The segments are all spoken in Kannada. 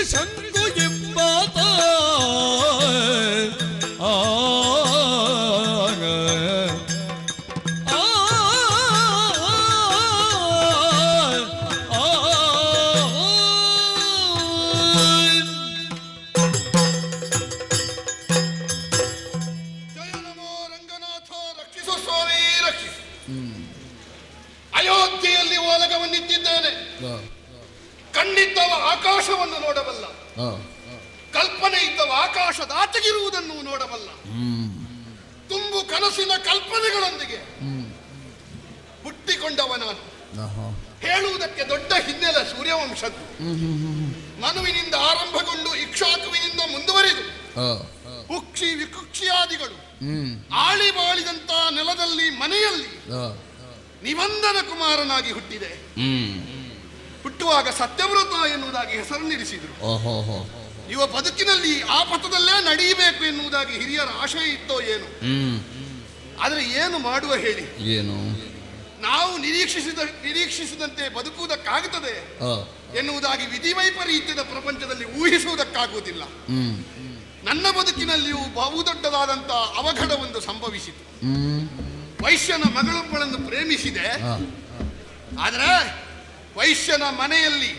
ತ್ರಿಶಂಕು ಎಂಬಾತ ಅಯೋಧ್ಯೆಯಲ್ಲಿ ಓಲಗವನ್ನಿಟ್ಟಿದ್ದೇನೆ. ಕಣ್ಣಿದ್ದವ ಆಕಾಶವನ್ನು ನೋಡಬಲ್ಲ, ಕಲ್ಪನೆ ಇದ್ದವ ಆಕಾಶದಾಚೆಗಿರುವುದನ್ನು ನೋಡಬಲ್ಲ. ತುಂಬು ಕನಸಿನ ಕಲ್ಪನೆಗಳೊಂದಿಗೆ ಹುಟ್ಟಿಕೊಂಡವ ನಾನು. ಹೇಳುವುದಕ್ಕೆ ದೊಡ್ಡ ಹಿನ್ನೆಲೆ ಸೂರ್ಯವಂಶದ್ದು. ಮನುವಿನಿಂದ ಆರಂಭಗೊಂಡು ಇಕ್ಷಾಕುವಿನಿಂದ ಮುಂದುವರಿದು ಹುಕ್ಷಿ ವಿಕುಕ್ಷಿಯಾದಿಗಳು ಆಳಿ ಬಾಳಿದಂತ ನೆಲದಲ್ಲಿ ಮನೆಯಲ್ಲಿ ನಿಬಂಧನ ಕುಮಾರನಾಗಿ ಹುಟ್ಟಿದೆ. ಹುಟ್ಟುವಾಗ ಸತ್ಯವ್ರತ ಎನ್ನುವುದಾಗಿ ಹೆಸರನ್ನಿರಿಸಿದರು. ಇವ ಬದುಕಿನಲ್ಲಿ ಆ ಪಥದಲ್ಲೇ ನಡೆಯಬೇಕು ಎನ್ನುವುದಾಗಿ ಹಿರಿಯರ ಆಶಯ ಇತ್ತೋ ಏನು. ಆದರೆ ಏನು ಮಾಡುವ ಹೇಳಿ, ಏನು ನಾವು ನಿರೀಕ್ಷಿಸಿದಂತೆ ಬದುಕುವುದಕ್ಕಾಗುತ್ತದೆ ಎನ್ನುವುದಾಗಿ ವಿಧಿವೈಪರೀತ್ಯದ ಪ್ರಪಂಚದಲ್ಲಿ ಊಹಿಸುವುದಕ್ಕಾಗುವುದಿಲ್ಲ. ನನ್ನ ಬದುಕಿನಲ್ಲಿಯೂ ಬಹುದೊಡ್ಡದಾದಂತ ಅವಘಡವೊಂದು ಸಂಭವಿಸಿತು. ವೈಶ್ಯನ ಮಗಳೊಬ್ಬಳನ್ನು ಪ್ರೇಮಿಸಿದೆ. ಆದರೆ ವೈಶ್ಯನ ಮನೆಯಲ್ಲಿ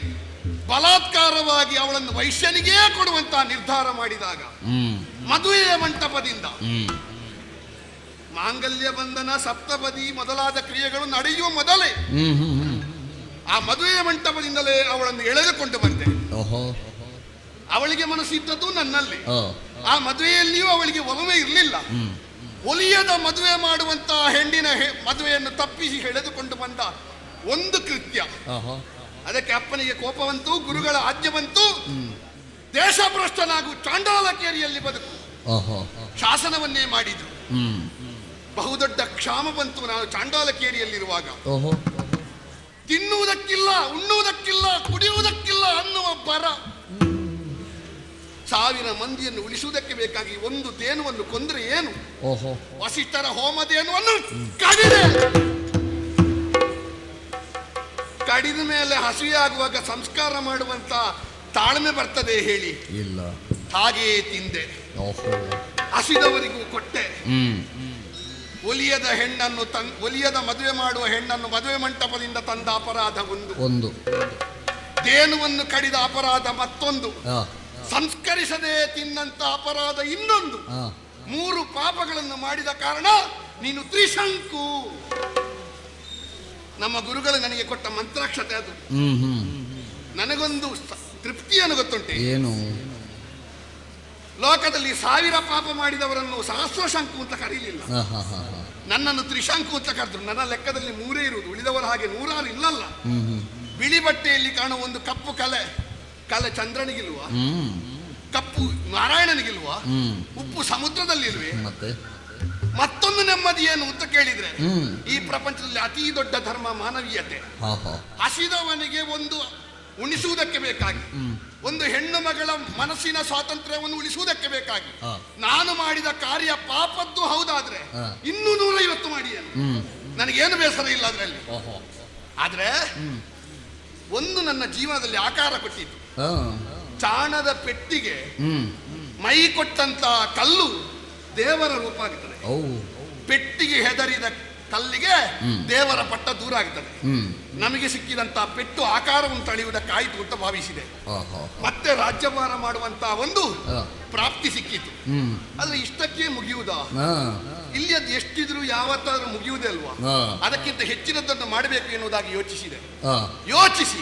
ಬಲಾತ್ಕಾರವಾಗಿ ಅವಳನ್ನು ವೈಶ್ಯನಿಗೇ ಕೊಡುವಂತ ನಿರ್ಧಾರ ಮಾಡಿದಾಗ ಮದುವೆಯ ಮಂಟಪದಿಂದ ಮಾಂಗಲ್ಯ ಬಂಧನ ಸಪ್ತಪದಿ ಮೊದಲಾದ ಕ್ರಿಯೆಗಳು ನಡೆಯುವ ಮೊದಲೇ ಆ ಮದುವೆಯ ಮಂಟಪದಿಂದಲೇ ಅವಳನ್ನು ಎಳೆದುಕೊಂಡು ಬಂದೆ. ಅವಳಿಗೆ ಮನಸ್ಸಿದ್ದದ್ದು ನನ್ನಲ್ಲಿ. ಆ ಮದುವೆಯಲ್ಲಿಯೂ ಅವಳಿಗೆ ಒಲವೇ ಇರಲಿಲ್ಲ. ಒಲಿಯದ ಮದುವೆ ಮಾಡುವಂತ ಹೆಣ್ಣಿನ ಮದುವೆಯನ್ನು ತಪ್ಪಿಸಿ ಎಳೆದುಕೊಂಡು ಬಂದ ಒಂದು ಕೃತ್ಯ. ಅದಕ್ಕೆ ಅಪ್ಪನಿಗೆ ಕೋಪ ಬಂತು, ಗುರುಗಳ ಆಜ್ಞೆ ಬಂತು. ದೇಶಭ್ರಷ್ಟನಾಗು, ಚಾಂಡಾಲಕೇರಿಯಲ್ಲಿ ಬದುಕು ಶಾಸನವನ್ನೇ ಮಾಡಿದ್ರು. ಬಹುದೊಡ್ಡ ಕ್ಷಾಮ ಬಂತು ನಾನು ಚಾಂಡಾಲಕೇರಿಯಲ್ಲಿರುವಾಗ. ತಿನ್ನುವುದಕ್ಕಿಲ್ಲ, ಉಣ್ಣುವುದಕ್ಕಿಲ್ಲ, ಕುಡಿಯುವುದಕ್ಕಿಲ್ಲ ಅನ್ನುವ ಬರ. 1000 ಮಂದಿಯನ್ನು ಉಳಿಸುವುದಕ್ಕೆ ಬೇಕಾಗಿ ಒಂದು ದೇನುವನ್ನು ಕೊಂದ್ರೆ ಏನು, ವಸಿಷ್ಠರ ಹೋಮದೇನುವನ್ನು ಕಡಿದ ಮೇಲೆ ಹಸಿವೆಯಾಗುವಾಗ ಸಂಸ್ಕಾರ ಮಾಡುವಂತ ತಾಳ್ಮೆ ಬರ್ತದೆ ಹೇಳಿ? ಇಲ್ಲ. ಹಾಗೆಯೇ ತಿಂದೆ, ಹಸಿದವರಿಗೂ ಕೊಟ್ಟೆ. ಒಲಿಯದ ಹೆಣ್ಣನ್ನು ಒಲಿಯದ ಮದುವೆ ಮಾಡುವ ಹೆಣ್ಣನ್ನು ಮದುವೆ ಮಂಟಪದಿಂದ ತಂದ ಅಪರಾಧ ಒಂದು, ದೇನುವನ್ನು ಕಡಿದ ಅಪರಾಧ ಮತ್ತೊಂದು, ಸಂಸ್ಕರಿಸದೆ ತಿನ್ನಂತ ಅಪರಾಧ ಇನ್ನೊಂದು. 3 ಪಾಪಗಳನ್ನು ಮಾಡಿದ ಕಾರಣ ನೀನು ತ್ರಿಶಂಕು. ನಮ್ಮ ಗುರುಗಳು ನನಗೆ ಕೊಟ್ಟ ಮಂತ್ರಾಕ್ಷತೆ ಅದು. ನನಗೊಂದು ತೃಪ್ತಿಯನ್ನು ಗೊತ್ತುಂಟೆ ಏನು, ಲೋಕದಲ್ಲಿ 1000 ಪಾಪ ಮಾಡಿದವರನ್ನು ಸಹಸ್ರ ಶಂಕು ಅಂತ ಕರೀಲಿಲ್ಲ, ನನ್ನನ್ನು ತ್ರಿಶಂಕು ಅಂತ ಕರೆದ್ರು. ನನ್ನ ಲೆಕ್ಕದಲ್ಲಿ 3 ಇರುವುದು, ಉಳಿದವರ ಹಾಗೆ 100 ಇಲ್ಲಲ್ಲ. ಬಿಳಿ ಬಟ್ಟೆಯಲ್ಲಿ ಕಾಣುವ ಒಂದು ಕಪ್ಪು ಕಲೆ ಚಂದ್ರನಿಗಿಲ್ವಾ? ಕಪ್ಪು ನಾರಾಯಣನಿಗಿಲ್ವಾ? ಉಪ್ಪು ಸಮುದ್ರದಲ್ಲಿಲ್ವೇ? ಮತ್ತೊಂದು ನೆಮ್ಮದಿ ಏನು ಅಂತ ಕೇಳಿದ್ರೆ, ಈ ಪ್ರಪಂಚದಲ್ಲಿ ಅತಿ ದೊಡ್ಡ ಧರ್ಮ ಮಾನವೀಯತೆ. ಹಸಿದವನಿಗೆ ಒಂದು ಉಣಿಸುವುದಕ್ಕೆ ಬೇಕಾಗಿ, ಒಂದು ಹೆಣ್ಣು ಮಗಳ ಮನಸ್ಸಿನ ಸ್ವಾತಂತ್ರ್ಯವನ್ನು ಉಳಿಸುವುದಕ್ಕೆ ಬೇಕಾಗಿ ನಾನು ಮಾಡಿದ ಕಾರ್ಯ ಪಾಪದ್ದು ಹೌದಾದ್ರೆ ಇನ್ನೂ 150 ಮಾಡಿಯೇನು, ನನಗೇನು ಬೇಸರ ಇಲ್ಲ ಅದರಲ್ಲಿ. ಆದ್ರೆ ಒಂದು ನನ್ನ ಜೀವನದಲ್ಲಿ ಆಕಾರ ಕೊಟ್ಟಿತ್ತು. ಚಾಣದ ಪೆಟ್ಟಿಗೆ ಮೈ ಕೊಟ್ಟಂತ ಕಲ್ಲು ದೇವರ ರೂಪ ಆಗುತ್ತದೆ. ಪೆಟ್ಟಿಗೆ ಹೆದರಿದ ಕಲ್ಲಿಗೆ ದೇವರ ಪಟ್ಟ ದೂರ ಆಗುತ್ತದೆ. ನಮಗೆ ಸಿಕ್ಕಿದಂತ ಪೆಟ್ಟು ಆಕಾರವನ್ನು ತಳೆಯುವುದಕ್ಕಾಯಿತು ಅಂತ ಭಾವಿಸಿದೆ. ಮತ್ತೆ ರಾಜ್ಯಭಾರ ಮಾಡುವಂತ ಒಂದು ಪ್ರಾಪ್ತಿ ಸಿಕ್ಕಿತು. ಆದ್ರೆ ಇಷ್ಟಕ್ಕೆ ಮುಗಿಯುವುದಾ? ಇಲ್ಲಿ ಅದು ಎಷ್ಟಿದ್ರು ಯಾವತ್ತಾದ್ರೂ ಮುಗಿಯುವುದೇ ಅಲ್ವಾ? ಅದಕ್ಕಿಂತ ಹೆಚ್ಚಿನದನ್ನು ಮಾಡಬೇಕು ಎನ್ನುವುದಾಗಿ ಯೋಚಿಸಿ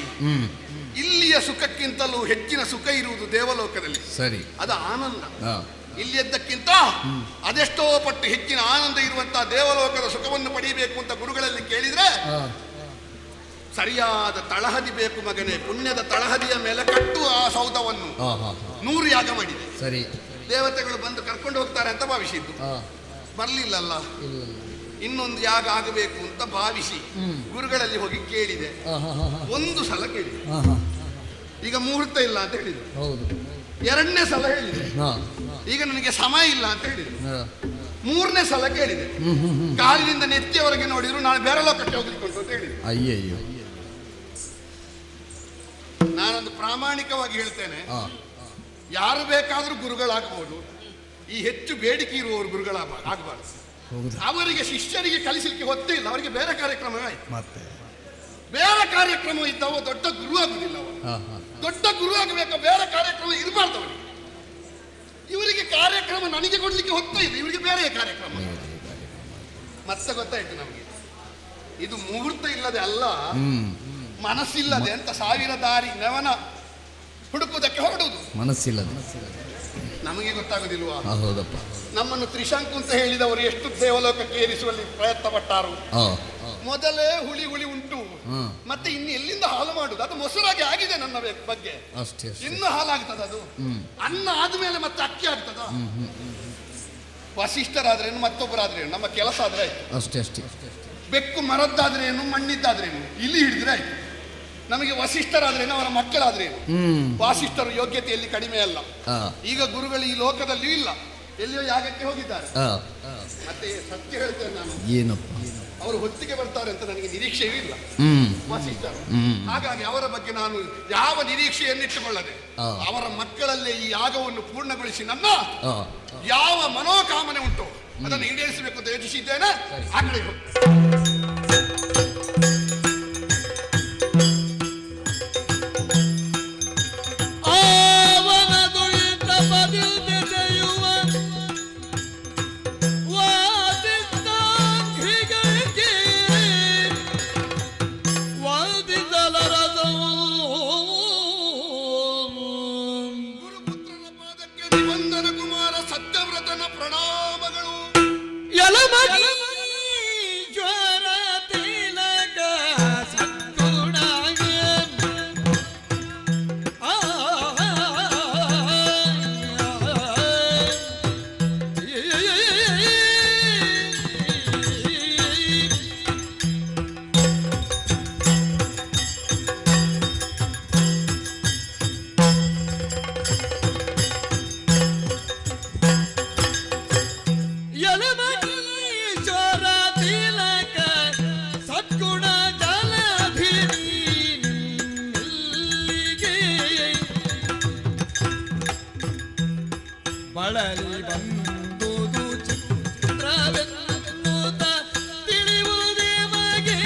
ಇಲ್ಲಿಯ ಸುಖಕ್ಕಿಂತಲೂ ಹೆಚ್ಚಿನ ಸುಖ ಇರುವುದು ದೇವಲೋಕದಲ್ಲಿ. ಸರಿ, ಅದು ಆನಂದ. ಇಲ್ಲಿಯದ್ದಕ್ಕಿಂತ ಅದೆಷ್ಟೋ ಪಟ್ಟು ಹೆಚ್ಚಿನ ಆನಂದ ಇರುವಂತಹ ದೇವಲೋಕದ ಸುಖವನ್ನು ಪಡೆಯಬೇಕು ಅಂತ ಗುರುಗಳಲ್ಲಿ ಕೇಳಿದ್ರೆ, ಸರಿಯಾದ ತಳಹದಿ ಬೇಕು ಮಗನೇ, ಪುಣ್ಯದ ತಳಹದಿಯ ಮೇಲೆ ಕಟ್ಟು ಆ ಸೌಧವನ್ನು. 100 ಯಾಗ ಮಾಡಿದೆ. ಸರಿ, ದೇವತೆಗಳು ಬಂದು ಕರ್ಕೊಂಡು ಹೋಗ್ತಾರೆ ಅಂತ ಭಾವಿಸಿದ್ದು, ಬರ್ಲಿಲ್ಲಲ್ಲ. ಇನ್ನೊಂದು ಯಾಗ ಆಗಬೇಕು ಅಂತ ಭಾವಿಸಿ ಗುರುಗಳಲ್ಲಿ ಹೋಗಿ ಕೇಳಿದೆ. ಒಂದು ಸಲ ಕೇಳಿದೆ, ಈಗ ಮುಹೂರ್ತ ಇಲ್ಲ ಅಂತ ಹೇಳಿದ್ರು. 2ನೇ ಸಲ ಹೇಳಿದೆ, ಈಗ ನನಗೆ ಸಮಯ ಇಲ್ಲ ಅಂತ ಹೇಳಿದ್ರು. 3ನೇ ಸಲ ಕೇಳಿದೆ, ಕಾಲಿನಿಂದ ನೆತ್ತಿಯವರೆಗೆ ನೋಡಿದ್ರು ನಾನು ಬೇರೆ ಲೋಕಕ್ಕೆ ಹೋಗ್ಲಿಕ್ಕೆ ಅಂತ ಹೇಳಿದ್ರು. ಅಯ್ಯಯ್ಯೋ, ನಾನೊಂದು ಪ್ರಾಮಾಣಿಕವಾಗಿ ಹೇಳ್ತೇನೆ, ಯಾರು ಬೇಕಾದ್ರೂ ಗುರುಗಳಾಗಬಹುದು, ಈ ಹೆಚ್ಚು ಬೇಡಿಕೆ ಇರುವವರು ಆಗಬಾರ್ದು. ಅವರಿಗೆ ಶಿಷ್ಯರಿಗೆ ಕಲಿಸಲಿಕ್ಕೆ ಹೊತ್ತೇ ಇಲ್ಲ, ಅವರಿಗೆ ಬೇರೆ ಕಾರ್ಯಕ್ರಮ ಆಯ್ತು. ಮತ್ತೆ ಬೇರೆ ಕಾರ್ಯಕ್ರಮ ಇದ್ದವ ದೊಡ್ಡ ಗುರು ಆಗುದಿಲ್ಲ. ಅವರು ದೊಡ್ಡ ಗುರು ಆಗಬೇಕು, ಬೇರೆ ಕಾರ್ಯಕ್ರಮ ಇರಬಾರ್ದು ಅವರಿಗೆ. ಇವರಿಗೆ ಕಾರ್ಯಕ್ರಮ ನನಗೆ ಕೊಡ್ಲಿಕ್ಕೆ ಹೊತ್ತ ಇದೆ, ಇವರಿಗೆ ಬೇರೆ ಕಾರ್ಯಕ್ರಮ. ಮತ್ತೆ ಗೊತ್ತಾಯ್ತು ನಮಗೆ, ಇದು ಮುಹೂರ್ತ ಇಲ್ಲದೆ ಅಲ್ಲ, ಮನಸ್ಸಿಲ್ಲದೆ ಅಂತ ಸಾವಿರ ದಾರಿ ನೆವನ ಹುಡುಕುವುದಕ್ಕೆ ಹೊರಡುವುದು. ಮನಸ್ಸಿಲ್ಲದೆ ನಮಗೆ ಗೊತ್ತಾಗುದಿಲ್ವಾ? ಹೌದಪ್ಪ. ನಮ್ಮನ್ನು ತ್ರಿಶಂಕು ಅಂತ ಹೇಳಿದವರು ಎಷ್ಟು ದೇವಲೋಕಕ್ಕೆ ಏರಿಸುವಲ್ಲಿ ಪ್ರಯತ್ನ ಪಟ್ಟಾರು. ಮೊದಲೇ ಹುಳಿ ಉಂಟು, ಮತ್ತೆ ಇನ್ನು ಎಲ್ಲಿಂದ ಹಾಲು ಮಾಡುದು? ಅದು ಮೊಸರಾಗಿ ಆಗಿದೆ ನನ್ನ ಬಗ್ಗೆ, ಇನ್ನು ಹಾಲಾಗ್ತದ ಅದು? ಅನ್ನ ಆದ್ಮೇಲೆ ಮತ್ತೆ ಅಕ್ಕಿ ಆಗ್ತದ? ವಸಿಷ್ಠರಾದ್ರೇನು ಮತ್ತೊಬ್ಬರಾದ್ರೇನು, ನಮ್ಮ ಕೆಲಸ ಆದ್ರೆ ಆಯ್ತು ಅಷ್ಟೇ. ಬೆಕ್ಕು ಮರದ್ದಾದ್ರೇನು ಮಣ್ಣಿದ್ದಾದ್ರೇನು ಇಲ್ಲಿ ಹಿಡಿದ್ರೆ ಆಯ್ತು. ನಮಗೆ ವಸಿಷ್ಠರಾದ್ರೇನು ಅವರ ಮಕ್ಕಳಾದ್ರೇನು. ವಾಸಿಷ್ಠರು ಯೋಗ್ಯತೆಯಲ್ಲಿ ಕಡಿಮೆ ಅಲ್ಲ. ಈಗ ಗುರುಗಳು ಈ ಲೋಕದಲ್ಲಿಯೂ ಇಲ್ಲ, ಎಲ್ಲಿಯೋ ಯಾಗಕ್ಕೆ ಹೋಗಿದ್ದಾರೆ. ಮತ್ತೆ ಸತ್ಯ ಹೇಳ್ತೇನೆ ನಾನು, ಏನಪ್ಪ ಅವರು ಹೊತ್ತಿಗೆ ಬರ್ತಾರೆ ಅಂತ ನನಗೆ ನಿರೀಕ್ಷೆಯೂ ಇಲ್ಲ ವಸಿಷ್ಠರು. ಹಾಗಾಗಿ ಅವರ ಬಗ್ಗೆ ನಾನು ಯಾವ ನಿರೀಕ್ಷೆಯನ್ನಿಟ್ಟುಕೊಳ್ಳದೆ ಅವರ ಮಕ್ಕಳಲ್ಲೇ ಈ ಯಾಗವನ್ನು ಪೂರ್ಣಗೊಳಿಸಿ ನನ್ನ ಯಾವ ಮನೋಕಾಮನೆ ಉಂಟು ಅದನ್ನು ಈಡೇರಿಸಬೇಕು ಅಂತ ಯೋಚಿಸಿದ್ದೇನೆ. ಆ ಕಡೆ ಬಳಲಿ ಬಂದುದು ಚಿತ್ರವೆನ್ನುತ್ತ ತಿಳಿಯುವುದೇ ಮಗೆ.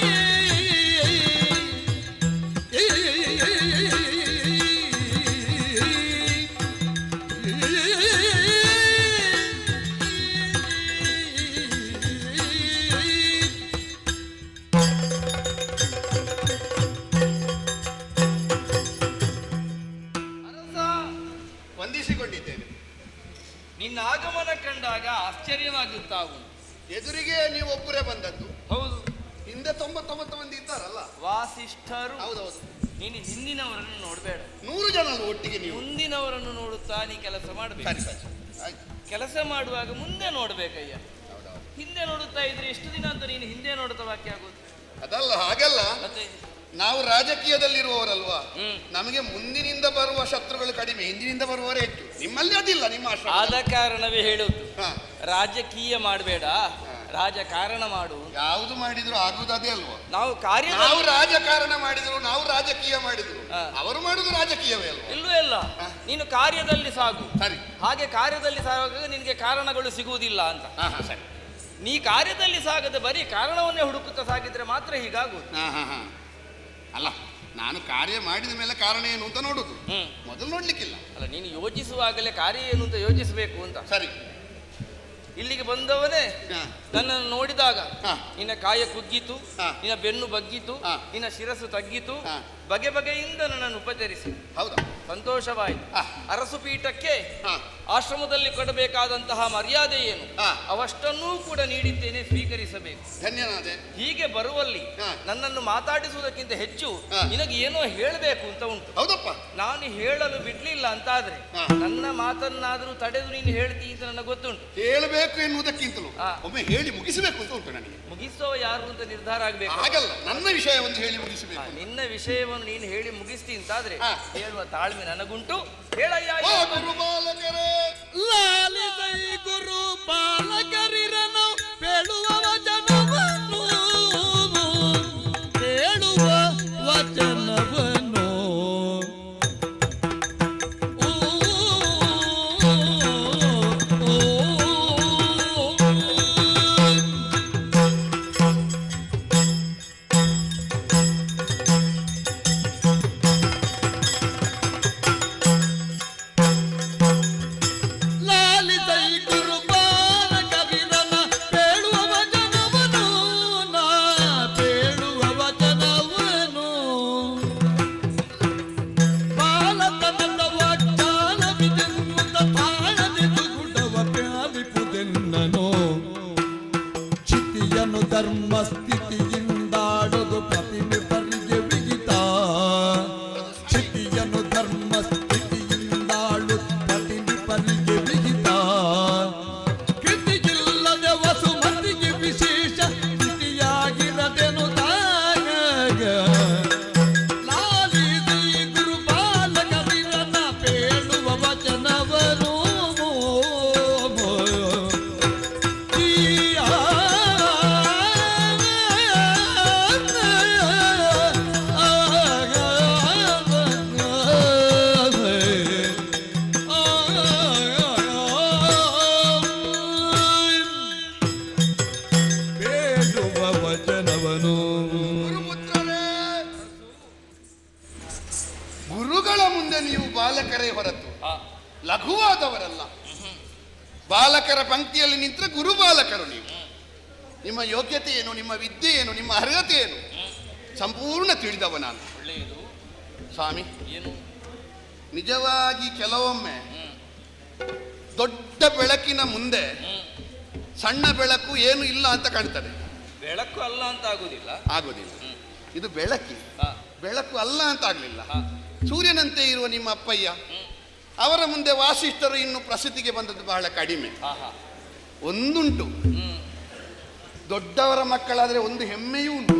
ವಂದಿಸಿಕೊಂಡಿದ್ದೇನೆ. ನಿನ್ನ ಆಗಮನ ಕಂಡಾಗ ಆಶ್ಚರ್ಯವಾಗುತ್ತಾ ಉಂಟು. ಎದುರಿಗೆ ನೀವು ಒಬ್ಬರೇ ಬಂದದ್ದು? ಹೌದು. ಹಿಂದೆ 99 ಮಂದಿ ಇದ್ದಾರಲ್ಲ ವಾಸಿಷ್ಠರು. ಹೌದೌದು. ನೀನು ಹಿಂದಿನವರನ್ನು ನೋಡಬೇಡ, 100 ಜನ ಒಟ್ಟಿಗೆ ನೀವು ಮುಂದಿನವರನ್ನು ನೋಡುತ್ತಾ ನೀ ಕೆಲಸ ಮಾಡಬೇಕು. ಕೆಲಸ ಮಾಡುವಾಗ ಮುಂದೆ ನೋಡ್ಬೇಕಯ್ಯ, ಹಿಂದೆ ನೋಡುತ್ತಾ ಇದ್ರೆ ಎಷ್ಟು ದಿನ ಅಂತ ನೀನು ಹಿಂದೆ ನೋಡುತ್ತಾ ವಾಕ್ಯ ಆಗೋದು? ಅದಲ್ಲ, ಹಾಗಲ್ಲ. ಮತ್ತೆ ನಾವು ರಾಜಕೀಯದಲ್ಲಿರುವವರಲ್ವಾ, ನಮಗೆ ಮುಂದಿನಿಂದ ಬರುವ ಶತ್ರುಗಳು ಕಡಿಮೆ, ಹಿಂದಿನಿಂದ ಬರುವವರೇ ಹೆಚ್ಚು. ನಿಮ್ಮಲ್ಲಿ ಅದಿಲ್ಲ, ನಿಮ್ಮ ಆಶ್ರಮ. ಆದ ಕಾರಣವೇ ಹೇಳುವುದು, ರಾಜಕೀಯ ಮಾಡಬೇಡ, ರಾಜಕಾರಣ ಮಾಡು. ಯಾವುದು ಮಾಡಿದ್ರು ಆಗುವುದು ಅದೇ ಅಲ್ವಾ? ನಾವು ರಾಜಕಾರಣ ಮಾಡಿದ್ರು, ನಾವು ರಾಜಕೀಯ ಮಾಡಿದ್ರು, ಅವರು ಮಾಡುದು ರಾಜಕೀಯವೇ ಅಲ್ವಾ? ಇಲ್ಲೂ ಇಲ್ಲ. ನೀನು ಕಾರ್ಯದಲ್ಲಿ ಸಾಗು. ಸರಿ. ಹಾಗೆ ಕಾರ್ಯದಲ್ಲಿ ಸಾಗುವಾಗ ನಿನಗೆ ಕಾರಣಗಳು ಸಿಗುವುದಿಲ್ಲ ಅಂತ. ಸರಿ. ನೀ ಕಾರ್ಯದಲ್ಲಿ ಸಾಗದೆ ಬರೀ ಕಾರಣವನ್ನೇ ಹುಡುಕುತ್ತಾ ಸಾಗಿದ್ರೆ ಮಾತ್ರ ಹೀಗಾಗುವುದು. ಅಲ್ಲ, ನಾನು ಕಾರ್ಯ ಮಾಡಿದ ಮೇಲೆ ಕಾರಣ ಏನು ಅಂತ ನೋಡುದು, ಮೊದಲು ನೋಡ್ಲಿಕ್ಕಿಲ್ಲ. ಅಲ್ಲ, ನೀನು ಯೋಚಿಸುವಾಗಲೇ ಕಾರ್ಯ ಏನು ಅಂತ ಯೋಚಿಸಬೇಕು ಅಂತ. ಸರಿ. ಇಲ್ಲಿಗೆ ಬಂದವನೇ ನನ್ನನ್ನು ನೋಡಿದಾಗ ನಿನ್ನ ಕಾಯ ಕುಗ್ಗಿತು, ನಿನ್ನ ಬೆನ್ನು ಬಗ್ಗಿತು, ನಿನ್ನ ಶಿರಸ್ಸು ತಗ್ಗಿತು, ಬಗೆ ಬಗೆಯಿಂದ ನನ್ನನ್ನು ಉಪಚರಿಸಿ. ಹೌದಾ? ಸಂತೋಷವಾಯಿತು. ಅರಸು ಪೀಠಕ್ಕೆ ಆಶ್ರಮದಲ್ಲಿ ಕೊಡಬೇಕಾದಂತಹ ಮರ್ಯಾದೆ ಏನು ಅವಷ್ಟನ್ನೂ ಕೂಡ ನೀಡಿದ್ದೇನೆ, ಸ್ವೀಕರಿಸಬೇಕು. ಧನ್ಯನಾದೆ. ಹೀಗೆ ಬರುವಲ್ಲಿ ನನ್ನನ್ನು ಮಾತಾಡಿಸುವುದಕ್ಕಿಂತ ಹೆಚ್ಚು ನಿನಗೆ ಏನೋ ಹೇಳಬೇಕು ಅಂತ ಉಂಟು. ಹೌದಪ್ಪ. ನಾನು ಹೇಳಲು ಬಿಡ್ಲಿಲ್ಲ ಅಂತಾದ್ರೆ ನನ್ನ ಮಾತನ್ನಾದ್ರೂ ತಡೆದು ನೀನು ಹೇಳ್ತೀನಿ ಅಂತ ನನಗೆ ಗೊತ್ತುಂಟು. ಹೇಳಬೇಕು ಎನ್ನುವುದಕ್ಕಿಂತಲೂ ಒಮ್ಮೆ ಹೇಳಿ ಮುಗಿಸಬೇಕು ಅಂತ ಉಂಟು ನನಗೆ. ಮುಗಿಸುವ ಯಾರು ಅಂತ ನಿರ್ಧಾರ ಆಗ್ಬೇಕು. ಹಾಗಲ್ಲ, ನನ್ನ ವಿಷಯವನ್ನು ಹೇಳಿ ಮುಗಿಸಬೇಕು. ನಿನ್ನ ವಿಷಯವನ್ನು ನೀನು ಹೇಳಿ ಮುಗಿಸ್ತಿ ಅಂತಾದ್ರೆ ಹೇಳುವ ತಾಳ್ಮೆ ನನಗುಂಟು. ಹೇಳಯ್ಯ. ಗುರು ಬಾಲಕರೇ, ಲಾಲಿಸೈ ಗುರು ಬಾಲಕರಿರನು ಹೇಳುವ ವಚನವನ್ನು, ಹೇಳುವ ವಚನವನ್ನು ಬಾಲಕರೇ ಹೊರತು ಆ, ಲಘುವಾದವರಲ್ಲ. ಬಾಲಕರ ಪಂಕ್ತಿಯಲ್ಲಿ ನಿಂತರೆ ಗುರು ಬಾಲಕರು ನೀವು. ನಿಮ್ಮ ಯೋಗ್ಯತೆ ಏನು, ನಿಮ್ಮ ವಿದ್ಯೆ ಏನು, ನಿಮ್ಮ ಅರ್ಹತೆ ಏನು ಸಂಪೂರ್ಣ ತಿಳಿದವ ನಾನು. ಒಳ್ಳೆಯದು ಸ್ವಾಮಿ, ಏನು ನಿಜವಾಗಿ ಕೆಲವೊಮ್ಮೆ ದೊಡ್ಡ ಬೆಳಕಿನ ಮುಂದೆ ಸಣ್ಣ ಬೆಳಕು ಏನು ಇಲ್ಲ ಅಂತ ಕಾಣ್ತದೆ. ಬೆಳಕು ಅಲ್ಲ ಅಂತ ಆಗುದಿಲ್ಲ. ಆಗೋದಿಲ್ಲ. ಇದು ಬೆಳಕಿ, ಬೆಳಕು ಅಲ್ಲ ಅಂತ ಆಗ್ಲಿಲ್ಲ. ಸೂರ್ಯನಂತೆ ಇರುವ ನಿಮ್ಮ ಅಪ್ಪಯ್ಯ, ಅವರ ಮುಂದೆ ವಾಸಿಷ್ಠರು ಇನ್ನು ಪ್ರಸಿದ್ಧಿಗೆ ಬಂದದ್ದು ಬಹಳ ಕಡಿಮೆ. ಒಂದುಂಟು, ದೊಡ್ಡವರ ಮಕ್ಕಳಾದರೆ ಒಂದು ಹೆಮ್ಮೆಯೂ ಉಂಟು,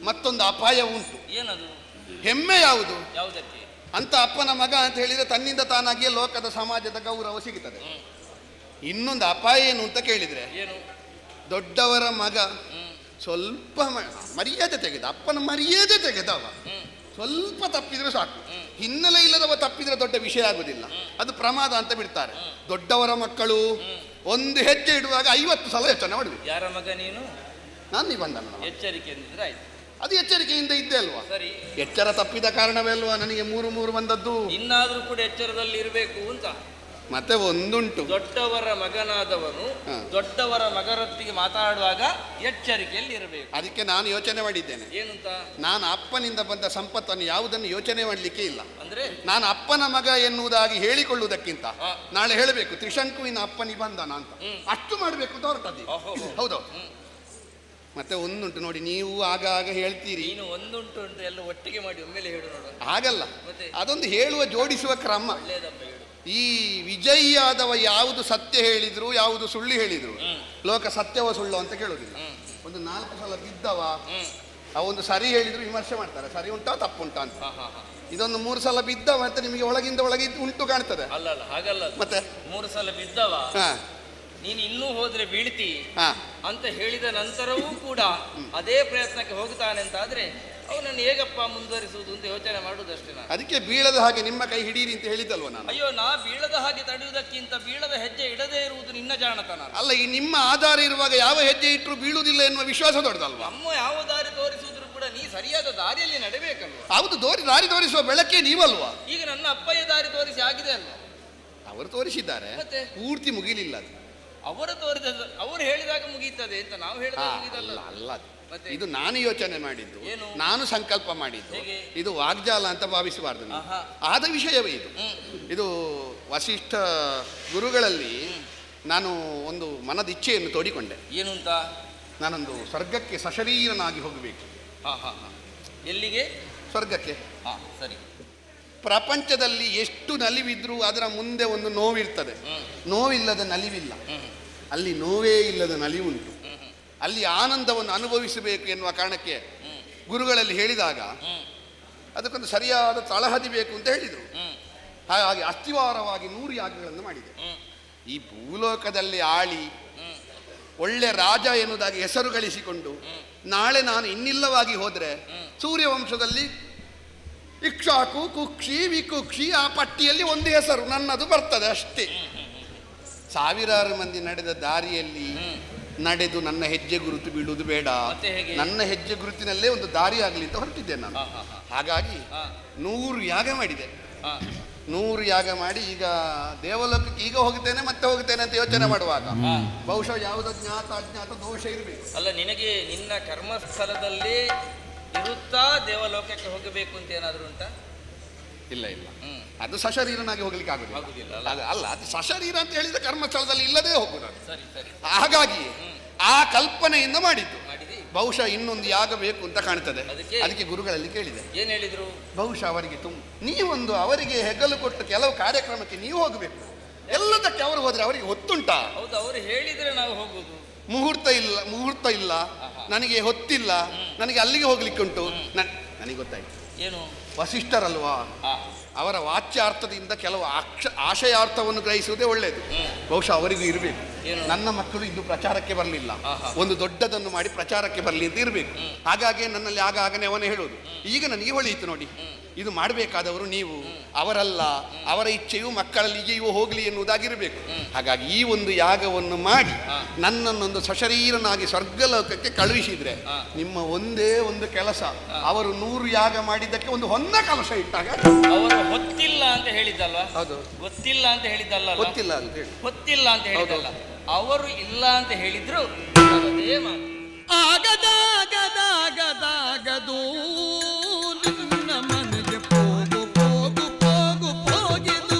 ಮತ್ತೊಂದು ಅಪಾಯವೂ ಉಂಟು. ಏನದು? ಹೆಮ್ಮೆ ಯಾವುದು? ಯಾವುದಕ್ಕೆ? ಅಂತ ಅಪ್ಪನ ಮಗ ಅಂತ ಹೇಳಿದರೆ ತನ್ನಿಂದ ತಾನಾಗಿಯೇ ಲೋಕದ ಸಮಾಜದ ಗೌರವ ಸಿಗುತ್ತದೆ. ಇನ್ನೊಂದು ಅಪಾಯ ಏನು ಅಂತ ಕೇಳಿದರೆ, ಏನು? ದೊಡ್ಡವರ ಮಗ ಸ್ವಲ್ಪ ಮರ್ಯಾದೆ ತೆಗೆದ, ಅಪ್ಪನ ಮರ್ಯಾದೆ ತೆಗೆದವ ಸ್ವಲ್ಪ ತಪ್ಪಿದ್ರೆ ಸಾಕು. ಹಿನ್ನೆಲೆ ಇಲ್ಲದವ ತಪ್ಪಿದ್ರೆ ದೊಡ್ಡ ವಿಷಯ ಆಗುದಿಲ್ಲ, ಅದು ಪ್ರಮಾದ ಅಂತ ಬಿಡ್ತಾರೆ. ದೊಡ್ಡವರ ಮಕ್ಕಳು ಒಂದು ಹೆಜ್ಜೆ ಇಡುವಾಗ 50 ಸಲ ಯೋಚನೆ ಮಾಡಬೇಕು. ಯಾರ ಮಗ ನೀನು? ನಾನು ನಿಬಂಧನ. ಎಚ್ಚರಿಕೆ ಅಂದಿದ್ರೆ ಆಯ್ತು. ಅದು ಎಚ್ಚರಿಕೆಯಿಂದ ಇದ್ದೆ ಅಲ್ವಾ? ಸರಿ, ಎಚ್ಚರ ತಪ್ಪಿದ ಕಾರಣವೇ ಅಲ್ವಾ ನನಗೆ 3 ಬಂದದ್ದು. ಇನ್ನಾದ್ರೂ ಕೂಡ ಎಚ್ಚರದಲ್ಲಿ ಇರಬೇಕು ಅಂತ. ಮತ್ತೆ ಒಂದುಂಟು, ದೊಡ್ಡವರ ಮಗನಾದವನು ದೊಡ್ಡವರ ಮಗರೊತ್ತಿಗೆ ಮಾತಾಡುವಾಗ ಎಚ್ಚರಿಕೆಯಲ್ಲಿ ಇರಬೇಕು. ಅದಕ್ಕೆ ನಾನು ಯೋಚನೆ ಮಾಡಿದ್ದೇನೆ. ಏನಂತ? ನಾನು ಅಪ್ಪನಿಂದ ಬಂದ ಸಂಪತ್ತನ್ನು ಯಾವುದನ್ನು ಯೋಚನೆ ಮಾಡಲಿಕ್ಕೆ ಇಲ್ಲ. ಅಂದ್ರೆ ನಾನು ಅಪ್ಪನ ಮಗ ಎನ್ನುವುದಾಗಿ ಹೇಳಿಕೊಳ್ಳುವುದಕ್ಕಿಂತ ನಾಳೆ ಹೇಳಬೇಕು ತ್ರಿಶಂಕುವಿನ ಅಪ್ಪ ನಿಬಂಧನ ಅಂತ, ಅಷ್ಟು ಮಾಡಬೇಕು ಅಂತ ಹೊರಟದ್ದು. ಹೌದು. ಮತ್ತೆ ಒಂದುಂಟು ನೋಡಿ, ನೀವು ಆಗ ಹೇಳ್ತೀರಿ ನೀನು ಒಂದುಂಟು ಉಂಟು ಎಲ್ಲ ಒಟ್ಟಿಗೆ ಮಾಡಿ ಒಮ್ಮೆಲೆ ಹೇಳು ನೋಡು. ಹಾಗಲ್ಲ, ಮತ್ತೆ ಅದೊಂದು ಹೇಳುವ ಜೋಡಿಸುವ ಕ್ರಮ. ಒಳ್ಳೇದಪ್ಪ ಹೇಳು. ಈ ವಿಜಯಿಯಾದವ ಯಾವುದು ಸತ್ಯ ಹೇಳಿದ್ರು ಯಾವುದು ಸುಳ್ಳು ಹೇಳಿದ್ರು ಲೋಕ ಸತ್ಯವ ಸುಳ್ಳು ಅಂತ ಕೇಳೋದಿಲ್ಲ. ಒಂದು 4 ಸಲ ಬಿದ್ದವ ಅವೊಂದು ಸರಿ ಹೇಳಿದ್ರು ವಿಮರ್ಶೆ ಮಾಡ್ತಾರೆ, ಸರಿ ಉಂಟಾ ತಪ್ಪುಂಟಾ ಅಂತ. ಇದೊಂದು 3 ಸಲ ಬಿದ್ದವ ಅಂತ ನಿಮಗೆ ಒಳಗಿಂದ ಒಳಗೆ ಉಂಟು ಕಾಣ್ತದೆ. ಅಲ್ಲ ಹಾಗಲ್ಲ, ಮತ್ತೆ 3 ಸಲ ಬಿದ್ದವ ನೀನು ಇನ್ನೂ ಹೋದ್ರೆ ಬೀಳ್ತಿ ಅಂತ ಹೇಳಿದ ನಂತರವೂ ಕೂಡ ಅದೇ ಪ್ರಯತ್ನಕ್ಕೆ ಹೋಗ್ತಾನೆ ಅಂತ ಆದ್ರೆ ಅವನನ್ನು ಹೇಗಪ್ಪ ಮುಂದುವರಿಸುವುದು ಅಂತ ಯೋಚನೆ ಮಾಡುವುದಷ್ಟೇ. ನಾನು ಅದಕ್ಕೆ ಬೀಳದ ಹಾಗೆ ನಿಮ್ಮ ಕೈ ಹಿಡೀರಿ ಅಂತ ಹೇಳಿದಲ್ವ ನಾನು. ಅಯ್ಯೋ, ನಾ ಬೀಳದ ಹಾಗೆ ತಡೆಯುವುದಕ್ಕಿಂತ ಬೀಳದ ಹೆಜ್ಜೆ ಇಡದೇ ಇರುವುದು ನಿನ್ನ ಜಾಣತನ. ಅಲ್ಲ, ಈ ನಿಮ್ಮ ಆಧಾರ ಇರುವಾಗ ಯಾವ ಹೆಜ್ಜೆ ಇಟ್ಟರು ಬೀಳುವುದಿಲ್ಲ ಎನ್ನುವ ವಿಶ್ವಾಸ ದೊಡ್ಡದಲ್ವಾ? ನಮ್ಮ ಯಾವ ದಾರಿ ತೋರಿಸುವುದ್ರು ಕೂಡ ನೀ ಸರಿಯಾದ ದಾರಿಯಲ್ಲಿ ನಡೆಯಬೇಕಲ್ವ? ಹೌದು, ದಾರಿ ತೋರಿಸುವ ಬೆಳಕೇ ನೀವಲ್ವಾ? ಈಗ ನನ್ನ ಅಪ್ಪಯ್ಯ ದಾರಿ ತೋರಿಸಿ ಆಗಿದೆ ಅಲ್ವಾ? ಅವರು ತೋರಿಸಿದ್ದಾರೆ, ಮತ್ತೆ ಪೂರ್ತಿ ಮುಗಿಲಿಲ್ಲ ಅದು. ಅವರು ಹೇಳಿದಾಗ ಮುಗೀತದೆ ಅಂತ ನಾವು ಹೇಳಿದಾಗ ಮುಗಿದಲ್ಲ. ಅಲ್ಲ, ಇದು ನಾನು ಯೋಚನೆ ಮಾಡಿದ್ದು, ಏನು? ನಾನು ಸಂಕಲ್ಪ ಮಾಡಿದ್ದು. ಹೇಗೆ? ಇದು ವಾಗ್ಜಾಲ ಅಂತ ಭಾವಿಸಬಾರ್ದು ನೀವು. ಆದ ವಿಷಯವೇ ಇದು. ಇದು ವಸಿಷ್ಠ ಗುರುಗಳಲ್ಲಿ ನಾನು ಒಂದು ಮನದ ಇಚ್ಛೆಯನ್ನು ತೋಡಿಕೊಂಡೆ. ಏನು ಅಂತ? ನಾನೊಂದು ಸ್ವರ್ಗಕ್ಕೆ ಸಶರೀರನಾಗಿ ಹೋಗಬೇಕು. ಎಲ್ಲಿಗೆ? ಸ್ವರ್ಗಕ್ಕೆ. ಸರಿ. ಪ್ರಪಂಚದಲ್ಲಿ ಎಷ್ಟು ನಲಿವಿದ್ರೂ ಅದರ ಮುಂದೆ ಒಂದು ನೋವಿರ್ತದೆ. ನೋವಿಲ್ಲದ ನಲಿವಿಲ್ಲ, ಅಲ್ಲಿ ನೋವೇ ಇಲ್ಲದ ನಲಿವುಂಟು. ಅಲ್ಲಿ ಆನಂದವನ್ನು ಅನುಭವಿಸಬೇಕು ಎನ್ನುವ ಕಾರಣಕ್ಕೆ ಗುರುಗಳಲ್ಲಿ ಹೇಳಿದಾಗ ಅದಕ್ಕೊಂದು ಸರಿಯಾದ ತಳಹದಿ ಬೇಕು ಅಂತ ಹೇಳಿದರು. ಹಾಗಾಗಿ ಅಸ್ಥಿವಾರವಾಗಿ 100 ಯಾಗಗಳನ್ನು ಮಾಡಿದೆ. ಈ ಭೂಲೋಕದಲ್ಲಿ ಆಳಿ ಒಳ್ಳೆ ರಾಜ ಎನ್ನುವುದಾಗಿ ಹೆಸರು ಗಳಿಸಿಕೊಂಡು ನಾಳೆ ನಾನು ಇನ್ನಿಲ್ಲವಾಗಿ ಹೋದರೆ ಸೂರ್ಯವಂಶದಲ್ಲಿ ಇಕ್ಷಾಕು, ಕುಕ್ಷಿ, ವಿಕುಕ್ಷಿ ಆ ಪಟ್ಟಿಯಲ್ಲಿ ಒಂದು ಹೆಸರು ನನ್ನದು ಬರ್ತದೆ ಅಷ್ಟೇ. ಸಾವಿರಾರು ಮಂದಿ ನಡೆದ ದಾರಿಯಲ್ಲಿ ನಡೆದು ನನ್ನ ಹೆಜ್ಜೆ ಗುರುತು ಬೀಳುವುದು ಬೇಡ, ನನ್ನ ಹೆಜ್ಜೆ ಗುರುತಿನಲ್ಲೇ ಒಂದು ದಾರಿ ಆಗಲಿ ಅಂತ ಹೊರಟಿದ್ದೇನೆ ನಾನು. ಹಾಗಾಗಿ 100 ಯಾಗ ಮಾಡಿದೆ. 100 ಯಾಗ ಮಾಡಿ ಈಗ ದೇವಲೋಕಕ್ಕೆ ಈಗ ಹೋಗ್ತೇನೆ ಮತ್ತೆ ಹೋಗ್ತೇನೆ ಅಂತ ಯೋಚನೆ ಮಾಡುವಾಗ ಬಹುಶಃ ಯಾವುದೋ ಜ್ಞಾತ ಅಜ್ಞಾತ ದೋಷ ಇರಬೇಕು. ಅಲ್ಲ, ನಿನಗೆ ನಿನ್ನ ಕರ್ಮಸ್ಥಳದಲ್ಲಿ ಇರುತ್ತಾ ದೇವಲೋಕಕ್ಕೆ ಹೋಗಬೇಕು ಅಂತ ಏನಾದರೂ ಉಂಟಾ? ಇಲ್ಲ, ಅದು ಸಶರೀರನಾಗಿ ಹೋಗ್ಲಿಕ್ಕೆ ಆಗುದಿಲ್ಲ. ಅಲ್ಲ, ಅದು ಸಶರೀರ ಅಂತ ಹೇಳಿದ್ರೆ ಕರ್ಮಸ್ಥಳದಲ್ಲಿ ಇಲ್ಲದೆ ಹೋಗುದು. ಹಾಗಾಗಿ ಆ ಕಲ್ಪನೆಯಿಂದ ಮಾಡಿದ್ದು. ಬಹುಶಃ ಇನ್ನೊಂದು ಯಾಗ ಬೇಕು ಅಂತ ಕಾಣ್ತದೆ. ಅದಕ್ಕೆ ಗುರುಗಳಲ್ಲಿ ಕೇಳಿದೆ. ಏನ್ ಹೇಳಿದ್ರು? ಬಹುಶಃ ಅವರಿಗೆ ನೀವೊಂದು ಅವರಿಗೆ ಹೆಗಲು ಕೊಟ್ಟು ಕೆಲವು ಕಾರ್ಯಕ್ರಮಕ್ಕೆ ನೀವು ಹೋಗಬೇಕು. ಎಲ್ಲದಕ್ಕೆ ಅವರು ಹೋದ್ರೆ ಅವರಿಗೆ ಹೊತ್ತುಂಟಾ? ಹೌದು, ಅವರು ಹೇಳಿದ್ರೆ ನಾವು ಹೋಗುದು. ಮುಹೂರ್ತ ಇಲ್ಲ, ನನಗೆ ಹೊತ್ತಿಲ್ಲ, ನನಗೆ ಅಲ್ಲಿಗೆ ಹೋಗ್ಲಿಕ್ಕೆ ಉಂಟು. ನನಗೆ ಗೊತ್ತಾಯ್ತು, ಏನು? ವಸಿಷ್ಠರಲ್ವಾ, ಅವರ ವಾಚ್ಯಾರ್ಥದಿಂದ ಕೆಲವು ಆಶಯಾರ್ಥವನ್ನು ಗ್ರಹಿಸುವುದೇ ಒಳ್ಳೆಯದು. ಬಹುಶಃ ಅವರಿಗೂ ಇರಬೇಕು, ನನ್ನ ಮಕ್ಕಳು ಇಂದು ಪ್ರಚಾರಕ್ಕೆ ಬರಲಿಲ್ಲ, ಒಂದು ದೊಡ್ಡದನ್ನು ಮಾಡಿ ಪ್ರಚಾರಕ್ಕೆ ಬರಲಿ ಅಂತ ಇರಬೇಕು. ಹಾಗಾಗಿ ನನ್ನಲ್ಲಿ ಆಗನೆ ಅವನೇ ಹೇಳೋದು. ಈಗ ನನಗೆ ಹೊಳೆಯಿತು ನೋಡಿ, ಇದು ಮಾಡಬೇಕಾದವರು ನೀವು, ಅವರಲ್ಲ. ಅವರ ಇಚ್ಛೆಯು ಮಕ್ಕಳಲ್ಲಿ ಈಗೆಯೂ ಹೋಗಲಿ ಎನ್ನುವುದಾಗಿರಬೇಕು. ಹಾಗಾಗಿ ಈ ಒಂದು ಯಾಗವನ್ನು ಮಾಡಿ ನನ್ನನ್ನೊಂದು ಸಶರೀರನಾಗಿ ಸ್ವರ್ಗಲೋಕಕ್ಕೆ ಕಳುಹಿಸಿದ್ರೆ ನಿಮ್ಮ ಒಂದೇ ಒಂದು ಕೆಲಸ, ಅವರು 100 ಯಾಗ ಮಾಡಿದ್ದಕ್ಕೆ ಒಂದು ಹೊನ್ನ ಕಲಶ ಇಟ್ಟಾಗ ಅವರು ಹೊತ್ತಿಲ್ಲ ಅಂತ ಹೇಳಿದ್ದಲ್ವಾ? ಹೌದು. ಗೊತ್ತಿಲ್ಲ ಅಂತ ಹೇಳಿದ್ದಲ್ಲ. ಗೊತ್ತಿಲ್ಲ ಅಂತ ಹೇಳಿ. ಗೊತ್ತಿಲ್ಲ ಅಂತ ಹೇಳಿದ್ದಲ್ಲ, ಅವರು ಇಲ್ಲ ಅಂತ ಹೇಳಿದ್ರು. ಅದೇ ಮಾತು. ಆಗದಾಗದಾಗದಾಗದು ನಿನ್ನ ಮನೆಗೆ ಹೋಗು ಹೋಗು ಹೋಗು ಹೋಗಿದು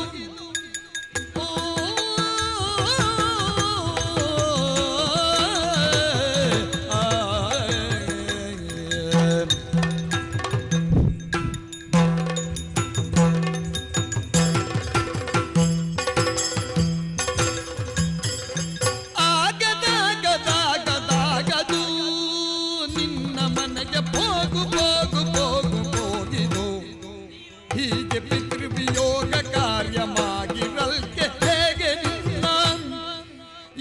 ಆಗದಾಗದಾಗದು ನಿನ್ನ ಮನೆಗೆ ಹೋಗು ಹೋಗು ಹೋಗು ಹೋಗಿದು ಹೀಗೆ ಪಿತೃವಿಯೋಗ ಕಾರ್ಯಮಾಗಿರಲ್ಕೆ ಹೇಗೆ ನಿನ್ನ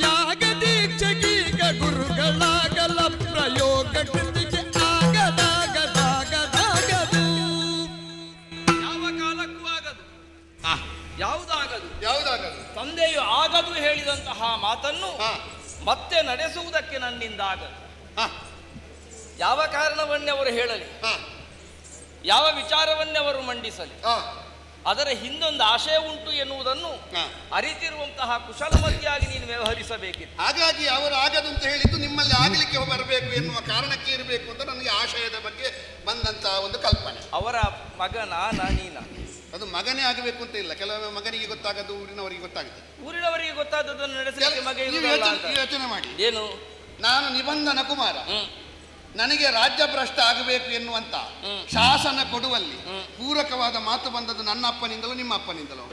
ಯಾಗ ದೀಕ್ಷೆಗೀಗ ಗುರುಗಳಾಗಲ ಪ್ರಯೋಗ ಕೃತಿಗೆ ಆಗದಾಗದಾಗದಾಗದು ಯಾವ ಕಾಲಕ್ಕೂ ಆಗದು. ಯಾವುದಾಗದು? ಯಾವುದಾಗದು? ತಂದೆಯು ಆಗದು ಹೇಳಿದಂತಹ ಮಾತನ್ನು ಹಾ. ಮತ್ತೆ ನಡೆಸುವುದಕ್ಕೆ ನನ್ನಿಂದ ಆಗದು. ಹಾ. ಯಾವ ಕಾರಣವನ್ನೇ ಅವರು ಹೇಳಲಿ, ಹಾ. ಯಾವ ವಿಚಾರವನ್ನೇ ಅವರು ಮಂಡಿಸಲಿ, ಹಾ. ಅದರ ಹಿಂದೊಂದು ಆಶಯ ಉಂಟು ಎನ್ನುವುದನ್ನು ಹಾ. ಅರಿತಿರುವಂತಹ ಕುಶಲಮತಿಯಾಗಿ ನೀನು ವ್ಯವಹರಿಸಬೇಕಿತ್ತು. ಹಾಗಾಗಿ ಅವರು ಆಗದು ಅಂತ ಹೇಳಿದ್ದು ನಿಮ್ಮಲ್ಲಿ ಆಗಲಿಕ್ಕೆ ಬರಬೇಕು ಎನ್ನುವ ಕಾರಣಕ್ಕೆ ಇರಬೇಕು ಅಂತ ನನಗೆ ಆಶಯದ ಬಗ್ಗೆ ಬಂದಂತಹ ಒಂದು ಕಲ್ಪನೆ. ಅವರ ಮಗನ ನೀನ ಅದು ಮಗನೇ ಆಗಬೇಕು ಅಂತ ಇಲ್ಲ. ಕೆಲವೊಮ್ಮೆ ಮಗನಿಗೆ ಗೊತ್ತಾಗದು, ಊರಿನವರಿಗೆ ಗೊತ್ತಾಗುತ್ತೆ. ಊರಿನವರಿಗೆ ಗೊತ್ತಾದದನ್ನು ನಡೆಸಲಿಕ್ಕೆ ಮಗ ನೀವು ಇರುವುದಲ್ಲ ಅಂತ. ಯೋಚನೆ ಮಾಡಿ. ಏನು? ನಾನು ನಿಬಂಧನ ಕುಮಾರ, ನನಗೆ ರಾಜ್ಯ ಭ್ರಷ್ಟ ಆಗಬೇಕು ಎನ್ನುವಂತ ಶಾಸನ ಕೊಡುವಲ್ಲಿ ಪೂರಕವಾದ ಮಾತು ಬಂದದ್ದು ನನ್ನ ಅಪ್ಪನಿಂದಲೋ ನಿಮ್ಮ ಅಪ್ಪನಿಂದಲೋ?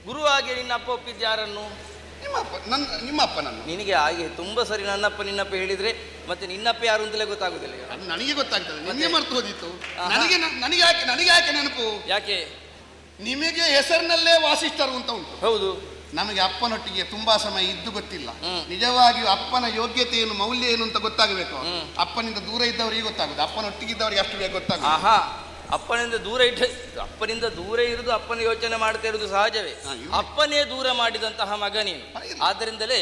ಗುರುವಾಗಿ ನಿನ್ನ ಅಪ್ಪ ಒಪ್ಪಿದ್ಯಾರನ್ನು? ನಿಮ್ಮ ಅಪ್ಪನನ್ನು. ನಿನಗೆ ಹಾಗೆ ತುಂಬಾ ಸರಿ ನನ್ನಪ್ಪ ನಿನ್ನಪ್ಪ ಹೇಳಿದ್ರೆ ಮತ್ತೆ ನಿನ್ನಪ್ಪ ಯಾರು ಅಂತಲೇ ಗೊತ್ತಾಗುದಿಲ್ಲ. ಅದು ನನಗೆ ಗೊತ್ತಾಗ್ತದೆ, ನಿಮಗೆ ಮರ್ತು ಹೋದಿತ್ತು. ನನಗೆ ಯಾಕೆ ನೆನಪು? ಯಾಕೆ? ನಿಮಗೆ ಹೆಸರಿನಲ್ಲೇ ವಾಸಿಷ್ಠರು ಅಂತ ಉಂಟು. ಹೌದು. ನಮಗೆ ಅಪ್ಪನೊಟ್ಟಿಗೆ ತುಂಬಾ ಸಮಯ ಇದ್ದು ಗೊತ್ತಿಲ್ಲ. ನಿಜವಾಗಿಯೂ ಅಪ್ಪನ ಯೋಗ್ಯತೆ ಏನು, ಮೌಲ್ಯ ಏನು ಅಂತ ಗೊತ್ತಾಗಬೇಕು. ಅಪ್ಪನಿಂದ ದೂರ ಇದ್ದವರಿಗೆ ಗೊತ್ತಾಗುದು, ಅಪ್ಪನೊಟ್ಟಿಗಿದ್ದವರಿಗೆ ಅಷ್ಟು ಬೇಗ ಗೊತ್ತಾಗುದು. ಆಹಾ, ಅಪ್ಪನಿಂದ ದೂರ ಇರುವುದು ಅಪ್ಪನ ಯೋಚನೆ ಮಾಡ್ತಾ ಇರುವುದು ಸಹಜವೇ. ಅಪ್ಪನೇ ದೂರ ಮಾಡಿದಂತಹ ಮಗ ನೀನು. ಆದ್ದರಿಂದಲೇ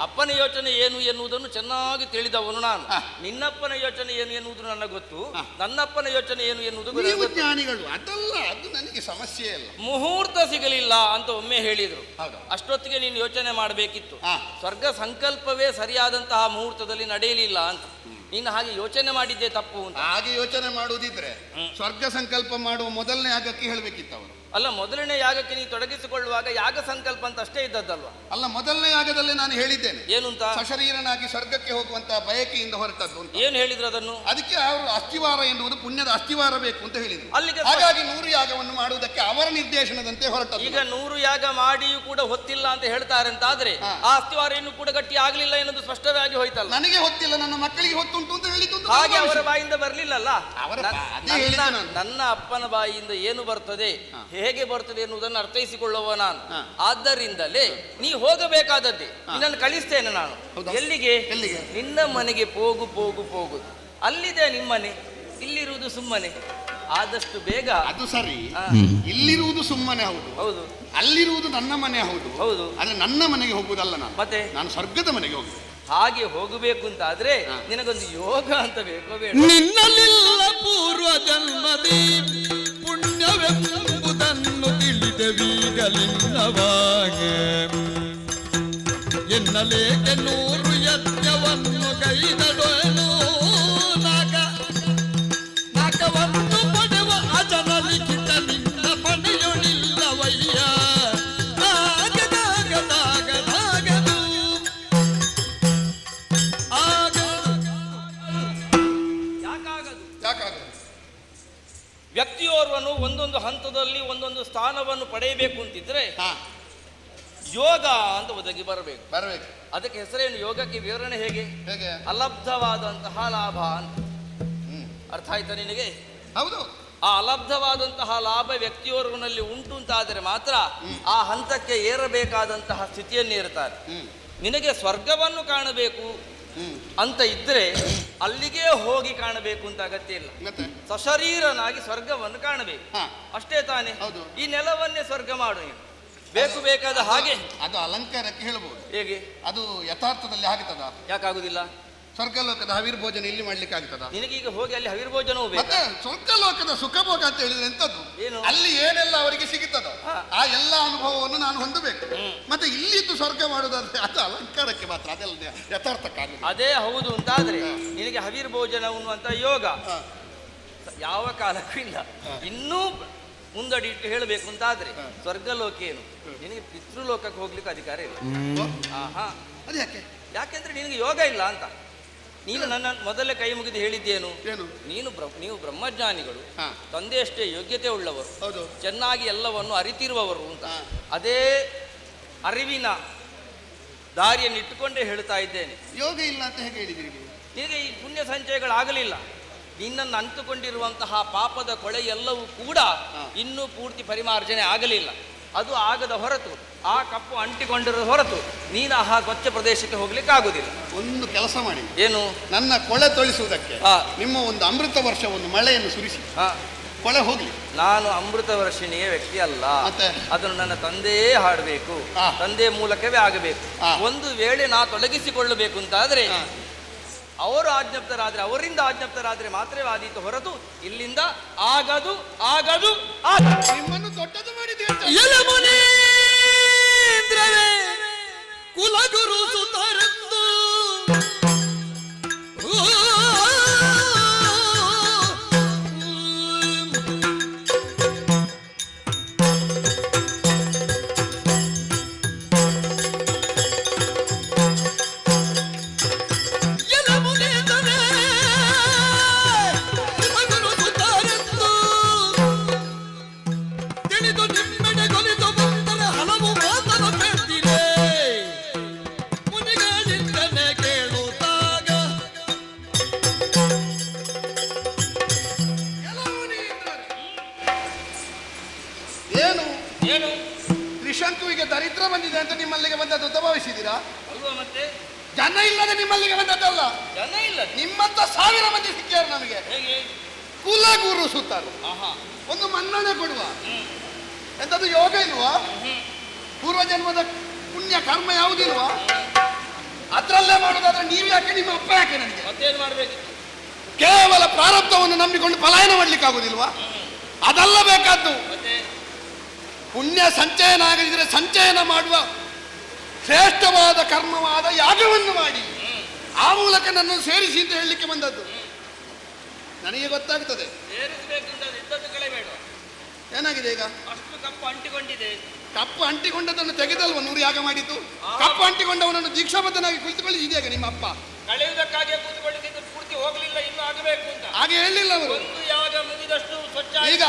ಅಪ್ಪನ ಯೋಚನೆ ಏನು ಎನ್ನುವುದನ್ನು ಚೆನ್ನಾಗಿ ತಿಳಿದವನು ನಾನು. ನಿನ್ನಪ್ಪನ ಯೋಚನೆ ಏನು ಎನ್ನುವುದು ನನಗೆ ಗೊತ್ತು, ನನ್ನಪ್ಪನ ಯೋಚನೆ ಏನು ಎನ್ನುವುದು ಗೊತ್ತು. ಜ್ಞಾನಿಗಳು ಅದಲ್ಲ, ಅದು ನನಗೆ ಸಮಸ್ಯೆ ಇಲ್ಲ. ಮುಹೂರ್ತ ಸಿಗಲಿಲ್ಲ ಅಂತ ಒಮ್ಮೆ ಹೇಳಿದ್ರು. ಅಷ್ಟೊತ್ತಿಗೆ ನೀನು ಯೋಚನೆ ಮಾಡಬೇಕಿತ್ತು. ಸ್ವರ್ಗ ಸಂಕಲ್ಪವೇ ಸರಿಯಾದಂತಹ ಮುಹೂರ್ತದಲ್ಲಿ ನಡೆಯಲಿಲ್ಲ ಅಂತ. ನೀನು ಹಾಗೆ ಯೋಚನೆ ಮಾಡಿದ್ದೆ ತಪ್ಪು ಅಂತ. ಹಾಗೆ ಯೋಚನೆ ಮಾಡುವುದಿದ್ರೆ ಸ್ವರ್ಗ ಸಂಕಲ್ಪ ಮಾಡುವ ಮೊದಲನೇ ಆಗಕ್ಕೆ ಹೇಳಬೇಕಿತ್ತು ಅವರು. ಅಲ್ಲ, ಮೊದಲನೇ ಯಾಗಕ್ಕೆ ನೀನು ತೊಡಗಿಸಿಕೊಳ್ಳುವಾಗ ಯಾಗ ಸಂಕಲ್ಪ ಅಂತ ಅಷ್ಟೇ ಇದ್ದದ್ದಲ್ವಾ? ಅಲ್ಲ, ಮೊದಲನೇ ಯಾಗದಲ್ಲೇ ನಾನು ಹೇಳಿದ್ದೇನೆ ಏನು ಅಂತ. ಸಶರೀರನಾಗಿ ಸ್ವರ್ಗಕ್ಕೆ ಹೋಗುವಂತಹ ಬಯಕೆಯಿಂದ ಹೊರಟದ್ದು ಅಂತ. ಏನು ಹೇಳಿದ್ರು ಅದನ್ನು? ಅದಕ್ಕೆ ಅವರು ಅಸ್ಥಿವಾರ ಎನ್ನುವುದು ಪುಣ್ಯದ ಅಸ್ಥಿವಾರ ಬೇಕು ಅಂತ ಹೇಳಿದ್ರು. ಅಲ್ಲಿಗೆ ಹಾಗಾಗಿ 100 ಯಾಗವನ್ನು ಮಾಡುವುದಕ್ಕೆ ಅವರ ನಿರ್ದೇಶನದಂತೆ ಹೊರಟದ್ದು. ಈಗ 100 ಯಾಗ ಮಾಡಿಯೂ ಕೂಡ ಹೊತ್ತಿಲ್ಲ ಅಂತ ಹೇಳ್ತಾರೆ ಅಂತ ಆದ್ರೆ ಆ ಅಸ್ಥಿವಾರ ಇನ್ನೂ ಕೂಡ ಗಟ್ಟಿ ಆಗ್ಲಿಲ್ಲ ಎನ್ನುವುದು ಸ್ಪಷ್ಟವಾಗಿ ಹೋಯ್ತಲ್ಲ. ನನಗೆ ಹೊತ್ತಿಲ್ಲ, ನನ್ನ ಮಕ್ಕಳಿಗೆ ಹೊತ್ತುಂಟು ಅಂತ ಹೇಳಿದ್ದು. ಹಾಗೆ ಅವರ ಬಾಯಿಂದ ಬರ್ಲಿಲ್ಲಲ್ಲ. ನನ್ನ ಅಪ್ಪನ ಬಾಯಿಯಿಂದ ಏನು ಬರ್ತದೆ, ಹೇಗೆ ಬರ್ತದೆ ಎನ್ನುವುದನ್ನು ಅರ್ಥೈಸಿಕೊಳ್ಳುವ ನಾನು. ಆದ್ದರಿಂದಲೇ ನೀ ಹೋಗಬೇಕಾದದ್ದೇ. ನಿನ್ನನ್ನು ಕಳಿಸ್ತೇನೆ ನಾನು. ಎಲ್ಲಿಗೆ? ನಿನ್ನ ಮನೆಗೆ ಹೋಗು ಹೋಗು ಹೋಗುದು. ಅಲ್ಲಿದೆ ನಿಮ್ಮನೆ, ಇಲ್ಲಿರುವುದು ಸುಮ್ಮನೆ. ಆದಷ್ಟು ಬೇಗ. ಅದು ಸರಿ, ಇಲ್ಲಿರುವುದು ಸುಮ್ಮನೆ ಹೌದು. ಹೌದು. ಅಲ್ಲಿರುವುದು ನನ್ನ ಮನೆ ಹೌದು. ಹೌದು. ಆದ್ರೆ ನನ್ನ ಮನೆಗೆ ಹೋಗುವುದಲ್ಲ ನಾನು. ಮತ್ತೆ ನಾನು ಸ್ವರ್ಗದ ಮನೆಗೆ ಹೋಗುದು. ಹಾಗೆ ಹೋಗಬೇಕು ಅಂತ ಆದ್ರೆ ನಿನಗೊಂದು ಯೋಗ ಅಂತ ಬೇಕೋ ಬೇಡ? ನಿನ್ನಲಿಲ್ಲ ಪೂರ್ವ ಜನ್ಮದಿ ಪುಣ್ಯವೆಂಬುದನ್ನು ತಿಳಿದವೀಗಲಿಲ್ಲವಾಗ ಎನ್ನಲೇಕೆ 100 ಯಜ್ಞವನ್ನು ಕೈದಡೋನು ನಾಗವನ್ನು ಪಡೆವ ಅಜನ ಲಿಖಿತ ನಿನ್ನ ಪಡೆಯೊಳಿಲ್ಲವಯ್ಯ. ವ್ಯಕ್ತಿಯೋರ್ವನು ಒಂದೊಂದು ಹಂತದಲ್ಲಿ ಒಂದೊಂದು ಸ್ಥಾನವನ್ನು ಪಡೆಯಬೇಕು ಅಂತಿದ್ರೆ ಯೋಗ ಅಂತ ಒದಗಿ ಬರಬೇಕು. ಅದಕ್ಕೆ ಹೆಸರೇನು? ಯೋಗಕ್ಕೆ ವಿವರಣೆ ಹೇಗೆ? ಅಲಬ್ಧವಾದಂತಹ ಲಾಭ ಅಂತ. ಅರ್ಥ ಆಯ್ತಾ ನಿನಗೆ? ಹೌದು. ಆ ಅಲಬ್ಧವಾದಂತಹ ಲಾಭ ವ್ಯಕ್ತಿಯೋರ್ವನಲ್ಲಿ ಉಂಟು ಅಂತಾದರೆ ಮಾತ್ರ ಆ ಹಂತಕ್ಕೆ ಏರಬೇಕಾದಂತಹ ಸ್ಥಿತಿಯನ್ನು ಇರ್ತಾರೆ. ನಿನಗೆ ಸ್ವರ್ಗವನ್ನು ಕಾಣಬೇಕು ಅಂತ ಇದ್ರೆ ಅಲ್ಲಿಗೆ ಹೋಗಿ ಕಾಣಬೇಕು ಅಂತ ಅಗತ್ಯ ಇಲ್ಲ. ಸಶರೀರನಾಗಿ ಸ್ವರ್ಗವನ್ನು ಕಾಣಬೇಕು ಅಷ್ಟೇ ತಾನೆ. ಈ ನೆಲವನ್ನೇ ಸ್ವರ್ಗ ಮಾಡು ನೀನು. ಬೇಕಾದ ಹಾಗೆ ಅದು ಅಲಂಕಾರಕ್ಕೆ ಹೇಳ್ಬೋದು. ಹೇಗೆ? ಅದು ಯಥಾರ್ಥದಲ್ಲಿ ಆಗುತ್ತದ? ಯಾಕಾಗುದಿಲ್ಲ? ಸ್ವರ್ಗಲೋಕದ ಹವಿರ್ಭೋಜನ ಇಲ್ಲಿ ಮಾಡ್ಲಿಕ್ಕೆ ಆಗ್ತದ? ನಿನಗೀಗ ಹೋಗಿ ಅಲ್ಲಿ ಹವಿರ್ಭೋಜನವೂ ಬೇಕು. ಸ್ವರ್ಗಲೋಕದ ಸುಖಭೋಗ ಅಂತ ಹೇಳಿದ್ರೆ ಎಂತದ್ದು? ಏನು? ಅಲ್ಲಿ ಏನೆಲ್ಲ ಅವರಿಗೆ ಸಿಗುತ್ತದೋ ಆ ಅನುಭವವನ್ನು ನಾನು ಹೊಂದಬೇಕು. ಮತ್ತೆ ಇಲ್ಲಿದ್ದು ಸ್ವರ್ಗ ಮಾಡುವುದಾದ್ರೆ ಅದು ಅಲಂಕಾರಕ್ಕೆ ಮಾತ್ರ, ಅದೆಲ್ಲ ಯಥಾರ್ಥಕ್ಕಾಗ. ಅದೇ ಹೌದು ಅಂತಾದ್ರೆ ನಿನಗೆ ಹವಿರ್ ಭೋಜನ ಉಣ್ಣುವಂತ ಯೋಗ ಯಾವ ಕಾಲಕ್ಕೂ ಇಲ್ಲ. ಇನ್ನೂ ಮುಂದಡಿಟ್ಟು ಹೇಳಬೇಕು ಅಂತಾದ್ರೆ ಸ್ವರ್ಗಲೋಕ ಏನು, ನಿನಗೆ ಪಿತೃಲೋಕಕ್ಕೆ ಹೋಗ್ಲಿಕ್ಕೆ ಅಧಿಕಾರ ಇಲ್ಲ. ಅದು ಯಾಕೆ? ಯಾಕೆಂದ್ರೆ ನಿನಗೆ ಯೋಗ ಇಲ್ಲ ಅಂತ. ನೀನು ನನ್ನ ಮೊದಲೇ ಕೈ ಮುಗಿದು ಹೇಳಿದ್ದೇನು, ನೀವು ಬ್ರಹ್ಮಜ್ಞಾನಿಗಳು, ತಂದೆಯಷ್ಟೇ ಯೋಗ್ಯತೆ ಉಳ್ಳವರು, ಚೆನ್ನಾಗಿ ಎಲ್ಲವನ್ನು ಅರಿತಿರುವವರು ಅಂತ. ಅದೇ ಅರಿವಿನ ದಾರಿಯನ್ನು ಇಟ್ಟುಕೊಂಡೇ ಹೇಳ್ತಾ ಇದ್ದೇನೆ. ಯೋಗ ಇಲ್ಲ ಅಂತ ಹೇಗೆ ಹೇಳಿದ್ದೀರಿ? ನಿನಗೆ ಈ ಪುಣ್ಯ ಸಂಚಯಗಳಾಗಲಿಲ್ಲ. ನಿನ್ನನ್ನು ಅಂಟುಕೊಂಡಿರುವಂತಹ ಪಾಪದ ಕೊಳೆ ಎಲ್ಲವೂ ಕೂಡ ಇನ್ನೂ ಪೂರ್ತಿ ಪರಿಮಾರ್ಜನೆ ಆಗಲಿಲ್ಲ. ಅದು ಆಗದ ಹೊರತು, ಆ ಕಪ್ಪು ಅಂಟಿಕೊಂಡಿರೋ ಹೊರತು ನೀನು ಆ ಕೊಚ್ಚ ಪ್ರದೇಶಕ್ಕೆ ಹೋಗ್ಲಿಕ್ಕೆ ಆಗುದಿಲ್ಲ. ಒಂದು ಕೆಲಸ ಮಾಡಿ, ಏನು? ನನ್ನ ಕೊಳೆ ತೊಳಿಸುವುದಕ್ಕೆ ನಿಮ್ಮ ಒಂದು ಅಮೃತ ವರ್ಷವನ್ನು ಮಳೆಯನ್ನು ಸುರಿಸಿ ಕೊಳೆ ಹೋಗ್ಲಿ. ನಾನು ಅಮೃತ ವರ್ಷಿಣಿಯ ವ್ಯಕ್ತಿ ಅಲ್ಲ. ಅದನ್ನು ನನ್ನ ತಂದೆಯೇ ಹಾಡಬೇಕು, ತಂದೆ ಮೂಲಕವೇ ಆಗಬೇಕು. ಒಂದು ವೇಳೆ ನಾ ತೊಲಗಿಸಿಕೊಳ್ಳಬೇಕು ಅಂತಾದ್ರೆ ಅವರು ಆಜ್ಞಪ್ತರಾದ್ರೆ, ಅವರಿಂದ ಆಜ್ಞಪ್ತರಾದ್ರೆ ಮಾತ್ರವೇ ಆದೀತು ಹೊರತು ಇಲ್ಲಿಂದ ಆಗದು ಆಗದು ನಿಮ್ಮನ್ನು ದೊಡ್ಡದು ಮಾಡಿದೆ. ಕುಲಗುರು ಸುತರೆಂದು ತ್ರಿಶಂಕುವಿಗೆ ದರಿದ್ರ ಬಂದಿದೆ ಅಂತ ನಿಮ್ಮಲ್ಲಿಗೆ ಬಂದದ್ದು ಅಂತ ಭಾವಿಸಿದ್ದೀರಾ? ಮತ್ತೆ ಜನ ಇಲ್ಲದೆ ನಿಮ್ಮಲ್ಲಿಗೆ ಬಂದದ್ದಲ್ಲ, ಜನ ಇಲ್ಲ, ನಿಮ್ಮಂತ 1000 ಮಂದಿ ಸಿಕ್ಕ್ಯಾರು ನಮಗೆ. ಕುಲಗುರು ಸುತ್ತರು ಒಂದು ಮನ್ನಣೆ ಕೊಡುವ ಎಂತದ್ದು ಯೋಗ ಇಲ್ವಾ? ಪೂರ್ವಜನ್ಮದ ಪುಣ್ಯ ಕರ್ಮ ಯಾವುದಿಲ್ವಾ? ಅದ್ರಲ್ಲೇ ಮಾಡುವುದಾದ್ರೆ ನೀವು ಯಾಕೆ, ನಿಮ್ಮ ಅಪ್ಪ ಯಾಕೆ ನನಗೆ? ಮತ್ತೇನು ಮಾಡಬೇಕು? ಕೇವಲ ಪ್ರಾರಬ್ಧವನ್ನು ನಂಬಿಕೊಂಡು ಪಲಾಯನ ಮಾಡ್ಲಿಕ್ಕೆ ಆಗುದಿಲ್ವಾ? ಅದಲ್ಲ ಬೇಕಾದ್ದು. ಪುಣ್ಯ ಸಂಚಯನ ಆಗದಿದ್ರೆ ಸಂಚಯನ ಮಾಡುವ ಶ್ರೇಷ್ಠವಾದ ಕರ್ಮವಾದ ಯಾಗವನ್ನು ಮಾಡಿ ಆ ಮೂಲಕ ನನ್ನನ್ನು ಸೇರಿಸಿ ಅಂತ ಹೇಳಲಿಕ್ಕೆ ಬಂದದ್ದು. ನನಗೆ ಗೊತ್ತಾಗ್ತದೆ ಏನಾಗಿದೆ ಈಗ. ಅಷ್ಟು ಕಪ್ಪು ಅಂಟಿಕೊಂಡಿದೆ. ಕಪ್ಪು ಅಂಟಿಕೊಂಡದನ್ನು ತೆಗೆದಲ್ವ 100 ಯಾಗ ಮಾಡಿದ್ದು? ಕಪ್ಪು ಅಂಟಿಕೊಂಡವನನ್ನು ದೀಕ್ಷಾಬದ್ಧನಾಗಿ ಕುಳಿತುಕೊಳ್ಳಿ ಇದೆಯಾಗ ನಿಮ್ಮ ಅಪ್ಪ ಕಳೆಯುವುದಕ್ಕಾಗಿ ಕೂತ್ಕೊಳ್ಳಿದ್ದು ಪೂರ್ತಿ ಹೋಗ್ಲಿಲ್ಲ, ಇನ್ನು ಆಗಬೇಕು ಅಂತ ಹಾಗೆ ಹೇಳಿಲ್ಲ ಅವರು. ಒಂದು ಯಾಗ ಮುಗಿದಷ್ಟು ಸ್ವಚ್ಛ. ಈಗ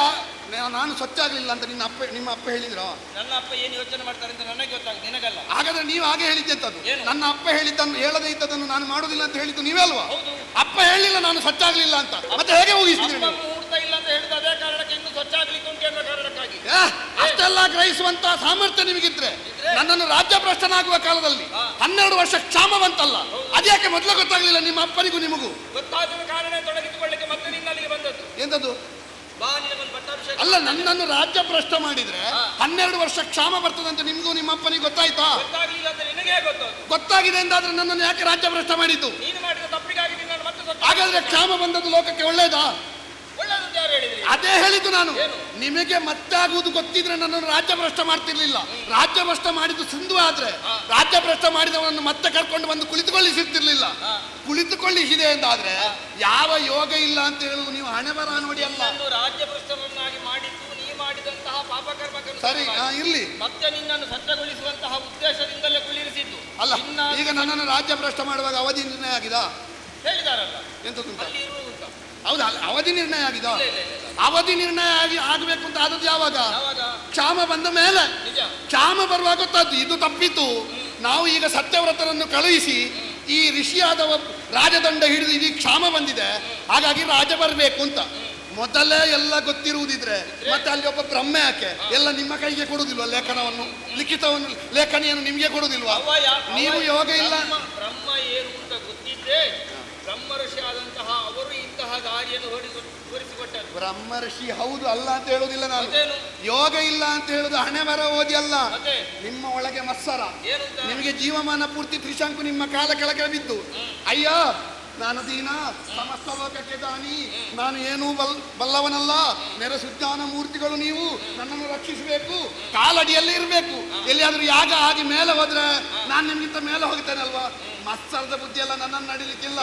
ನಾನು ಸ್ವಚ್ಛ ಆಗ್ಲಿಲ್ಲ ಅಂತ ನಿಮ್ಮ ಅಪ್ಪ ಹೇಳಿದ್ರು. ನನ್ನ ಅಪ್ಪ ಏನು ಯೋಚನೆ ಮಾಡ್ತಾರೆ ಅಂತ ನನಗೆ ಗೊತ್ತಾಗುತ್ತೆ, ನಿನಗಲ್ಲ. ಹಾಗಾದ್ರೆ ನೀವು ಹಾಗೆ ಹೇಳಿದ್ದೆಂತದ್ದು? ನನ್ನ ಅಪ್ಪ ಹೇಳಿದ್ದನ್ನು ಹೇಳದೇ ಇದ್ದದನ್ನು ನಾನು ಮಾಡುದಿಲ್ಲ ಅಂತ ಹೇಳಿದ್ದು ನೀವೇ ಅಲ್ವಾ? ಅಪ್ಪ ಹೇಳಿಲ್ಲ ನಾನು ಸ್ವಚ್ಛ ಆಗ್ಲಿಲ್ಲ ಅಂತ, ಮತ್ತೆ ಹೇಗೆ ಮುಗಿಸಿದ್ರಿ? ಮುಹೂರ್ತ ಇಲ್ಲ ಅಂತ ಹೇಳಿದ ಅದೇ ಕಾರಣಕ್ಕೆ ಇನ್ನು ಸ್ವಚ್ಛ ಆಗ್ಲಿಕ್ಕೆ ಉಂಟು ಅನ್ನೋ ಕಾರಣಕ್ಕಾಗಿ. ಅಷ್ಟೆಲ್ಲ ಗ್ರಹಿಸುವಂತ ಸಾಮರ್ಥ್ಯ ನಿಮಗಿದ್ರೆ ನನ್ನನ್ನು ರಾಜ್ಯ ಭ್ರಷ್ಟನಾಗುವ ಕಾಲದಲ್ಲಿ 12 ವರ್ಷ ಕ್ಷಾಮ ಬಂತಲ್ಲ, ಅದ್ಯಾಕೆ ಮೊದಲು ಗೊತ್ತಾಗ್ಲಿಲ್ಲ ನಿಮ್ಮ ಅಪ್ಪನಿಗೂ ನಿಮಗೂ? ಗೊತ್ತಾದ ಕಾರಣ ತೊಡಗಿಸಿಕೊಳ್ಳಿಕ್ಕೆ ಮತ್ತೆ ನಿನ್ನಲ್ಲಿಗೆ ಬಂದದ್ದು. ಎಂತದ್ದು? ಅಲ್ಲ, ನನ್ನನ್ನು ರಾಜ್ಯ ಭ್ರಷ್ಟ ಮಾಡಿದ್ರೆ 12 ವರ್ಷ ಕ್ಷಾಮ ಬರ್ತದಂತ ನಿಮ್ಗೂ ನಿಮ್ಮ ಅಪ್ಪನಿಗೆ ಗೊತ್ತಾಯ್ತಾ? ಗೊತ್ತಾಗಿದೆ ಎಂದಾದ್ರೆ ನನ್ನನ್ನು ಯಾಕೆ ರಾಜ್ಯ ಭ್ರಷ್ಟ ಮಾಡಿದ್ದು? ಹಾಗಾದ್ರೆ ಕ್ಷಾಮ ಬಂದದ್ದು ಲೋಕಕ್ಕೆ ಒಳ್ಳೇದಾ? ಅದೇ ಹೇಳಿದ್ದು ನಾನು. ನಿಮಗೆ ಮತ್ತೆ ಆಗುವುದು ಗೊತ್ತಿದ್ರೆ ನನ್ನನ್ನು ರಾಜ್ಯ ಭ್ರಷ್ಟ ಮಾಡ್ತಿರ್ಲಿಲ್ಲ. ರಾಜ್ಯ ಭ್ರಷ್ಟ ಮಾಡಿದ್ದು ಸಿಂಧು ಆದ್ರೆ ರಾಜ್ಯ ಭ್ರಷ್ಟ ಮಾಡಿದವನನ್ನು ಮತ್ತೆ ಕರ್ಕೊಂಡು ಬಂದು ಕುಳಿತುಕೊಳ್ಳಿಸಿರ್ತಿರ್ಲಿಲ್ಲ. ಕುಳಿತುಕೊಳ್ಳಿಸಿದೆ ಎಂದಾದ್ರೆ ಯಾವ ಯೋಗ ಇಲ್ಲ ಅಂತ ಹೇಳುದು ನೀವು ಹಣೆ ಬರ ನೋಡಿ ಅಲ್ಲ. ರಾಜ್ಯ ಭ್ರಷ್ಟವನ್ನಾಗಿ ಮಾಡಿದ್ದು ನೀವು ಮಾಡಿದಂತಹ ಪಾಪಕರ್ಮ ಸರಿ ಇರ್ಲಿ, ಮತ್ತೆ ನಿನ್ನನ್ನು ಸತ್ಯಗೊಳಿಸುವಂತಹ ಉದ್ದೇಶದಿಂದಲೇ ಕುಳ್ಳಿರಿಸಿದ್ದು ಅಲ್ಲ. ಈಗ ನನ್ನನ್ನು ರಾಜ್ಯ ಭ್ರಷ್ಟ ಮಾಡುವಾಗ ಅವಧಿ ನಿರ್ಣಯ ಆಗಿದ ಹೇಳಿದಾರಲ್ಲ, ಎಂತದ್ದು ಹೌದಾ? ಅವಧಿ ನಿರ್ಣಯ ಆಗಿದ? ಅವಧಿ ನಿರ್ಣಯ ಆಗಬೇಕು ಅಂತ ಆದದ್ದು ಯಾವಾಗ? ಕ್ಷಾಮ ಬಂದ ಮೇಲೆ. ಕ್ಷಾಮ ಬರುವಾಗ ಗೊತ್ತಾದ್ದು ಇದು ತಪ್ಪಿತು. ನಾವು ಈಗ ಸತ್ಯವ್ರತರನ್ನು ಕಳುಹಿಸಿ ಈ ಋಷಿಯಾದವ ರಾಜದಂಡ ಹಿಡಿದು ಇದೀಗ ಕ್ಷಾಮ ಬಂದಿದೆ, ಹಾಗಾಗಿ ರಾಜ ಬರಬೇಕು ಅಂತ ಮೊದಲೇ ಎಲ್ಲ ಗೊತ್ತಿರುವುದಿದ್ರೆ ಮತ್ತೆ ಅಲ್ಲಿ ಒಬ್ಬ ಬ್ರಹ್ಮ ಯಾಕೆ ಎಲ್ಲ ನಿಮ್ಮ ಕೈಗೆ ಕೊಡುದಿಲ್ವಾ? ಲೇಖನವನ್ನು, ಲಿಖಿತವನ್ನು, ಲೇಖನಿಯನ್ನು ನಿಮಗೆ ಕೊಡುದಿಲ್ವಾ? ನೀವು ಯೋಗ ಇಲ್ಲ ಬ್ರಹ್ಮ ಏನು ಅಂತ ಗೊತ್ತಿದ್ದೆ ಬ್ರಹ್ಮ ಋಷಿ ಆದಂತಹ ಅವರು ಇಂತಹ ದಾರಿಯನ್ನು ತೋರಿಸಿಕೊಟ್ಟರು. ಬ್ರಹ್ಮ ಋಷಿ ಹೌದು, ಅಲ್ಲ ಅಂತ ಹೇಳುವುದಿಲ್ಲ ನಾನು. ಯೋಗ ಇಲ್ಲ ಅಂತ ಹೇಳುದು ಹಣೆ ಬರ ಓದಿ ಅಲ್ಲ, ನಿಮ್ಮ ಒಳಗೆ ಮತ್ಸರ. ನಿಮಗೆ ಜೀವಮಾನ ಪೂರ್ತಿ ತ್ರಿಶಂಕು ನಿಮ್ಮ ಕಾಲ ಕೆಳಗೆ ಬಿದ್ದು ಅಯ್ಯೋ ನಾನು ದೀನ, ಸಮಸ್ತ ಲೋಕಕ್ಕೆ ದಾನಿ, ನಾನು ಏನೂ ಬಲ್ಲವನಲ್ಲ, ನೆರಸುಜ್ಞಾನ ಮೂರ್ತಿಗಳು ನೀವು, ನನ್ನನ್ನು ರಕ್ಷಿಸಬೇಕು, ಕಾಲಡಿಯಲ್ಲಿ ಇರಬೇಕು. ಎಲ್ಲಿಯಾದ್ರೂ ಯಾಗ ಆಗಿ ಮೇಲೆ ಹೋದ್ರೆ ನಾನು ನಿಮ್ಗಿಂತ ಮೇಲೆ ಹೋಗ್ತೇನಲ್ವಾ? ಮತ್ಸರದ ಬುದ್ಧಿ ಎಲ್ಲ ನನ್ನನ್ನು ನಡೀಲಿಕ್ಕಿಲ್ಲ.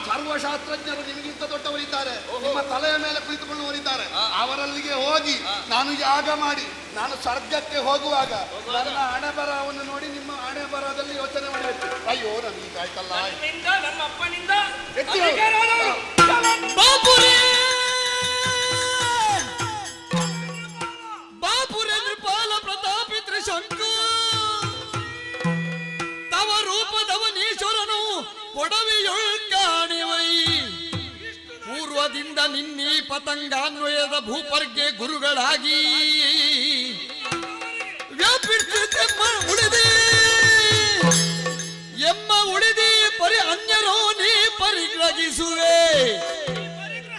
ಸರ್ವಶಾಸ್ತ್ರಜ್ಞರು ನಿಮಗಿಂತ ದೊಡ್ಡವರಿದ್ದಾರೆ, ನಿಮ್ಮ ತಲೆಯ ಮೇಲೆ ಕುಳಿತುಕೊಳ್ಳುವರಿದ್ದಾರೆ. ಅವರಲ್ಲಿಗೆ ಹೋಗಿ ನಾನು ಯಾಗ ಮಾಡಿ ನಾನು ಸ್ವರ್ಗಕ್ಕೆ ಹೋಗುವಾಗ ನನ್ನ ಹಣೆ ಬರಹವನ್ನು ನೋಡಿ ನಿಮ್ಮ ಹಣೆ ಬರಹದಲ್ಲಿ ಯೋಚನೆ ಮಾಡಬೇಕು. ಅಯ್ಯೋ ನಮಗೆ ಆಯ್ತಲ್ಲ. ನಮ್ಮ ಅಪ್ಪನಿಂದ ಬಾಪುರೇ ನೃಪಾಲ ಪ್ರತಾಪಿ ತ್ರಿಶಂಕು ತವ ರೂಪದವನೀಶ್ವರನು ಕೊಡವಿಯೊಳ್ ಕಾಣಿವೈ. ಪೂರ್ವದಿಂದ ನಿನ್ನೀ ಪತಂಗಾನ್ವಯದ ಭೂಪರ್ಗೆ ಗುರುಗಳಾಗಿ ವ್ಯಾಪಿಸುತ್ತೆಮ್ಮ ಉಳಿದಿ ಎಮ್ಮ ಉಳಿದಿ ಪರಿ ಅನ್ಯರೋ ನೀ ಪರಿಗ್ರಹಿಸುವೆ.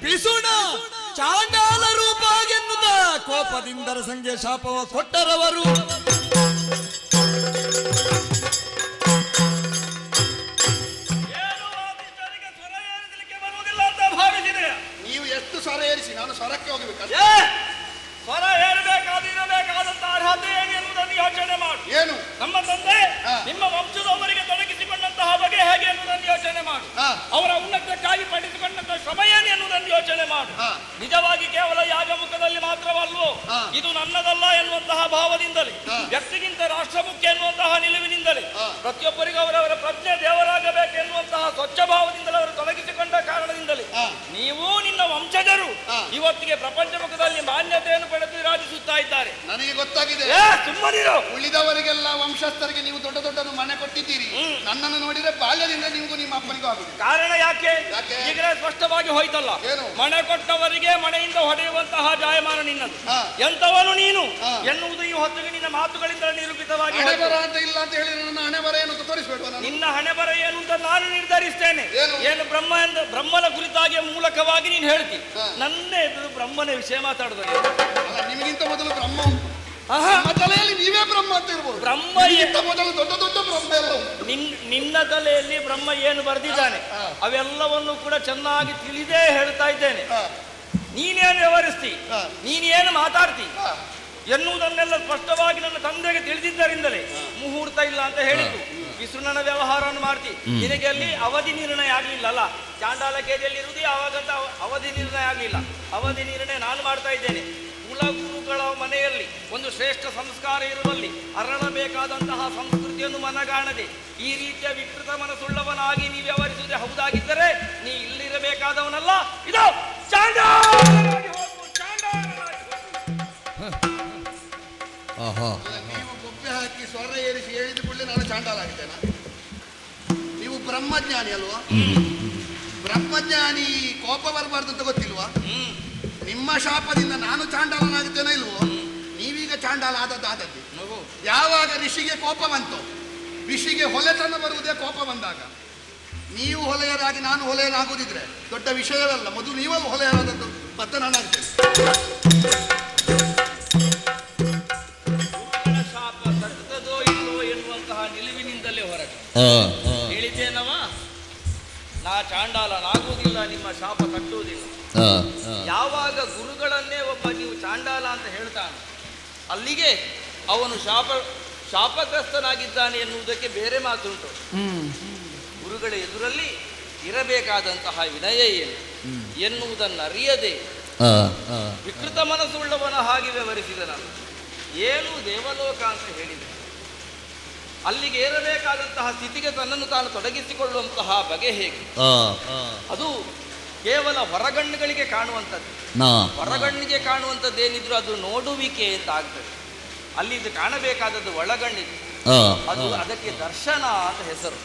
ಪಿಸುಣ ಚಾಂಡಾಲ ರೂಪಾಗೆನ್ನುತ್ತ ಕೋಪದಿಂದರ ಸಂಗೆ ಶಾಪವ ಕೊಟ್ಟರವರು. ನೀವು ಎಷ್ಟು ಸ್ವರ ಏರಿಸಿ ನಾನು ಸ್ವರಕ್ಕೆ ಹೋಗಬೇಕು. ಸ್ವರ ಏರಬೇಕಾದಂತ ಅರ್ಹತೆ ಏನು ಎನ್ನುವುದನ್ನು ಯೋಚನೆ ಮಾಡು. ಏನು? ನಮ್ಮ ತಂದೆ ನಿಮ್ಮ ವಂಶದವರಿಗೆ ತೊಡಗಿಸಿಕೊಂಡಂತಹ ಬಗೆ ಹೇಗೆ ಎನ್ನುವುದನ್ನು ಯೋಚನೆ ಮಾಡು. ಅವರ ಉನ್ನತಕ್ಕಾಗಿ ಪಡಿಸಿಕೊಂಡಂತಹ ಶ್ರಮ ಏನು ಎನ್ನುವುದನ್ನು ಯೋಚನೆ ಮಾಡು. ನಿಜವಾಗಿ ಕೇವಲ ಯಾಗಮುಖದಲ್ಲಿ ಮಾತ್ರವಲ್ವೋ, ಇದು ನನ್ನದಲ್ಲ ಎನ್ನುವಂತಹ ಭಾವದಿಂದಲೇ, ವ್ಯಕ್ತಿಗಿಂತ ರಾಷ್ಟ್ರ ಮುಖ್ಯ ಎನ್ನುವಂತಹ ನಿಲುವಿನಿಂದಲೇ, ಪ್ರತಿಯೊಬ್ಬರಿಗೂ ಅವರವರ ಪ್ರಜ್ಞೆ ದೇವರಾಗಬೇಕು ಎನ್ನುವಂತಹ ಸ್ವಚ್ಛ ಭಾವದಿಂದಲೇ ಅವರು ತೊಡಗಿಸಿಕೊಂಡ ಕಾರಣದಿಂದಲೇ ನೀವು ನಿನ್ನ ವಂಶಜರು ಇವತ್ತಿಗೆ ಪ್ರಪಂಚ ಮುಖದಲ್ಲಿ ಮಾನ್ಯತೆಯನ್ನು ಪಡೆದು ವಿರಾಜಿಸುತ್ತಾ ಇದ್ದಾರೆ. ನನಗೆ ಗೊತ್ತಾಗಿದೆ. ಸುಮ್ಮನಿರು. ಉಳಿದವರಿಗೆಲ್ಲ ವಂಶಸ್ಥರಿಗೆ ನೀವು ದೊಡ್ಡ ದೊಡ್ಡ ಮನೆ ಕೊಟ್ಟಿದ್ದೀರಿ, ನನ್ನನ್ನು ನೋಡಿದ್ರೆ ಬಾಲ್ಯದಿಂದ ನಿಮಗೂ ನಿಮ್ಮ ಅಪ್ಪನಿಗೂ ಆಗುದು. ಕಾರಣ ಯಾಕೆ? ಈಗಲೇ ಸ್ಪಷ್ಟವಾಗಿ ಹೋಯ್ತಲ್ಲ. ಮನೆ ಕೊಟ್ಟವರಿಗೆ ಮನೆಯಿಂದ ಹೊಡೆಯುವಂತಹ ಜಾಯಮಾನ ನಿನ್ನದು. ಎಂತವನು ನೀನು ಎನ್ನುವುದು ಈ ಹೊತ್ತಿಗೆ ನಿನ್ನ ಮಾತುಗಳಿಂದ ನಿರೂಪಿತವಾಗಿ. ಹಣೆ ಬರ ಅಂತ ಇಲ್ಲ ಅಂತ ಹೇಳಿ ನನ್ನ ಹಣೆ ಬರ ಏನು ತೋರಿಸ್ಬೇಡ. ನಿನ್ನ ಹಣೆ ಬರ ಏನು ಅಂತ ನಾನು ನಿರ್ಧರಿಸ್ತೇನೆ. ಏನು ಬ್ರಹ್ಮನ ಕುರಿತಾಗಿ ಮೂಲಕವಾಗಿ ನೀನು ಹೇಳ್ತಿ. ನನ್ನ ಎದುರು ಬ್ರಹ್ಮನ ವಿಷಯ ಮಾತಾಡುದು. ನಿಮಗಿಂತ ಮೊದಲು ಬ್ರಹ್ಮ ತಲೆಯಲ್ಲಿ ನೀವೇ ಬ್ರಹ್ಮ ಅಂತ ಇರ್ಬೋದು. ಬ್ರಹ್ಮ ಮೊದಲು ದೊಡ್ಡ ದೊಡ್ಡ ಬ್ರಹ್ಮ ಎಲ್ಲ ನಿನ್ನ ತಲೆಯಲ್ಲಿ ಬ್ರಹ್ಮ ಏನು ಬರೆದಿದ್ದಾನೆ ಅವೆಲ್ಲವನ್ನು ಕೂಡ ಚೆನ್ನಾಗಿ ತಿಳಿದೇ ಹೇಳ್ತಾ ಇದ್ದೇನೆ. ನೀನೇನು ವ್ಯವಹರಿಸ್ತಿ, ನೀನೇನು ಮಾತಾಡ್ತಿ ಎನ್ನುವುದನ್ನೆಲ್ಲ ಸ್ಪಷ್ಟವಾಗಿ ನನ್ನ ತಂದೆಗೆ ತಿಳಿದಿದ್ದರಿಂದಲೇ ಮುಹೂರ್ತ ಇಲ್ಲ ಅಂತ ಹೇಳಿದ್ದು. ವಿಸೃಣನ ವ್ಯವಹಾರವನ್ನು ಮಾಡ್ತಿ. ನಿನಗೆ ಅಲ್ಲಿ ಅವಧಿ ನಿರ್ಣಯ ಆಗ್ಲಿಲ್ಲಲ್ಲ. ಚಾಂಡಾಲ ಕೇರಿಯಲ್ಲಿ ಇರುವುದೇ ಆವಾಗಂತ ಅವಧಿ ನಿರ್ಣಯ ಆಗ್ಲಿಲ್ಲ. ಅವಧಿ ನಿರ್ಣಯ ನಾನು ಮಾಡ್ತಾ ಇದ್ದೇನೆ. ಕುಲಗುರುಗಳ ಮನೆಯಲ್ಲಿ ಒಂದು ಶ್ರೇಷ್ಠ ಸಂಸ್ಕಾರ ಇರುವಲ್ಲಿ ಅರಳಬೇಕಾದಂತಹ ಸಂಸ್ಕೃತಿಯನ್ನು ಮನಗಾಣದೆ ಈ ರೀತಿಯ ವಿಕೃತ ಮನಸ್ಸುಳ್ಳವನಾಗಿ ನೀವು ವ್ಯವಹರಿಸುವುದೇ ಹೌದಾಗಿದ್ದರೆ ನೀ ಇಲ್ಲಿರಬೇಕಾದವನಲ್ಲ. ಇದು ನೀವು ಗೊಬ್ಬೆ ಹಾಕಿ ಸ್ವರ ಏರಿಸಿ ಹೇಳಿದ ಕೂಡಲೇ ನಾನು ಚಾಂಡಾಲ ಆಗಿದ್ದೇನೆ. ನೀವು ಬ್ರಹ್ಮಜ್ಞಾನಿ ಅಲ್ವಾ? ಬ್ರಹ್ಮಜ್ಞಾನಿ ಕೋಪ ಬರಬಾರ್ದು ಅಂತ ಗೊತ್ತಿಲ್ವಾ? ನಿಮ್ಮ ಶಾಪದಿಂದ ನಾನು ಚಾಂಡಾಲನಾಗುತ್ತೇನೋ ಇಲ್ವೋ? ನೀವೀಗ ಚಾಂಡಾಲ ಆದದ್ದು. ಯಾವಾಗ ಋಷಿಗೆ ಕೋಪ ಬಂತು, ಋಷಿಗೆ ಹೊಲೆತನ ಬರುವುದೇ ಕೋಪ ಬಂದಾಗ. ನೀವು ಹೊಲೆಯರಾಗಿ ನಾನು ಹೊಲೆಯರಾಗುವುದಿದ್ರೆ ದೊಡ್ಡ ವಿಷಯವಲ್ಲ. ಮೊದಲು ನೀವಲ್ಲ ಹೊಲೆಯರಾದದ್ದು, ಮತ್ತೆ ನಾನಾಗ್ತೇನೆ. ಶಾಪ ತಟ್ಟದೋ ಇಲ್ಲೋ ಎನ್ನುವಂತಹ ನಿಲುವಿನಿಂದಲೇ ಹೊರಗೆ ಹೇಳಿದ್ದೇನವ. ನಾ ಚಾಂಡಾಲನಾಗುವುದಿಲ್ಲ, ನಿಮ್ಮ ಶಾಪ ತಟ್ಟುವುದಿಲ್ಲ. ಯಾವಾಗ ಗುರುಗಳನ್ನೇ ಒಬ್ಬ ನೀವು ಚಾಂಡಾಲ ಅಂತ ಹೇಳ್ತಾನೆ, ಅಲ್ಲಿಗೆ ಅವನು ಶಾಪಗ್ರಸ್ತನಾಗಿದ್ದಾನೆ ಎನ್ನುವುದಕ್ಕೆ ಬೇರೆ ಮಾತುಂಟು. ಗುರುಗಳ ಎದುರಲ್ಲಿ ಇರಬೇಕಾದಂತಹ ವಿನಯ ಏನು ಎನ್ನುವುದನ್ನು ಅರಿಯದೆ ವಿಕೃತ ಮನಸ್ಸುಳ್ಳವನ ಹಾಗೆ ವ್ಯವಹರಿಸಿದ ನಾನು. ಏನು ದೇವಲೋಕ ಅಂತ ಹೇಳಿದೆ, ಅಲ್ಲಿಗೆ ಏರಬೇಕಾದಂತಹ ಸ್ಥಿತಿಗೆ ತನ್ನನ್ನು ತಾನು ತೊಡಗಿಸಿಕೊಳ್ಳುವಂತಹ ಬಗೆ ಹೇಗೆ? ಅದು ಕೇವಲ ಹೊರಗಣ್ಣುಗಳಿಗೆ ಕಾಣುವಂಥದ್ದು. ಹೊರಗಣ್ಣಿಗೆ ಕಾಣುವಂಥದ್ದೇನಿದ್ರು ಅದು ನೋಡುವಿಕೆ ಅಂತ ಆಗ್ತದೆ. ಅಲ್ಲಿ ಇದು ಕಾಣಬೇಕಾದದ್ದು ಒಳಗಣ್ಣಿಗೆ. ಅದು ಅದಕ್ಕೆ ದರ್ಶನ ಅಂತ ಹೆಸರು.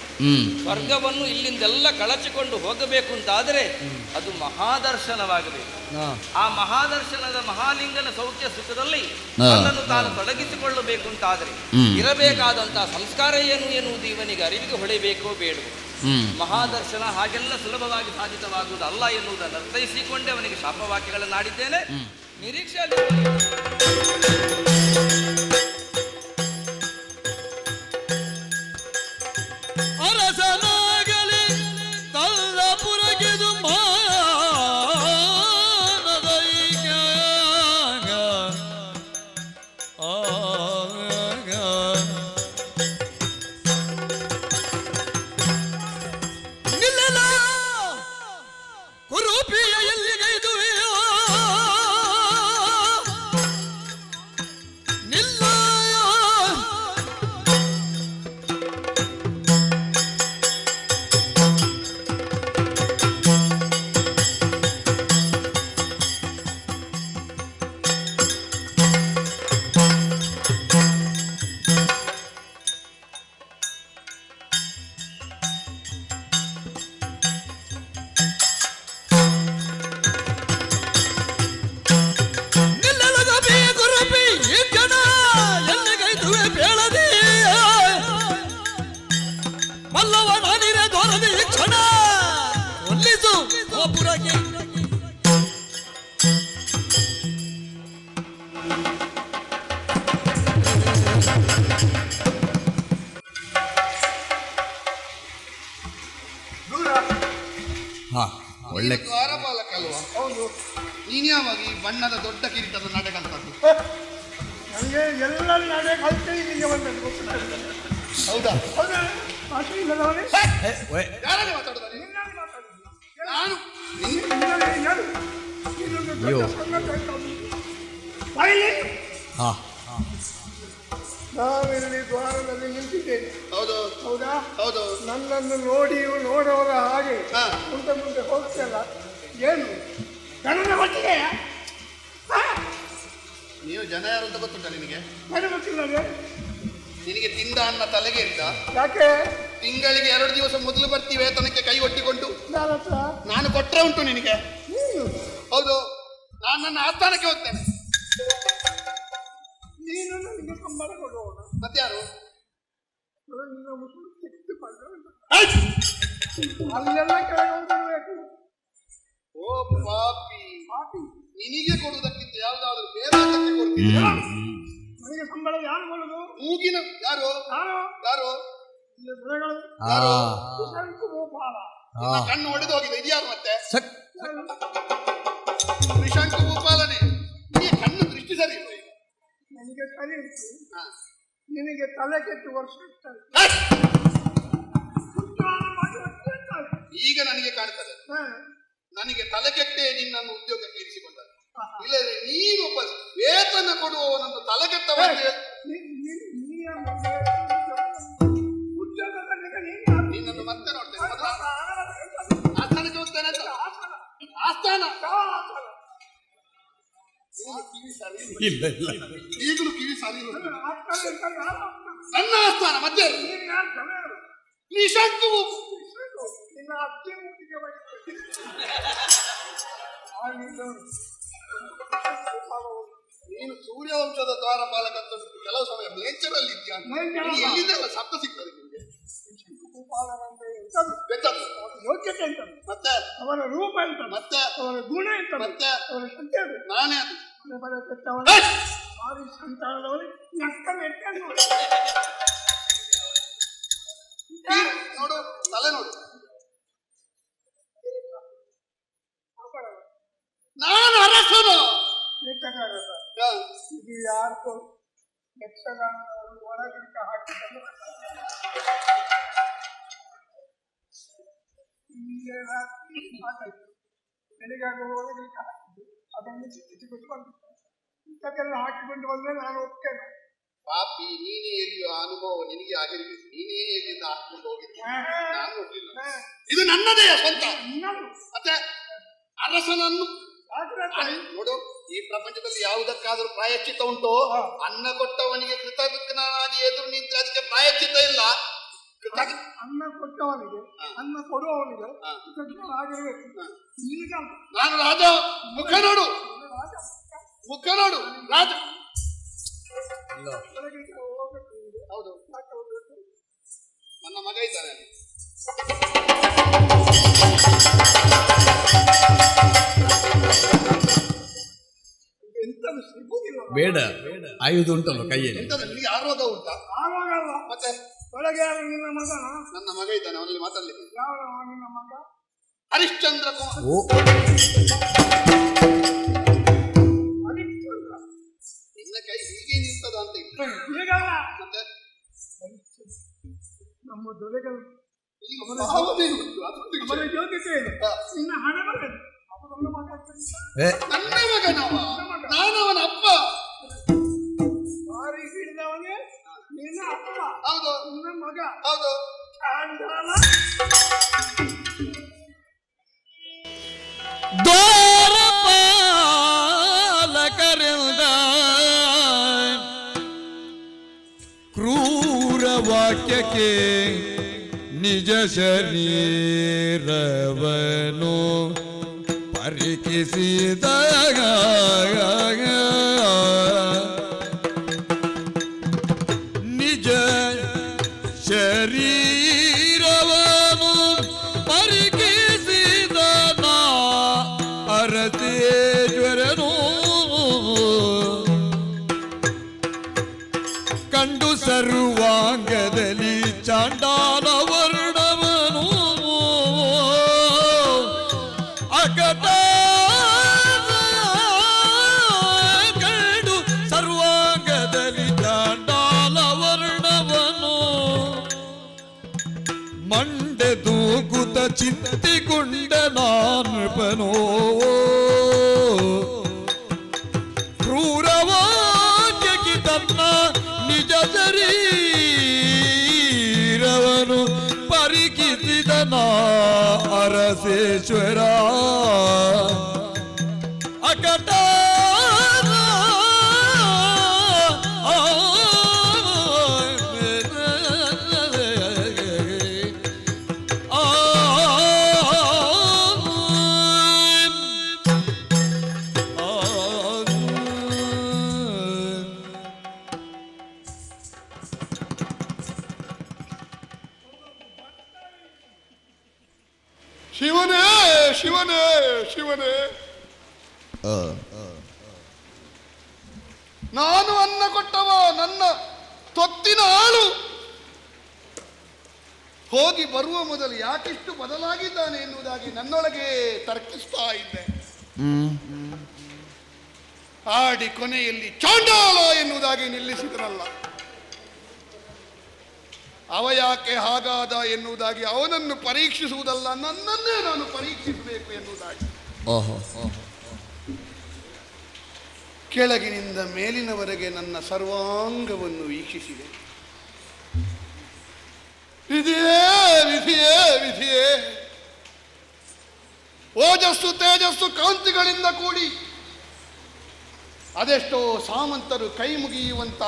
ಸ್ವರ್ಗವನ್ನು ಇಲ್ಲಿಂದೆಲ್ಲ ಕಳಚಿಕೊಂಡು ಹೋಗಬೇಕು ಅಂತಾದರೆ ಅದು ಮಹಾದರ್ಶನವಾಗಬೇಕು. ಆ ಮಹಾದರ್ಶನದ ಮಹಾಲಿಂಗನ ಸೌಖ್ಯ ಸುಖದಲ್ಲಿ ತನ್ನನ್ನು ತಾನು ತೊಡಗಿಸಿಕೊಳ್ಳಬೇಕು ಅಂತಾದರೆ ಇರಬೇಕಾದಂತಹ ಸಂಸ್ಕಾರ ಏನು ಎನ್ನುವುದು ಇವನಿಗೆ ಅರಿವಿಗೆ ಹೊಳೆಬೇಕೋ ಬೇಡ. ಮಹಾದರ್ಶನ ಹಾಗೆಲ್ಲ ಸುಲಭವಾಗಿ ಸಾಧಿತವಾಗುವುದಲ್ಲ ಎನ್ನುವುದನ್ನು ಅರ್ಥೈಸಿಕೊಂಡೇ ಅವನಿಗೆ ಶಾಪವಾಕ್ಯಗಳನ್ನು ಆಡಿದ್ದೇನೆ. ನಿರೀಕ್ಷೆಯಲ್ಲಿ ಅರಸನಾಗಲಿ ಒಳ್ಳೆ ದ್ವಾರಪಾಲಕ ಅಲ್ವಾ? ಹೌದು. ನೀನ್ ಯಾವಾಗ ಈ ಬಣ್ಣದ ದೊಡ್ಡ ಕಿರೀಟದ ನಡೆ ಕಲ್ತದ್ದು? ನನಗೆ ಎಲ್ಲ ನಡೆ ಕಲಿತೆ ಇಲ್ಲಿಗೆ ಬಂದದ್ದು ಗೊತ್ತಿಲ್ಲ. ಹೌದಾ? ಹೌದಾ? ಭಾಷೆ ಇಲ್ಲದವನೇ? ಯಾರಾಗ ಮಾತಾಡುದ ನೀನು? ನಿನ್ನಾಗಿ ಮಾತಾಡುದಿಲ್ಲ. ನಾನು ಇನ್ನೊಂದು ದೊಡ್ಡ ಸಂಗತಿ ಆಯ್ತು. ಬಾಯಿಲಿ ಹಾ ನಾವಿಲ್ಲಿ ದ್ವಾರದಲ್ಲಿ ನಿಂತಿದ್ದೇನೆ. ಹೌದು ಹೌದಾ? ಹೌದು. ನನ್ನನ್ನು ನೋಡಿ ನೋಡೋರ ಹಾಗೆ ಹಾ. ಮುಂದೆ ಹೋಗ್ತಲ್ಲ. ಏನು ಗಣನ ಹೊಟ್ಟಿಗೆ ನೀವು ಜನ ಯಾರು ಅಂತ ಗೊತ್ತುಂಟ ನಿನಗೆ? ನನಗೆ ಗೊತ್ತಿಲ್ಲ. ನಿನಗೆ ತಿಂದ ಅನ್ನ ತಲೆಗೆ ಇದ್ದ. ಯಾಕೆ? ತಿಂಗಳಿಗೆ 2 ದಿವಸ ಮೊದಲು ಬರ್ತೀವಿ ವೇತನಕ್ಕೆ ಕೈ ಒಟ್ಟಿಕೊಂಡು. ನನ್ನ ಹತ್ರ ನಾನು ಕೊಟ್ರೆ ಉಂಟು ನಿನಗೆ. ನೀನು ಹೌದು, ನಾನು ನನ್ನ ಆಸ್ಥಾನಕ್ಕೆ ಹೋಗ್ತೇನೆ. ನೀನು ನನಗೆ ಸಂಬಳ ಕೊಡುವವನು. ಮತ್ಯಾರು? ನಿನ್ನ ಮುಸುಳು ಅಲ್ಲೆಲ್ಲ ಕೆಳಗೆ ಹೋಗಬೇಕು. ಓ ಪಾಪಿ, ನಿನಗೆ ಕೊಡುವುದಕ್ಕಿಂತ ಯಾವ್ದಾದ್ರು ಬೇರೆ ಕೊಡ್ತೀನಿ. ನನಗೆ ಸಂಬಳ ಯಾರು ಕೊಡುದು? ಮೂಗಿನ ಯಾರು ಯಾರು ಯಾರು ಗೋಪಾಲ. ಕಣ್ಣು ಒಡೆದು ಹೋಗಿದೆ. ಇದ್ಯಾರು ಮತ್ತೆ? ತ್ರಿಶಂಕು ಭೂಪಾಲನೇ. ನೀ ಕಣ್ಣು ದೃಷ್ಟಿ ಸರಿ ಇಲ್ಲ. ನನಗೆ ಸರಿ ಇತ್ತು, ನಿನಗೆ ತಲೆ ಕೆಟ್ಟು ವರ್ಷ ಇರ್ತಾರೆ. ಈಗ ನನಗೆ ಕಾಣ್ತದೆ, ನನಗೆ ತಲೆ ಕೆಟ್ಟೆ ನಿನ್ನನ್ನು ಉದ್ಯೋಗಕ್ಕೆ ಇರಿಸಿಕೊಂಡದ್ದು. ಇಲ್ಲದ್ರೆ ನೀನೊಬ್ಬ ವೇತನ ಕೊಡುವವನನ್ನು ತಲೆಗೆಟ್ಟವ ನಿನ್ನನ್ನು ಮತ್ತೆ ನೋಡ್ತೇನೆ. ಆಸ್ಥಾನಕ್ಕೆ ಹೋಗ್ತೇನೆ ಅಂತ. ಆಸ್ಥಾನ ಇಲ್ಲ ಇಲ್ಲ ಈಗಲೂ ಕಿವಿ ಸರಿ ಇಲ್ಲ. ನನ್ನ ಆಸ್ಥಾನ ಮತ್ತೆ ತ್ರಿಶಂಕು. ನೀನು ಸೂರ್ಯವಂಶದ ದ್ವಾರಪಾಲಕ ಅಂತ ಕೆಲವು ಸಮಯ ಲೇಚರಲ್ಲಿ ಇದ್ಯಾ? ಎಲ್ಲಿಂದೆಲ್ಲ ಶಬ್ದ ಸಿಗ್ತದೆ ನಿಮಗೆ? ಯೋಗ್ಯತೆ ಅಂತ ಮತ್ತೆ ಅವರ ರೂಪ ಅಂತ ಮತ್ತೆ ಅವರ ಗುಣ ಅಂತ ಮತ್ತೆ ಅವರ ಸಂಖ್ಯೆ ನಾನೇ ಭಾರಿ ಸಂತಾನದವರಿಗೆ ನೋಡು, ತಲೆ ನೋಡು. ನಾನು ಅರಸನು. ಇದು ಯಾರ್ದು ಯಕ್ಷಗಾನ ಒಳಗಿಂತ ಹಾಕಿಕೊಂಡು ಬೆಳಿಗ್ಗೆ ಒಳಗಿಂತ ಹಾಕಿದ್ದು ಅದನ್ನು ಚಿಕ್ಕಿಸಿಕೊಂಡು ಇಂಥದ್ದೆಲ್ಲ ಹಾಕಿಕೊಂಡು ಬಂದ್ರೆ ನಾನು ಹೋಗ್ತೇನೆ. ಪಾಪಿ, ನೀನೇ ಎಲ್ಲಿಯೋ ಅನುಭವ ನಿನಗೆ ಆಗಿರ್ಬೇಕು. ನೀನೇ ಎಲ್ಲಿಂದ ಹಾಕೊಂಡು ಹೋಗಿದ್ದೆ, ನಾನು ನೋಡ್ಲಿಲ್ಲ. ಇದು ನನ್ನದೇ ಸ್ವಂತ. ಮತ್ತೆ ಅರಸನನ್ನು ನೋಡು, ಈ ಪ್ರಪಂಚದಲ್ಲಿ ಯಾವುದಕ್ಕಾದ್ರೂ ಪ್ರಾಯಶ್ಚಿತ್ತ ಉಂಟು? ಅನ್ನ ಕೊಟ್ಟವನಿಗೆ ಕೃತಜ್ಞನಾಗಿ ಎದುರು ನಿಂತು ಅದಕ್ಕೆ ಪ್ರಾಯಶ್ಚಿತ್ತ ಇಲ್ಲ. ಅನ್ನ ಕೊಟ್ಟವನಿಗೆ ಅನ್ನ ಕೊಡುವವನಿಗೆ ಕೃತಜ್ಞನಾಗಿರ್ಬೇಕು. ಈಗ ನಾನು ರಾಜ. ಮುಖ ನೋಡು, ಮುಖ ನೋಡು, ರಾಜ. ಹೌದು, ನನ್ನ ಮಗ ಇದ್ದಾನೆ. ಬೇಡ, ಆಯುಧ ಉಂಟಲ್ಲ ಕೈಯಲ್ಲಿ. ನಿಮಗೆ ಆರೋಗ್ಯ ಉಂಟಾ? ಆರೋಗ್ಯ ಮತ್ತೆ ಒಳಗೆ ನಿನ್ನ ಮಗ? ನನ್ನ ಮಗ ಇದ್ದಾನೆ, ಅವನಲ್ಲಿ ಮಾತಾಡ್ಲಿಕ್ಕೆ. ಯಾವ ನಿನ್ನ ಮಗ? ಹರಿಶ್ಚಂದ್ರ ಕುಮಾರ್. ನಿನ್ನ ಕೈ ಹೀಗೆ ನಿಂತದ ಅಂತ ಇತ್ತು. ಮತ್ತೆ ನಮ್ಮ ದೊರೆಗಳು ಅವರ ಯೋಗ್ಯತೆ ಇದೆ. ನಿನ್ನ ಹಣ ನನ್ನ ಮಗನವ, ನಾನವನ ಅಪ್ಪ. ಭಾರಿ ಹಿಡಿದವನೇ ನಿನ್ನ ಅಪ್ಪ. ಹೌದು, ನಿನ್ನ ಮಗ. ಹೌದು. ದ್ವಾರಪಾಲಕರಿಂದ ಕ್ರೂರ ವಾಕ್ಯಕ್ಕೆ ನಿಜ ಶರೀರವನು ಪರಿಕಿಸಿದಾಗ ನಿಜ ಶರೀರವನು ಪರಿಕಿಸಿದ ಅರತೇಶ್ವರನು ಕಂಡು ಸರ್ವಾಂಗದಲ್ಲಿ ಚಾಂಡಾಲ ವರ್ಣವನು ಚಿಂತೆಗೊಂಡ ನಾನೃಪನೋ ಕ್ರೂರವಾಗಿ ತನ್ನ ನಿಜ ಶರೀರವನು ಪರಿಕಿಸಿದನ ಅರಸೇಶ್ವರ ಅಕಟ ಶಿವನೇ ಶಿವನೇ ಶಿವನೇ, ನಾನು ಅನ್ನ ಕೊಟ್ಟವ, ನನ್ನ ತೊತ್ತಿನ ಆಳು ಹೋಗಿ ಬರುವ ಮೊದಲು ಯಾಕಿಷ್ಟು ಬದಲಾಗಿದ್ದಾನೆ ಎನ್ನುವುದಾಗಿ ನನ್ನೊಳಗೆ ತರ್ಕಿಸ್ತಾ ಇದ್ದೆ. ಆಡಿ ಕೊನೆಯಲ್ಲಿ ಚಾಂಡಾಲ ಎನ್ನುವುದಾಗಿ ನಿಲ್ಲಿಸಿದನಲ್ಲ, ಅವ ಯಾಕೆ ಹಾಗಾದ ಎನ್ನುವುದಾಗಿ ಅವನನ್ನು ಪರೀಕ್ಷಿಸುವುದಲ್ಲ, ನನ್ನನ್ನೇ ನಾನು ಪರೀಕ್ಷಿಸಬೇಕು ಎನ್ನುವುದಾಗಿ ಕೆಳಗಿನಿಂದ ಮೇಲಿನವರೆಗೆ ನನ್ನ ಸರ್ವಾಂಗವನ್ನು ವೀಕ್ಷಿಸಿದೆ. ವಿಧಿಯೇ ವಿಧಿಯೇ ವಿಧಿಯೇ, ಓಜಸ್ಸು ತೇಜಸ್ಸು ಕಾಂತಿಗಳಿಂದ ಕೂಡಿ ಅದೆಷ್ಟೋ ಸಾಮಂತರು ಕೈ ಮುಗಿಯುವಂತ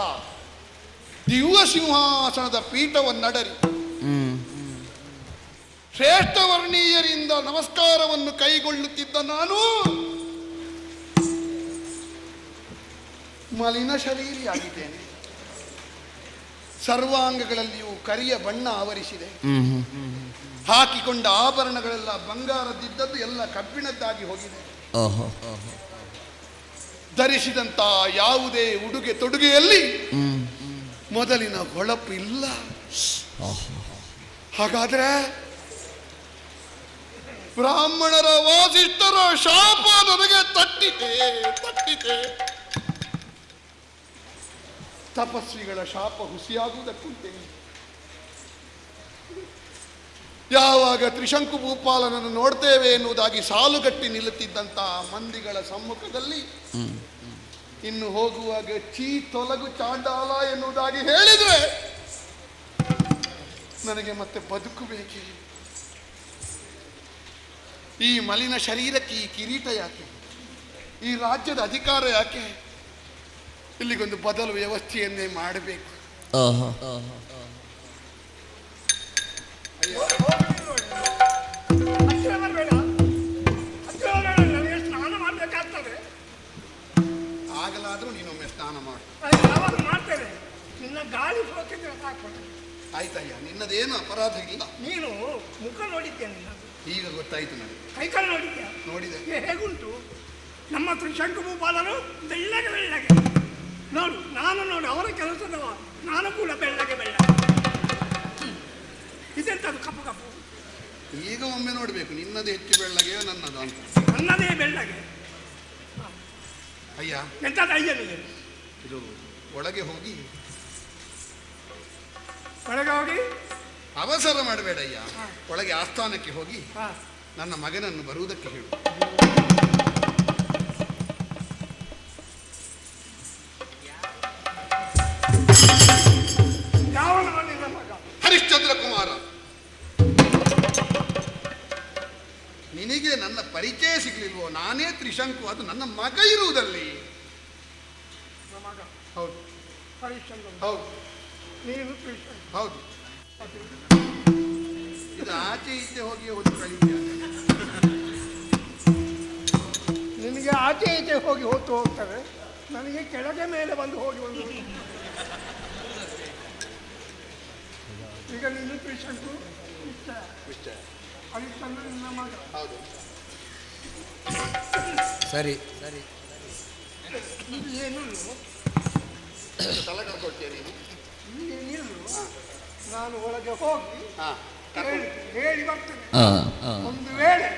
ದಿವ್ಯ ಸಿಂಹಾಸನದ ಪೀಠವನ್ನಡರಿ ಶ್ರೇಷ್ಠ ವರ್ಣೀಯರಿಂದ ನಮಸ್ಕಾರವನ್ನು ಕೈಗೊಳ್ಳುತ್ತಿದ್ದ ನಾನು ಮಲಿನ ಶರೀರಿಯಾಗಿದ್ದೇನೆ. ಸರ್ವಾಂಗಗಳಲ್ಲಿಯೂ ಕರಿಯ ಬಣ್ಣ ಆವರಿಸಿದೆ. ಹಾಕಿಕೊಂಡ ಆಭರಣಗಳೆಲ್ಲ ಬಂಗಾರದಿದ್ದದ್ದು ಎಲ್ಲ ಕಬ್ಬಿಣದ್ದಾಗಿ ಹೋಗಿದೆ. ಧರಿಸಿದಂತ ಯಾವುದೇ ಉಡುಗೆ ತೊಡುಗೆಯಲ್ಲಿ ಮೊದಲಿನ ಹೊಳಪು ಇಲ್ಲ. ಹಾಗಾದ್ರೆ ಬ್ರಾಹ್ಮಣರ ವಾಸಿಷ್ಠರ ಶಾಪ ನನಗೆ ತಟ್ಟಿತೆ ತಟ್ಟಿತೆ. ತಪಸ್ವಿಗಳ ಶಾಪ ಹುಸಿಯಾಗುವುದಕ್ಕುಂಟೆ. ಯಾವಾಗ ತ್ರಿಶಂಕು ಭೂಪಾಲನನ್ನು ನೋಡ್ತೇವೆ ಎನ್ನುವುದಾಗಿ ಸಾಲುಗಟ್ಟಿ ನಿಲ್ಲುತ್ತಿದ್ದಂತಹ ಮಂದಿಗಳ ಸಮ್ಮುಖದಲ್ಲಿ ಇನ್ನು ಹೋಗುವಾಗ ಚೀ ತೊಲಗು ಚಾಂಡಾಲ ಎನ್ನುವುದಾಗಿ ಹೇಳಿದ್ರೆ ನನಗೆ ಮತ್ತೆ ಬದುಕು ಬೇಕೆ? ಈ ಮಲಿನ ಶರೀರಕ್ಕೆ ಈ ಕಿರೀಟ ಯಾಕೆ? ಈ ರಾಜ್ಯದ ಅಧಿಕಾರ ಯಾಕೆ? ಇಲ್ಲಿಗೊಂದು ಬದಲು ವ್ಯವಸ್ಥೆಯನ್ನೇ ಮಾಡಬೇಕು. ಸ್ನಾನ ಮಾಡ್ಬೇಕಾಗ್ತದೆ. ಆಗಲಾದ್ರೂ ನೀನೊಮ್ಮೆ ಸ್ನಾನ ಮಾಡು. ಯಾವಾಗ ಮಾಡ್ತೇನೆ? ನಿನ್ನ ಗಾಳಿ ಸೋತಿದ್ರೆ ಸಾಕು. ಆಯ್ತಯ್ಯ, ನಿನ್ನದೇನು ಅಪರಾಧ ಇಲ್ಲ. ನೀನು ಮುಖ ನೋಡಿದ್ದೇನೆ, ಈಗ ಗೊತ್ತಾಯ್ತು ನನಗೆ. ಕೈಕಾಲು ನೋಡಿದ್ಯಾ? ನೋಡಿದೆ. ಹೇಗುಂಟು ನಮ್ಮ ತ್ರಿಶಂಕು ಭೂಪಾಲರು? ಬೆಳ್ಳಗೆ ಬೆಳ್ಳಗೆ ನೋಡು, ನಾನು ನೋಡು ಅವರ ಕೆಲಸದವ, ನಾನು ಕೂಡ ಬೆಳ್ಳಗೆ ಬೆಳ್ಳಗೆ. ಇದೆಂತದು ಕಪ್ಪು ಕಪ್ಪು? ಈಗ ಒಮ್ಮೆ ನೋಡ್ಬೇಕು, ನಿನ್ನದು ಹೆಚ್ಚು ಬೆಳ್ಳಗೆ ನನ್ನದು ಅಂತ. ನನ್ನದೇ ಬೆಳ್ಳಗೆ. ಅಯ್ಯ, ಎಂತದ ಅಯ್ಯನಿಗೆ? ಇದು ಒಳಗೆ ಹೋಗಿ ಒಳಗೆ ಹೋಗಿ ಅವಸರ ಮಾಡಬೇಡಯ್ಯ. ಒಳಗೆ ಆಸ್ಥಾನಕ್ಕೆ ಹೋಗಿ ಹಾ, ನನ್ನ ಮಗನನ್ನು ಬರುವುದಕ್ಕೆ ಹೇಳು. ಯಾವನವ ನಿನ್ನ ಮಗ? ಹರಿಶ್ಚಂದ್ರ ಕುಮಾರ. ನಿನಗೆ ನನ್ನ ಪರಿಚಯ ಸಿಗ್ಲಿಲ್ವೋ? ನಾನೇ ತ್ರಿಶಂಕು, ಅದು ನನ್ನ ಮಗ ಇರುವುದಲ್ಲಿ. ಮಗ ಹೌದು ಹರಿಶ್ಚಂದ್ರ, ಹೌದು ನೀನು ತ್ರಿಶಂಕು. ಹೌದು. ಇದು ಆಚೆ ಈಚೆ ಹೋಗಿ ಒಂದು ಕಳಿಕೆ. ನಿನಗೆ ಆಚೆ ಈಚೆ ಹೋಗಿ ಹೊತ್ತು ಹೋಗ್ತವೆ, ನನಗೆ ಕೆಳಗೆ ಮೇಲೆ ಬಂದು ಹೋಗಿ ಒಂದು. ಈಗ ನೀನು ತ್ರಿಶಂಕು, ಹರಿಶ್ಚಂದ್ರ ನಿನ್ನ ಮಗ. ಹೌದು. ಸರಿ ಸರಿ. ಇದು ಏನು ತಲೆ ಕರ್ಕೊಳ್ತೀಯ ನೀನು? ನಿಲ್ಲು, ನಾನು ಒಳಗೆ ಹೋಗಿ ಹೇಳಿ ಬರ್ತೇನೆ. ಒಂದು ವೇಳೆ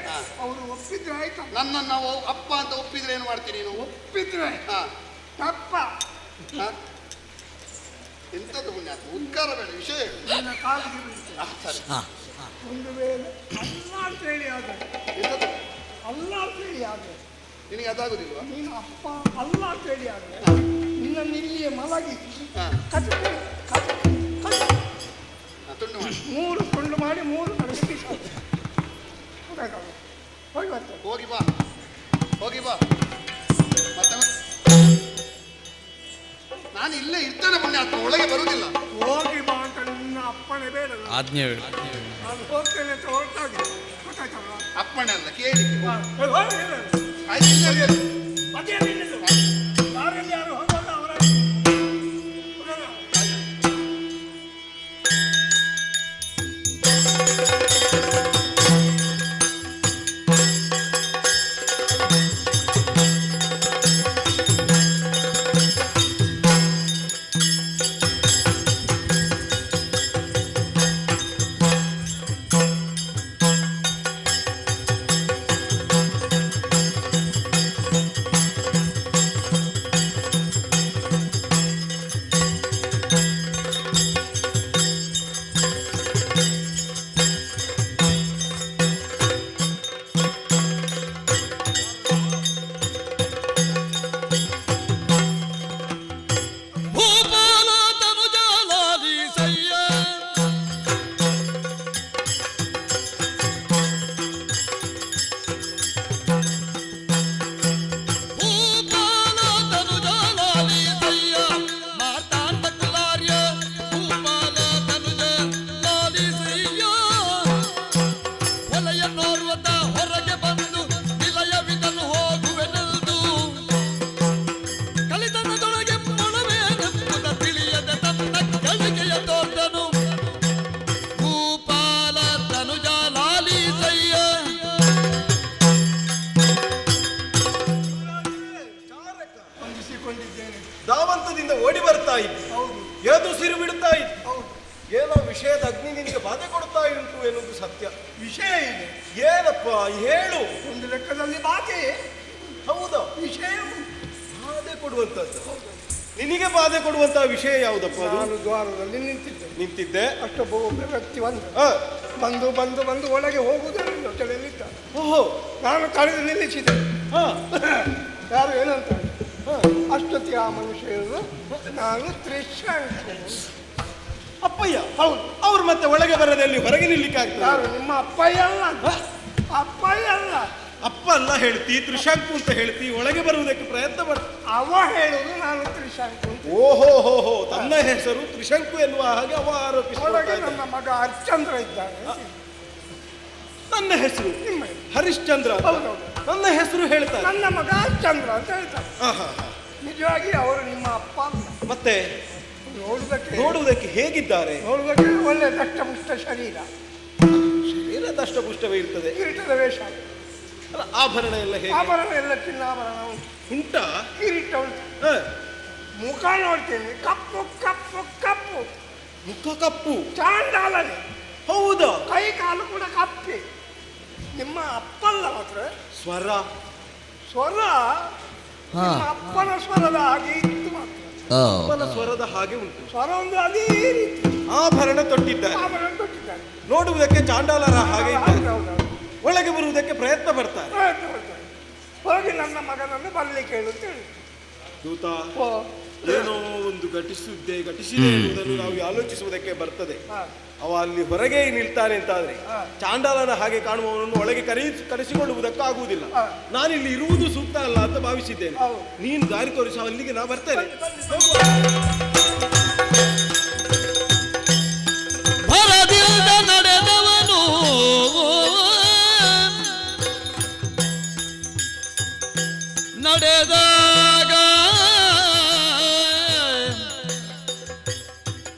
ಅವರು ಒಪ್ಪಿದ್ರೆ ಆಯ್ತು. ನನ್ನ ನಾವು ಅಪ್ಪ ಅಂತ ಒಪ್ಪಿದ್ರೆ ಏನು ಮಾಡ್ತೀನಿ ನೀನು? ಒಪ್ಪಿದ್ರೆ ತಪ್ಪ. ಎಂತದ್ದು ಪುಣ್ಯಾತ್ಮ, ಉದ್ಕಾರ ಬೇಡ, ವಿಷಯ ಹೇಳು. ನಿನ್ನ ಕಾಲಿಗೆ ಬೀಳ್ತೇನೆ. ಸರಿ. ಒಂದು ವೇಳೆ ಅಲ್ಲ ಅಂತೇಳಿ ಆದರೆ ಎಂತದು? ಅಲ್ಲ ಅಂತೇಳಿ ಆದರೆ ನಿನಗೆ ಅದಾಗುದಿಲ್ವಾ? ನೀನು ಅಪ್ಪ ಅಲ್ಲ ಅಂತೇಳಿ ಆದರೆ ನಿನ್ನನ್ನು ಇಲ್ಲಿಯೇ ಮಲಗಿಸಿ ಹಾ. ಕಚಕೆ ಕಚಕೆ ಕಚಕೆ ತುಂಡು ಮಾಡಿ 3 ತುಂಡು ಮಾಡಿ 3 ಕಡೆಗೆ ಬಿಸಾಕಿ ಹೋಗಿ ಬರ್ತೇನೆ. ಹೋಗಿ ಬಾ, ಹೋಗಿ ಬಾ. ಮತ್ತೆ ನಾನು ಇಲ್ಲೇ ಇರ್ತೇನೆ, ಮೊನ್ನೆ ಆತ ಒಳಗೆ ಬರುವುದಿಲ್ಲ. ಹೋಗಿ ಬಾ ಅಂತ ನಿನ್ನ ಅಪ್ಪಣೆ ಬೇಡ. ಆಜ್ಞೆ ನಾನು ಹೋಗ್ತೇನೆ ಅಂತ ಹೊರಟಾಗಿ ಗೊತ್ತಾಯ್ತಲ್ಲ. ಅಪ್ಪಣೆ ಅಲ್ಲ, ಕೇಳಿ. ಹೋಗಿ ಆಯ್ತು, ಇಲ್ಲ, ಇಲ್ಲ. ಮತ್ತೆ ಯಾರಲ್ಲಿ ಯಾರು ಹೋಗೋದು ಅವರ ಭೂಪಾಲ ತನುಜಾಲಾಲಿ ಸಯ್ಯ ಭೂಪಾಲ ತನುಜಾಲಾಲಿ ಸಯ್ಯ ಮಾತಾಂಡ ಕುಲಾರ್ಯ ಭೂಪಾಲ ತನುಜಾಲಾಲಿ ಸಯ್ಯ ಹೊಲೆಯನ್ನೋರ್ವತ ಹೊರಗೆ ಬಂದು ನಿಲಯವಿದನು ಹೋಗುವೆನೆಂದು ಕಲಿತನದೊಳಗೆ ಮೊಳವೇನೆಂಬುದ ತಿಳಿಯದೆ ತನ್ನ ಗಳಿಗೆಯ ತೋರ್ದನು ಭೂಪಾಲ ತನುಜಾಲಾಲಿ ಸಯ್ಯ ಹೊಂದಿಸಿಕೊಂಡಿದ್ದೇನೆ. ಧಾವಂತದಿಂದ ಓಡಿ ಬರ್ತಾ ಇದ್ದೆ, ಹೌದು ಎದುಸಿರು ಬಿಡುತ್ತಾ ಇದ್ದೆ. ಹೌದು ಏನೋ ವಿಷಯದ ಅಗ್ನಿ ನಿನಗೆ ಬಾಧೆ ಕೊಡ್ತಾ ಉಂಟು ಎನ್ನುವುದು ಸತ್ಯ. ವಿಷಯ ಇದೆ. ಏನಪ್ಪ ಹೇಳು. ಒಂದು ಲೆಕ್ಕದಲ್ಲಿ ಬಾಕಿ ಹೌದಾ? ವಿಷಯ ಬಾಧೆ ಕೊಡುವಂತದ್ದು. ನಿನಗೆ ಬಾಧೆ ಕೊಡುವಂತಹ ವಿಷಯ ಯಾವುದಪ್ಪ ಅದು? ನಾನು ದ್ವಾರದಲ್ಲಿ ನಿಂತಿದ್ದೆ. ಅಷ್ಟೊಬ್ಬ ಒಬ್ಬ ವ್ಯಕ್ತಿ ಹ. ಬಂದು ಒಳಗೆ ಹೋಗುವುದರಿಂದ ಹೊಟ್ಟೆಯಲ್ಲಿದ್ದ. ಓಹೋ. ನಾನು ತಡೆದು ನಿಲ್ಲಿಸಿದೆ. ಹ. ಯಾರು ಏನಂತ ಅಷ್ಟೊತ್ತಿಗೆ ಆ ಮನುಷ್ಯ ಹೇಳಿದ್ರು, ನಾನು ತ್ರಿಶಂಕು. ಅಪ್ಪಯ್ಯ. ಹೌದು. ಅವ್ರು ಮತ್ತೆ ಒಳಗೆ ಬರದೆ ಅಲ್ಲಿ ಹೊರಗೆ ನಿಲ್ಲಿಕ್ಕಾಗ್ತದೆ? ಯಾರು? ನಿಮ್ಮ ಅಪ್ಪಯ್ಯ ಅಲ್ಲ. ಅಪ್ಪಯ್ಯ ಅಲ್ಲ. ಅಪ್ಪ ಅಲ್ಲ ಹೇಳ್ತಿ, ತ್ರಿಶಂಕು ಅಂತ ಹೇಳ್ತಿ, ಒಳಗೆ ಬರುವುದಕ್ಕೆ ಪ್ರಯತ್ನ ಮಾಡ್ತಿ. ಅವ ಹೇಳುದು ನಾನು ತ್ರಿಶಂಕು ಅಂತ. ಓಹೋ ಹೋ ಹೋ, ತನ್ನ ಹೆಸರು ತ್ರಿಶಂಕು ಎನ್ನುವ ಹಾಗೆ ಅವ ಒಳಗೆ ಆರೋಪಿಸಿಕೊಳ್ತಾ ಇದ್ದಾನೆ. ನನ್ನ ಮಗ ಹರಿಶ್ಚಂದ್ರ ಇದ್ದಾನೆ. ನನ್ನ ಹೆಸರು ನಿಮ್ಮ ಹರಿಶ್ಚಂದ್ರ ಅಂತ. ಹೌದೌದು. ನನ್ನ ಹೆಸರು ಹೇಳ್ತಾರೆ. ನನ್ನ ಮಗ ಹರಿಶ್ಚಂದ್ರ ಅಂತ ಹೇಳ್ತಾರೆ. ಆಹಾ. ನಿಜವಾಗಿ ಅವರು ನಿಮ್ಮ ಅಪ್ಪ ಅಲ್ಲ. ಮತ್ತೆ ನೋಡುವುದಕ್ಕೆ ಹೇಗಿದ್ದಾರೆ? ನೋಡುವುದಕ್ಕೆ ಒಳ್ಳೆ ದಷ್ಟಪುಷ್ಟ ಶರೀರ, ಶರೀರ ದಷ್ಟಪುಷ್ಟವೇ ಇರ್ತದೆ. ಕಿರೀಟದ ವೇಷ, ಅಲ್ಲ, ಆಭರಣ ಎಲ್ಲ ಹೇಗೆ ಆಭರಣ ಎಲ್ಲ ಚಿನ್ನಾಭರಣ ಉಂಟು, ಉಂಟಾ? ಕಿರೀಟ ಉಂಟು. ಹ. ಮುಖ ನೋಡ್ತೇನೆ, ಕಪ್ಪು ಕಪ್ಪು ಕಪ್ಪು, ಮುಖ ಕಪ್ಪು. ಚಾಂಡಾಲನೆ, ಹೌದಾ? ಕೈ ಕಾಲು ಕೂಡ ಕಪ್ಪಿ. ನಿಮ್ಮ ಅಪ್ಪಲ್ಲ ಮಾತ್ರ. ಸ್ವರ ಸ್ವರ ನಿಮ್ಮ ಅಪ್ಪನ ಸ್ವರದ ಹಾಗೆ ಇತ್ತು ಮಾತ್ರ. ಅಪ್ಪನ ಸ್ವರದ ಹಾಗೆ ಉಂಟು. ಸ್ವರ ಒಂದು ಅದೇ ರೀತಿ. ಆಭರಣ ತೊಟ್ಟಿದ್ದಾರೆ, ಆಭರಣ ಕೊಟ್ಟಿದ್ದಾರೆ. ನೋಡುವುದಕ್ಕೆ ಚಾಂಡಾಲರ ಹಾಗೆ ಇದ್ದಾರೆ. ಹೌದೌದು. ಒಳಗೆ ಬರುವುದಕ್ಕೆ ಪ್ರಯತ್ನ ಪಡ್ತಾರೆ. ಪ್ರಯತ್ನ ಪಡ್ತಾರೆ. ಹೋಗಿ ನನ್ನ ಮಗನನ್ನು ಬರ್ಲಿಕ್ಕೆ ಹೇಳು ಅಂತ ಹೇಳಿ. ದೂತ ಓ, ಏನೋ ಒಂದು ಘಟಿಸಿದೆ ಎನ್ನುವುದನ್ನು ನಾವು ಆಲೋಚಿಸುವುದಕ್ಕೆ ಬರ್ತದೆ. ಹಾ. ಅವ ಅಲ್ಲಿ ಹೊರಗೆ ನಿಲ್ತಾನೆ ಅಂತಾದ್ರೆ ಹಾ. ಚಾಂಡಾಲನ ಹಾಗೆ ಕಾಣುವವನನ್ನು ಒಳಗೆ ಕರೆಸಿಕೊಳ್ಳುವುದಕ್ಕಾಗುವುದಿಲ್ಲ. ಹಾ. ನಾನಿಲ್ಲಿ ಇರುವುದು ಸೂಕ್ತ ಅಲ್ಲ ಅಂತ ಭಾವಿಸಿದ್ದೇನೆ. ಹೌದು. ನೀನು ದಾರಿ ತೋರಿಸ, ಅಲ್ಲಿಗೆ ನಾ ಬರ್ತೇನೆ. ಭರದಿಂದ ನಡೆದವನು ನಡೆದಾಗ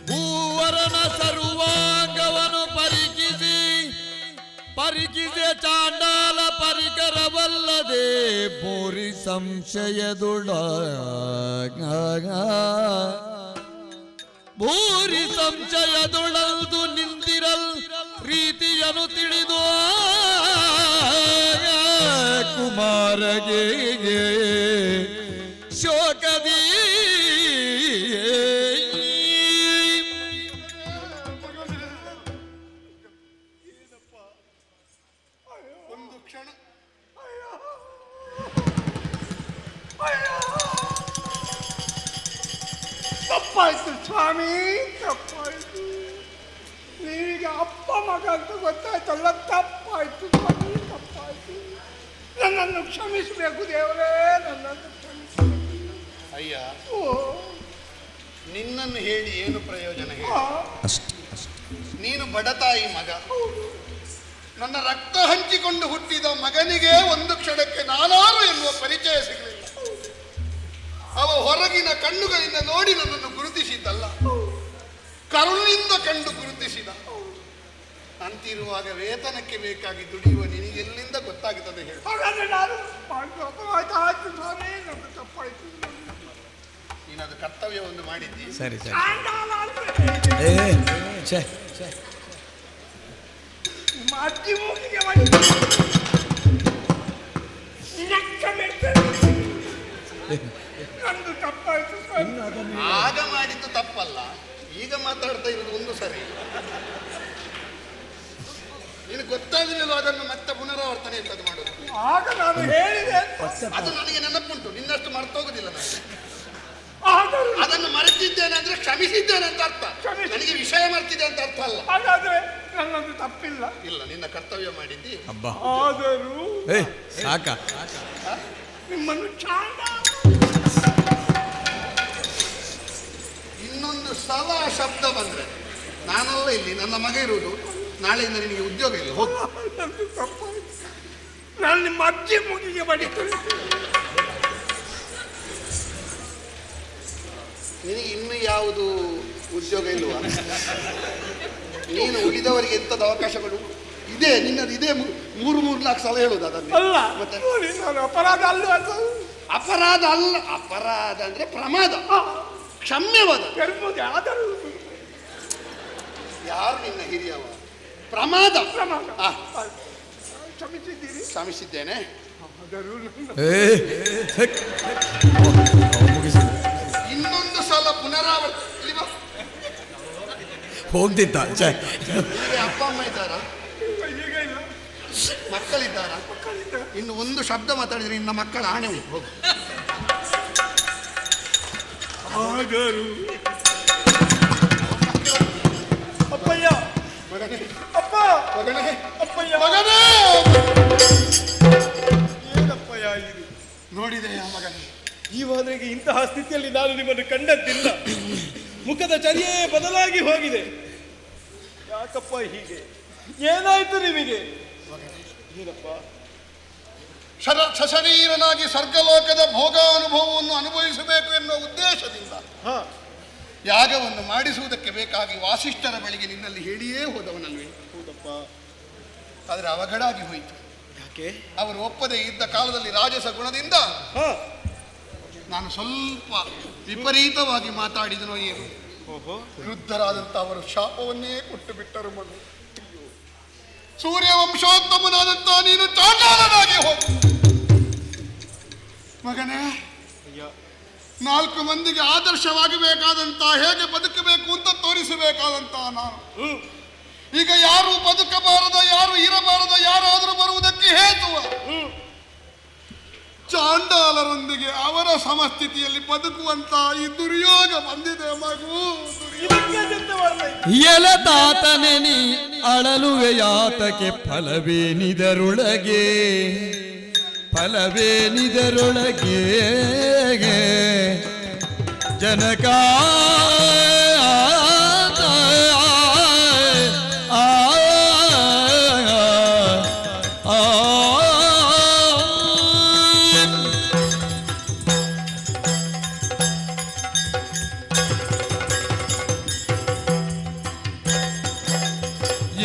ಭೂವರನ ಸರ್ವಾಂಗವನ್ನು ಪರಿಕಿಸಿ ಚಾಂಡಾಲ ಪರಿಕರವಲ್ಲದೆ ಬೋರಿ ಭೂರಿ ಸಂಶಯದೊಳಲ್ದು ನಿಂತಿರಲ್ ರೀತಿಯನ್ನು ತಿಳಿದು ಕುಮಾರಗೆ ಶೋಕದಿ ತಪ್ಪಾಯ್ತು. ನೀವೀಗ ಅಪ್ಪ ಮಗ ಅಂತ ಗೊತ್ತಾಯ್ತಲ್ಲ, ತಪ್ಪಾಯ್ತು ಸ್ವಾಮಿ, ತಪ್ಪಾಯ್ತು. ನನ್ನನ್ನು ಕ್ಷಮಿಸಬೇಕು ದೇವರೇ, ನನ್ನನ್ನು ಕ್ಷಮಿಸಬೇಕು. ಅಯ್ಯ, ಓ ನಿನ್ನನ್ನು ಹೇಳಿ ಏನು ಪ್ರಯೋಜನ ಹೇಳಿ? ಆ, ನೀನು ಬಡತಾಯಿ ಮಗ. ನನ್ನ ರಕ್ತ ಹಂಚಿಕೊಂಡು ಹುಟ್ಟಿದ ಮಗನಿಗೆ ಒಂದು ಕ್ಷಣಕ್ಕೆ ನಾನಾರು ಎನ್ನುವ ಪರಿಚಯ ಸಿಗಲಿಲ್ಲ. ಅವ ಹೊರಗಿನ ಕಣ್ಣುಗಳಿಂದ ನೋಡಿ ನನ್ನನ್ನು ಗುರುತಿಸಿದ್ದಲ್ಲ, ಕರುಣಿಂದ ಕಂಡು ಗುರುತಿಸಿದ. ಅಂತಿರುವಾಗ ವೇತನಕ್ಕೆ ಬೇಕಾಗಿ ದುಡಿಯುವ ನಿನಗೆಲ್ಲಿಂದ ಗೊತ್ತಾಗುತ್ತದೆ ಹೇಳಿ? ಹಾಗಾದ್ರೆ ನಾನು ಆಯ್ತು ಸ್ವಾಮಿ, ನನ್ನ ತಪ್ಪಾಯ್ತು. ನೀನದು ಕರ್ತವ್ಯ ಒಂದು ಮಾಡಿದ್ದಿ. ಸರಿ ಸರಿ. ಚಾಂಡಾಲ ಅಂದ್ರೆ ನಿಮ್ಮ ಅಜ್ಜಿ ಮೂಗಿಗೆ ಮಾಡಿ ನಕ್ಕ ಮೆಟ್ಟರು. ನಂದು ತಪ್ಪಾಯ್ತು ಸ್ವಾಮಿ. ಆಗ ಮಾಡಿದ್ದು ತಪ್ಪಲ್ಲ, ಈಗ ಮಾತಾಡ್ತಾ ಇರೋದು ಒಂದು ಸರಿ. ನೀನು ಗೊತ್ತಾಗಲಿಲ್ಲ ಅದನ್ನು ಮತ್ತೆ ಪುನರಾವರ್ತನೆ ಎಂತದ್ದು ಮಾಡೋದು? ಆಗ ನಾನು ಹೇಳಿದೆ, ಅದು ನನಗೆ ನೆನಪುಂಟು, ನಿನ್ನಷ್ಟು ಮರ್ತೋಗುದಿಲ್ಲ ನಾನು. ಆದರೂ ಅದನ್ನು ಮರೆತಿದ್ದೇನೆ ಅಂದ್ರೆ ಕ್ಷಮಿಸಿದ್ದೇನೆ ಅಂತ ಅರ್ಥ, ಕ್ಷಮಿಸಿ. ನನಗೆ ವಿಷಯ ಮರ್ತಿದೆ ಅಂತ ಅರ್ಥ ಅಲ್ಲ. ಹಾಗಾದ್ರೆ ನನ್ನದು ತಪ್ಪಿಲ್ಲ. ಇಲ್ಲ, ನಿನ್ನ ಕರ್ತವ್ಯ ಮಾಡಿದ್ದಿ. ಅಬ್ಬಾ ಆದರೂ ಸಾಕ. ನಿಮ್ಮನ್ನು ಚಾಂಡಾಲ. ಇನ್ನೊಂದು ಸಲ ಶಬ್ದ ಬಂದ್ರೆ ನಾನಲ್ಲ ಇಲ್ಲಿ, ನನ್ನ ಮಗ ಇರುವುದು. ನಾಳೆಯಿಂದ ನಿನಗೆ ಉದ್ಯೋಗ ಇಲ್ಲ, ಹೋಗು. ನಂದು ತಪ್ಪಾಯ್ತು. ನಾನು ನಿಮ್ಮ ಅಜ್ಜಿ ಮೂಗಿಗೆ ಬಡಿತೀನಿ. ನಿನಗೆ ಇನ್ನು ಯಾವುದು ಉದ್ಯೋಗ ಇಲ್ವಾ? ನೀನು ಉಳಿದವರಿಗೆ ಎಂಥದ್ದು ಅವಕಾಶಗಳು ಇದೆ? ನಿನ್ನದು ಇದೇ 3-4 ಸಲ ಹೇಳುದು ಅದನ್ನು. ಅಲ್ಲ ಮತ್ತೆ ನೋಡಿ, ನಾನು ಅಪರಾಧ ಅಲ್ಲ ಅದು. ಅಪರಾಧ ಅಲ್ಲ, ಅಪರಾಧ ಅಂದ್ರೆ ಪ್ರಮಾದ, ಕ್ಷಮ್ಯವಾದ. ಇರ್ಬೋದು, ಆದರೂ ಯಾರು ನಿನ್ನ ಹಿರಿಯವ? ಪ್ರಮಾದ. ಪ್ರಮಾದ. ಆ, ಕ್ಷಮಿಸಿದ್ದೀರಿ. ಶ್ರಮಿಸಿದ್ದೇನೆ. ಆದರೂ ನನ್ನ ಇನ್ನೊಂದು ಸಲ ಪುನರಾವರ್ತಿ. ಇಲ್ಲಿ ಬಾ. ಹೋಗ್ತಿತ್ತ ನಿನಗೆ ಅಪ್ಪ ಅಮ್ಮ ಇದ್ದಾರಾ? ಈಗ ಇಲ್ಲ. ಮಕ್ಕಳಿದ್ದಾರಾ? ಮಕ್ಕಳಿದ್ದಾರೆ. ಇನ್ನು ಒಂದು ಶಬ್ದ ಮಾತಾಡಿದ್ರೆ ನಿನ್ನ ಮಕ್ಕಳ ಆಣೆ ಉಂಟು, ಹೋಗು. ಆದರೂ ಅಪ್ಪಯ್ಯ, ಮಗನೇ, ಅಪ್ಪ, ಮಗನೇ, ಅಪ್ಪಯ್ಯ, ಮಗನೇ. ಏನಪ್ಪಯ್ಯ ಇದು? ನೋಡಿದೆಯಾ ಮಗನೇ? ಈವರೆಗೆ ಇಂತಹ ಸ್ಥಿತಿಯಲ್ಲಿ ನಾನು ನಿಮ್ಮನ್ನು ಕಂಡದ್ದಿಲ್ಲ. ಮುಖದ ಚರ್ಯೆ ಬದಲಾಗಿ ಹೋಗಿದೆ. ಯಾಕಪ್ಪ ಹೀಗೆ? ಏನಾಯ್ತು ನಿಮಗೆ? ಏನಪ್ಪ? ಸಶರೀರನಾಗಿ ಸ್ವರ್ಗಲೋಕದ ಭೋಗಾನುಭವವನ್ನು ಅನುಭವಿಸಬೇಕು ಎನ್ನುವ ಉದ್ದೇಶದಿಂದ ಹಾ, ಯಾಗವನ್ನು ಮಾಡಿಸುವುದಕ್ಕೆ ಬೇಕಾಗಿ ವಾಸಿಷ್ಠರ ಬಳಿಗೆ ನಿನ್ನಲ್ಲಿ ಹೇಳಿಯೇ ಹೋದವನಲ್ವೇ? ಹೌದಪ್ಪ. ಆದರೆ ಅವಘಡಾಗಿ ಹೋಯಿತು. ಯಾಕೆ? ಅವರು ಒಪ್ಪದೇ ಇದ್ದ ಕಾಲದಲ್ಲಿ ರಾಜಸ ಗುಣದಿಂದ ಹಾ, ನಾನು ಸ್ವಲ್ಪ ವಿಪರೀತವಾಗಿ ಮಾತಾಡಿದನೋ ಏನು, ಓಹೋ, ವೃದ್ಧರಾದಂಥ ಅವರು ಶಾಪವನ್ನೇ ಕೊಟ್ಟು ಬಿಟ್ಟರು. ಮಗು, ಸೂರ್ಯವಂಶೋತ್ತಮನಾದಂಥ ನೀನು ಚಾಂಡಾಲನಾಗಿ ಹೋಗು. ಮಗನೇ, ಅಯ್ಯ, 4 ಮಂದಿಗೆ ಆದರ್ಶವಾಗಬೇಕಾದಂತ, ಹೇಗೆ ಬದುಕಬೇಕು ಅಂತ ತೋರಿಸಬೇಕಾದಂತ ನಾನು ಈಗ ಯಾರು ಬದುಕಬಾರದ, ಯಾರು ಇರಬಾರದ, ಯಾರಾದರೂ ಬರುವುದಕ್ಕೆ ಹೇತುವ ಚಾಂಡಾಲರೊಂದಿಗೆ ಅವರ ಸಮಸ್ಥಿತಿಯಲ್ಲಿ ಬದುಕುವಂತ ಈ ದುರ್ಯೋಗ ಬಂದಿದೆ ಮಗು. ಇದಕ್ಕೆ ಚಿಂತೆ ಮಾಡ್ಬೇಕು. ಎಲತಾತನೆ ನೀ ಅಳಲುವೆಯಾತಕ್ಕೆ ಫಲವೇನಿದರೊಳಗೆ, ಫಲವೇನಿದರೊಳಗೆ ಜನಕ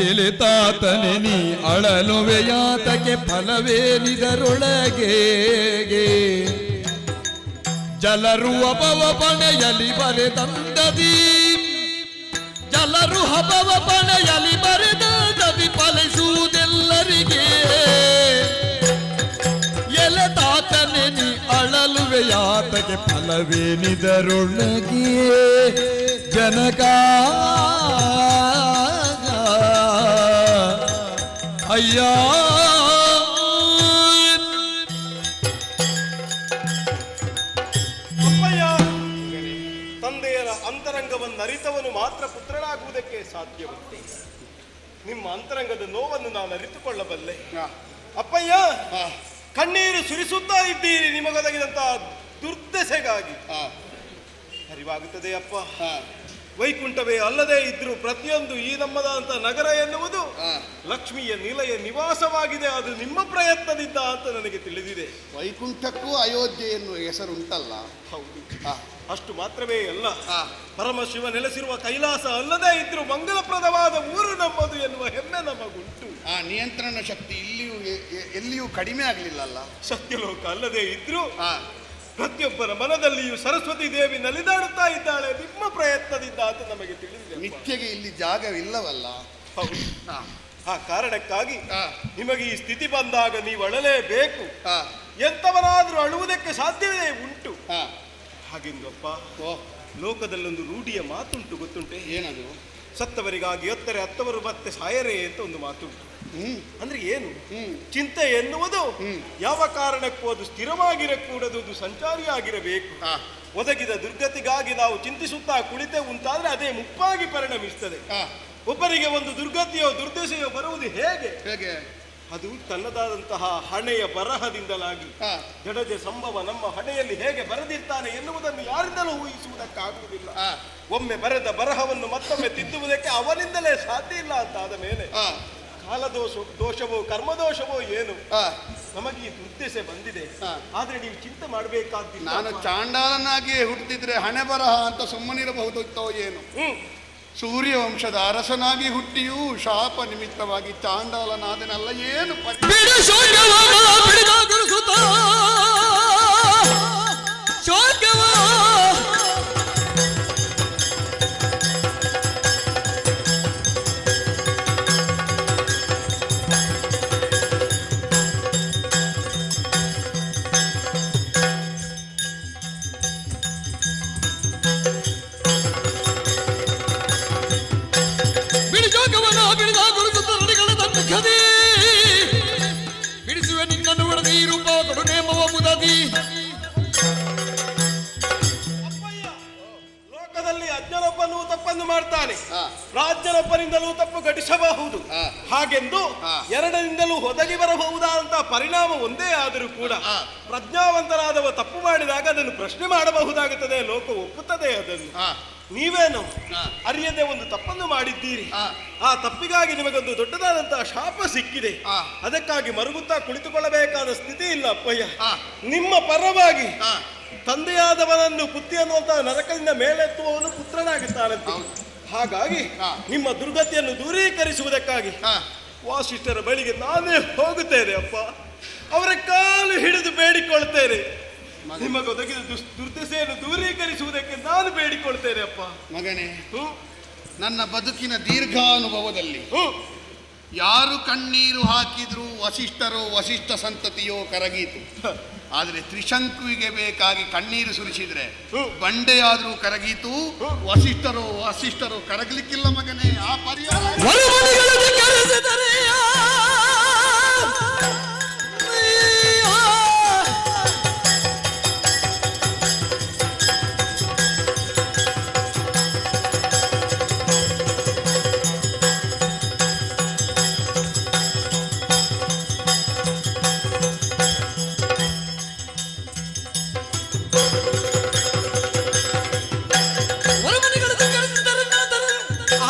ಎಲೆತಾತನೆ ನೀ ಅಳಲುವೆಯಾತಕ್ಕೆ ಫಲವೇನಿದರೊಳಗೆ ಜಲರು ಹಬವ ಪಣೆಯಲಿ ಬರೆದಂದದಿ, ಜಲರು ಹಬವ ಪಣೆಯಲಿ ಬರೆದಂದದಿ ಫಲಿಸುವುದೆಲ್ಲರಿಗೆ. ಎಲೆತಾತನೆ ನೀ ಅಳಲುವೆಯಾತಕ್ಕೆ ಫಲವೇನಿದರೊಳಗೆ ಜನಕ ಅಯ್ಯ. ಅಪ್ಪಯ್ಯ, ತಂದೆಯರ ಅಂತರಂಗವನ್ನು ಅರಿತವನು ಮಾತ್ರ ಪುತ್ರನಾಗುವುದಕ್ಕೆ ಸಾಧ್ಯವಂತೆ. ನಿಮ್ಮ ಅಂತರಂಗದ ನೋವನ್ನು ನಾನು ಅರಿತುಕೊಳ್ಳಬಲ್ಲೆ. ಅಪ್ಪಯ್ಯ, ಕಣ್ಣೀರು ಸುರಿಸುತ್ತಾ ಇದ್ದೀರಿ ನಿಮಗೊದಗಿದಂತಹ ದುರ್ದಶೆಗಾಗಿ. ಅರಿವಾಗುತ್ತದೆ ಅಪ್ಪ, ವೈಕುಂಠವೇ ಅಲ್ಲದೆ ಇದ್ರು ಪ್ರತಿಯೊಂದು ಈ ನಮ್ಮದಂತ ನಗರ ಎನ್ನುವುದು ಲಕ್ಷ್ಮಿಯ ನಿಲಯ ನಿವಾಸವಾಗಿದೆ. ಅದು ನಿಮ್ಮ ಪ್ರಯತ್ನದಿಂದ ಅಂತ ನನಗೆ ತಿಳಿದಿದೆ. ವೈಕುಂಠಕ್ಕೂ ಅಯೋಧ್ಯೆ ಎನ್ನುವ ಹೆಸರುಂಟಲ್ಲ? ಹೌದು. ಅಷ್ಟು ಮಾತ್ರವೇ ಅಲ್ಲ, ಪರಮಶಿವ ನೆಲೆಸಿರುವ ಕೈಲಾಸ ಅಲ್ಲದೆ ಇದ್ರು ಮಂಗಲಪ್ರದವಾದ ಊರು ನಮ್ಮದು ಎನ್ನುವ ಹೆಮ್ಮೆ ನಮಗುಂಟು. ಆ ನಿಯಂತ್ರಣ ಶಕ್ತಿ ಎಲ್ಲಿಯೂ ಕಡಿಮೆ ಆಗಲಿಲ್ಲಲ್ಲ? ಸತ್ಯಲೋಕ ಅಲ್ಲದೆ ಇದ್ರು ಪ್ರತಿಯೊಬ್ಬರ ಮನದಲ್ಲಿಯೂ ಸರಸ್ವತಿ ದೇವಿ ನಲಿದಾಡುತ್ತಾ ಇದ್ದಾಳೆ ನಿಮ್ಮ ಪ್ರಯತ್ನದಿಂದ ಅಂತ ನಮಗೆ ತಿಳಿದಿದೆ. ನಿತ್ಯಗೆ ಇಲ್ಲಿ ಜಾಗವಿಲ್ಲವಲ್ಲ? ಹೌದು. ಆ ಕಾರಣಕ್ಕಾಗಿ ನಿಮಗೆ ಈ ಸ್ಥಿತಿ ಬಂದಾಗ ನೀವು ಅಳಲೇಬೇಕು. ಎಂತವನಾದ್ರೂ ಅಳುವುದಕ್ಕೆ ಸಾಧ್ಯವೇ ಉಂಟು. ಹಾಗೆಂದಪ್ಪ, ಲೋಕದಲ್ಲೊಂದು ರೂಢಿಯ ಮಾತುಂಟು, ಗೊತ್ತುಂಟೆ? ಏನದು? ಸತ್ತವರಿಗಾಗಿ ಎತ್ತರೆ ಹತ್ತವರು ಮತ್ತೆ ಸಾಯರೇ ಅಂತ ಒಂದು ಮಾತುಂಟು. ಅಂದ್ರೆ ಏನು? ಚಿಂತೆ ಎನ್ನುವುದು ಯಾವ ಕಾರಣಕ್ಕೂ ಅದು ಸ್ಥಿರವಾಗಿರಕೂಡದು, ಅದು ಸಂಚಾರಿಯಾಗಿರಬೇಕು. ಒದಗಿದ ದುರ್ಗತಿಗಾಗಿ ನಾವು ಚಿಂತಿಸುತ್ತಾ ಕುಳಿತೆ ಉಂಟಾದ್ರೆ ಅದೇ ಮುಪ್ಪಾಗಿ ಪರಿಣಮಿಸ್ತದೆ. ಒಬ್ಬರಿಗೆ ಒಂದು ದುರ್ಗತಿಯೋ ದುರ್ದಶೆಯೋ ಬರುವುದು ಹೇಗೆ? ಅದು ತನ್ನದಾದಂತಹ ಹಣೆಯ ಬರಹದಿಂದಲಾಗಿ ಜಡಜ ಸಂಭವ ನಮ್ಮ ಹಣೆಯಲ್ಲಿ ಹೇಗೆ ಬರೆದಿರ್ತಾನೆ ಎನ್ನುವುದನ್ನು ಯಾರಿಂದಲೂ ಊಹಿಸುವುದಕ್ಕಾಗುವುದಿಲ್ಲ. ಒಮ್ಮೆ ಬರೆದ ಬರಹವನ್ನು ಮತ್ತೊಮ್ಮೆ ತಿದ್ದುವುದಕ್ಕೆ ಅವನಿಂದಲೇ ಸಾಧ್ಯ ಇಲ್ಲ ಅಂತ ಆದ ಮೇಲೆ ದೋಷವೋ ಕರ್ಮದೋಷವೋ ಏನು ನಮಗೆ ಈ ದುರ್ದಶೆ ಬಂದಿದೆ. ಆದ್ರೆ ನೀವು ಚಿಂತೆ ಮಾಡಬೇಕಾದ್ದಿಲ್ಲ. ನಾನು ಚಾಂಡಾಲನಾಗಿ ಹುಟ್ಟಿದ್ರೆ ಹಣೆ ಬರಹ ಅಂತ ಸುಮ್ಮನಿರಬಹುದಿತ್ತೋ ಏನು? ಸೂರ್ಯವಂಶದ ಅರಸನಾಗಿ ಹುಟ್ಟಿಯೂ ಶಾಪ ನಿಮಿತ್ತವಾಗಿ ಚಾಂಡಾಲನಾದನಲ್ಲ. ಏನು ಬಿಡಿಸುವೆ ನಿನ್ನನ್ನು ಹೊಡೆದ ಈ ರೂಪ ಕೊಡು ನೇಮವ ಮುದದಿ. ಲೋಕದಲ್ಲಿ ಅಜ್ಞನೊಬ್ಬನು ತಪ್ಪನ್ನು ಮಾಡ್ತಾನೆ, ರಾಜ್ಯನೊಬ್ಬನಿಂದಲೂ ತಪ್ಪು ಘಟಿಸಬಹುದು. ಹಾಗೆಂದು ಎರಡರಿಂದಲೂ ಒದಗಿ ಬರಬಹುದಾದಂತಹ ಪರಿಣಾಮ ಒಂದೇ ಆದರೂ ಕೂಡ ಪ್ರಜ್ಞಾವಂತರಾದವ ತಪ್ಪು ಮಾಡಿದಾಗ ಅದನ್ನು ಪ್ರಶ್ನೆ ಮಾಡಬಹುದಾಗುತ್ತದೆ. ಲೋಕ ಒಪ್ಪುತ್ತದೆ ಅದನ್ನು. ನೀವೇನು ಅರಿಯದೆ ಒಂದು ತಪ್ಪನ್ನು ಮಾಡಿದ್ದೀರಿ. ಆ ತಪ್ಪಿಗಾಗಿ ನಿಮಗೊಂದು ದೊಡ್ಡದಾದಂತಹ ಶಾಪ ಸಿಕ್ಕಿದೆ. ಅದಕ್ಕಾಗಿ ಮರುಗುತ್ತಾ ಕುಳಿತುಕೊಳ್ಳಬೇಕಾದ ಸ್ಥಿತಿ ಇಲ್ಲ ಅಪ್ಪಯ್ಯ. ನಿಮ್ಮ ಪರವಾಗಿ ತಂದೆಯಾದವನನ್ನು ಪುತ್ರಿ ಅನ್ನುವಂತಹ ನರಕದಿಂದ ಮೇಲೆತ್ತುವವನು ಪುತ್ರನಾಗುತ್ತಾನಂತೆ. ಹಾಗಾಗಿ ನಿಮ್ಮ ದುರ್ಗತಿಯನ್ನು ದೂರೀಕರಿಸುವುದಕ್ಕಾಗಿ ವಾಸಿಷ್ಠರ ಬಳಿಗೆ ನಾನೇ ಹೋಗುತ್ತೇನೆ ಅಪ್ಪ. ಅವರ ಕಾಲು ಹಿಡಿದು ಬೇಡಿಕೊಳ್ತೇನೆ. ನಿಮಗೊದಗಿದ ದುರ್ದಶೆಯನ್ನು ದೂರೀಕರಿಸುವುದಕ್ಕೆ ನಾನು ಬೇಡಿಕೊಳ್ತೇನೆ ಅಪ್ಪ. ಮಗನೇ, ನನ್ನ ಬದುಕಿನ ದೀರ್ಘಾನುಭವದಲ್ಲಿ ಯಾರು ಕಣ್ಣೀರು ಹಾಕಿದ್ರು ವಸಿಷ್ಠರೋ ವಸಿಷ್ಠ ಸಂತತಿಯೋ ಕರಗೀತು. ಆದರೆ ತ್ರಿಶಂಕುವಿಗೆ ಬೇಕಾಗಿ ಕಣ್ಣೀರು ಸುರಿಸಿದ್ರೆ ಬಂಡೆಯಾದ್ರೂ ಕರಗೀತು, ವಸಿಷ್ಠರೋ ಕರಗಲಿಕ್ಕಿಲ್ಲ ಮಗನೇ. ಆ ಪರ್ಯಾಯ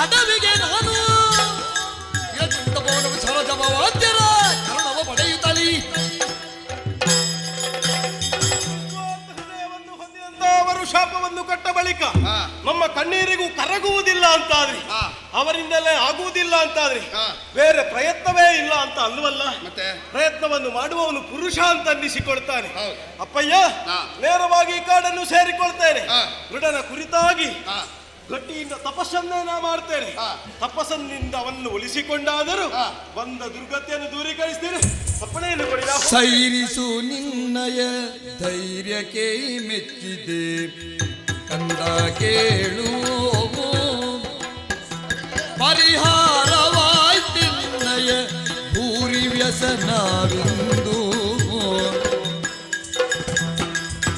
ಅಡವಿಗೆ ನಾನು ಸರಜವಾದ್ಯರ ಕರ್ಣವ ಪಡೆಯುತ್ತಲೀ ಅವರು ಶಾಪವನ್ನು ಕಟ್ಟ ಬಳಿಕ ನಮ್ಮ ಕಣ್ಣೀರಿಗೂ ಕರಗುವುದಿಲ್ಲ ಅಂತಾದ್ರಿ, ಅವರಿಂದಲೇ ಆಗುವುದಿಲ್ಲ ಅಂತಾದ್ರಿ, ಬೇರೆ ಪ್ರಯತ್ನವೇ ಇಲ್ಲ ಅಂತ ಅಲ್ವಲ್ಲ. ಮತ್ತೆ ಪ್ರಯತ್ನವನ್ನು ಮಾಡುವವನು ಪುರುಷ ಅಂತ ಅನ್ನಿಸಿಕೊಳ್ತಾನೆ. ಅಪ್ಪಯ್ಯ, ನೇರವಾಗಿ ಈ ಕಾಡನ್ನು ಸೇರಿಕೊಳ್ತೇನೆ. ದೃಢನ ಕುರಿತಾಗಿ ಗಟ್ಟಿಯಿಂದ ತಪಸ್ಸನ್ನೇ ನಾ ಮಾಡ್ತೇನೆ. ತಪಸ್ಸನ್ನಿಂದ ಅವನ್ನು ಉಳಿಸಿಕೊಂಡಾದರೂ ಬಂದ ದುರ್ಗತಿಯನ್ನು ದೂರೀಕರಿಸ್ತೀರಿ. ಅಪ್ಪಣೆಯನ್ನು ಕೊಡಿ. ಸೈರಿಸು ನಿನ್ನಯ ಧೈರ್ಯಕ್ಕೆ ಮೆಚ್ಚಿದೆ ಕಂದ ಕೇಳು, ಪರಿಹಾರವಾಯ್ತಿನ್ನಯ ಭೂರಿ ವ್ಯಸನವಿಂದು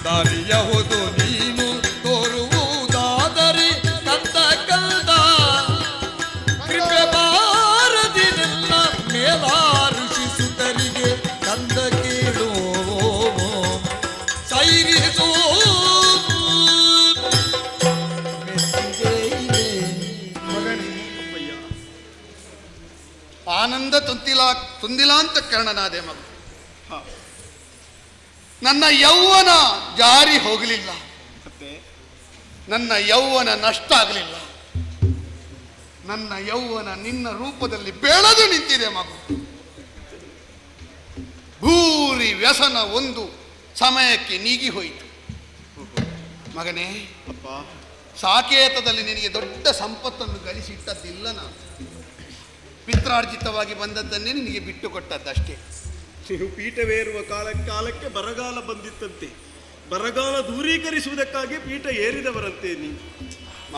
ದಾರಿಯಹುದು ನೀನು ತೋರುವುದಾದರೆ ಕಂದ ಕಂದ ಆನಂದ ತುಂದಿಲಾಂತಕರಣನಾದೆ ಮಗು. ಹಾ, ನನ್ನ ಯೌವನ ಜಾರಿ ಹೋಗಲಿಲ್ಲ, ಮತ್ತೆ ನನ್ನ ಯೌವನ ನಷ್ಟ ಆಗಲಿಲ್ಲ. ನನ್ನ ಯೌವನ ನಿನ್ನ ರೂಪದಲ್ಲಿ ಬೆಳೆದು ನಿಂತಿದೆ ಮಗು. ಭೂರಿ ವ್ಯಸನ ಒಂದು ಸಮಯಕ್ಕೆ ನೀಗಿ ಹೋಯಿತು ಮಗನೇ. ಅಪ್ಪ, ಸಾಕೇತದಲ್ಲಿ ನಿನಗೆ ದೊಡ್ಡ ಸಂಪತ್ತನ್ನು ಗಳಿಸಿಟ್ಟದ್ದಿಲ್ಲ ನಾನು. ಪಿತ್ರಾರ್ಜಿತವಾಗಿ ಬಂದದ್ದನ್ನೇ ನಿನಗೆ ಬಿಟ್ಟು ಕೊಟ್ಟದ್ದಷ್ಟೇ. ನೀವು ಪೀಠವೇರುವ ಕಾಲಕ್ಕೆ ಬರಗಾಲ ಬಂದಿತ್ತಂತೆ. ಬರಗಾಲ ದೂರೀಕರಿಸುವುದಕ್ಕಾಗಿ ಪೀಠ ಏರಿದವರಂತೆ ನೀವು.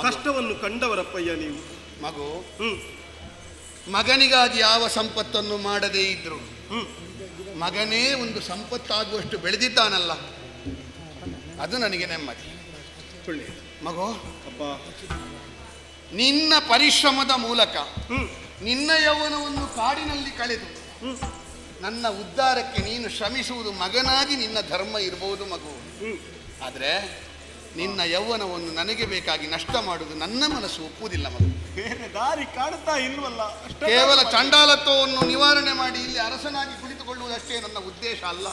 ಕಷ್ಟವನ್ನು ಕಂಡವರಪ್ಪಯ್ಯ ನೀವು. ಮಗು, ಮಗನಿಗಾಗಿ ಯಾವ ಸಂಪತ್ತನ್ನು ಮಾಡದೇ ಇದ್ರು ಮಗನೇ ಒಂದು ಸಂಪತ್ತಾಗುವಷ್ಟು ಬೆಳೆದಿದ್ದಾನಲ್ಲ, ಅದು ನನಗೆ ನೆಮ್ಮದಿ. ಒಳ್ಳೆಯದು ಮಗು, ಅಪ್ಪ. ನಿನ್ನ ಪರಿಶ್ರಮದ ಮೂಲಕ ನಿನ್ನ ಯೌವನವನ್ನು ಕಾಡಿನಲ್ಲಿ ಕಳೆದು ನನ್ನ ಉದ್ಧಾರಕ್ಕೆ ನೀನು ಶ್ರಮಿಸುವುದು ಮಗನಾಗಿ ನಿನ್ನ ಧರ್ಮ ಇರಬಹುದು ಮಗು. ಆದರೆ ನಿನ್ನ ಯೌವನವನ್ನು ನನಗೆ ಬೇಕಾಗಿ ನಷ್ಟ ಮಾಡುವುದು ನನ್ನ ಮನಸ್ಸು ಒಪ್ಪುವುದಿಲ್ಲ ಮಗು. ಬೇರೆ ದಾರಿ ಕಾಣುತ್ತಾ ಇಲ್ವಲ್ಲ? ಕೇವಲ ಚಂಡಾಲತ್ವವನ್ನು ನಿವಾರಣೆ ಮಾಡಿ ಇಲ್ಲಿ ಅರಸನಾಗಿ ಕುಳಿತುಕೊಳ್ಳುವುದಷ್ಟೇ ನನ್ನ ಉದ್ದೇಶ ಅಲ್ಲ.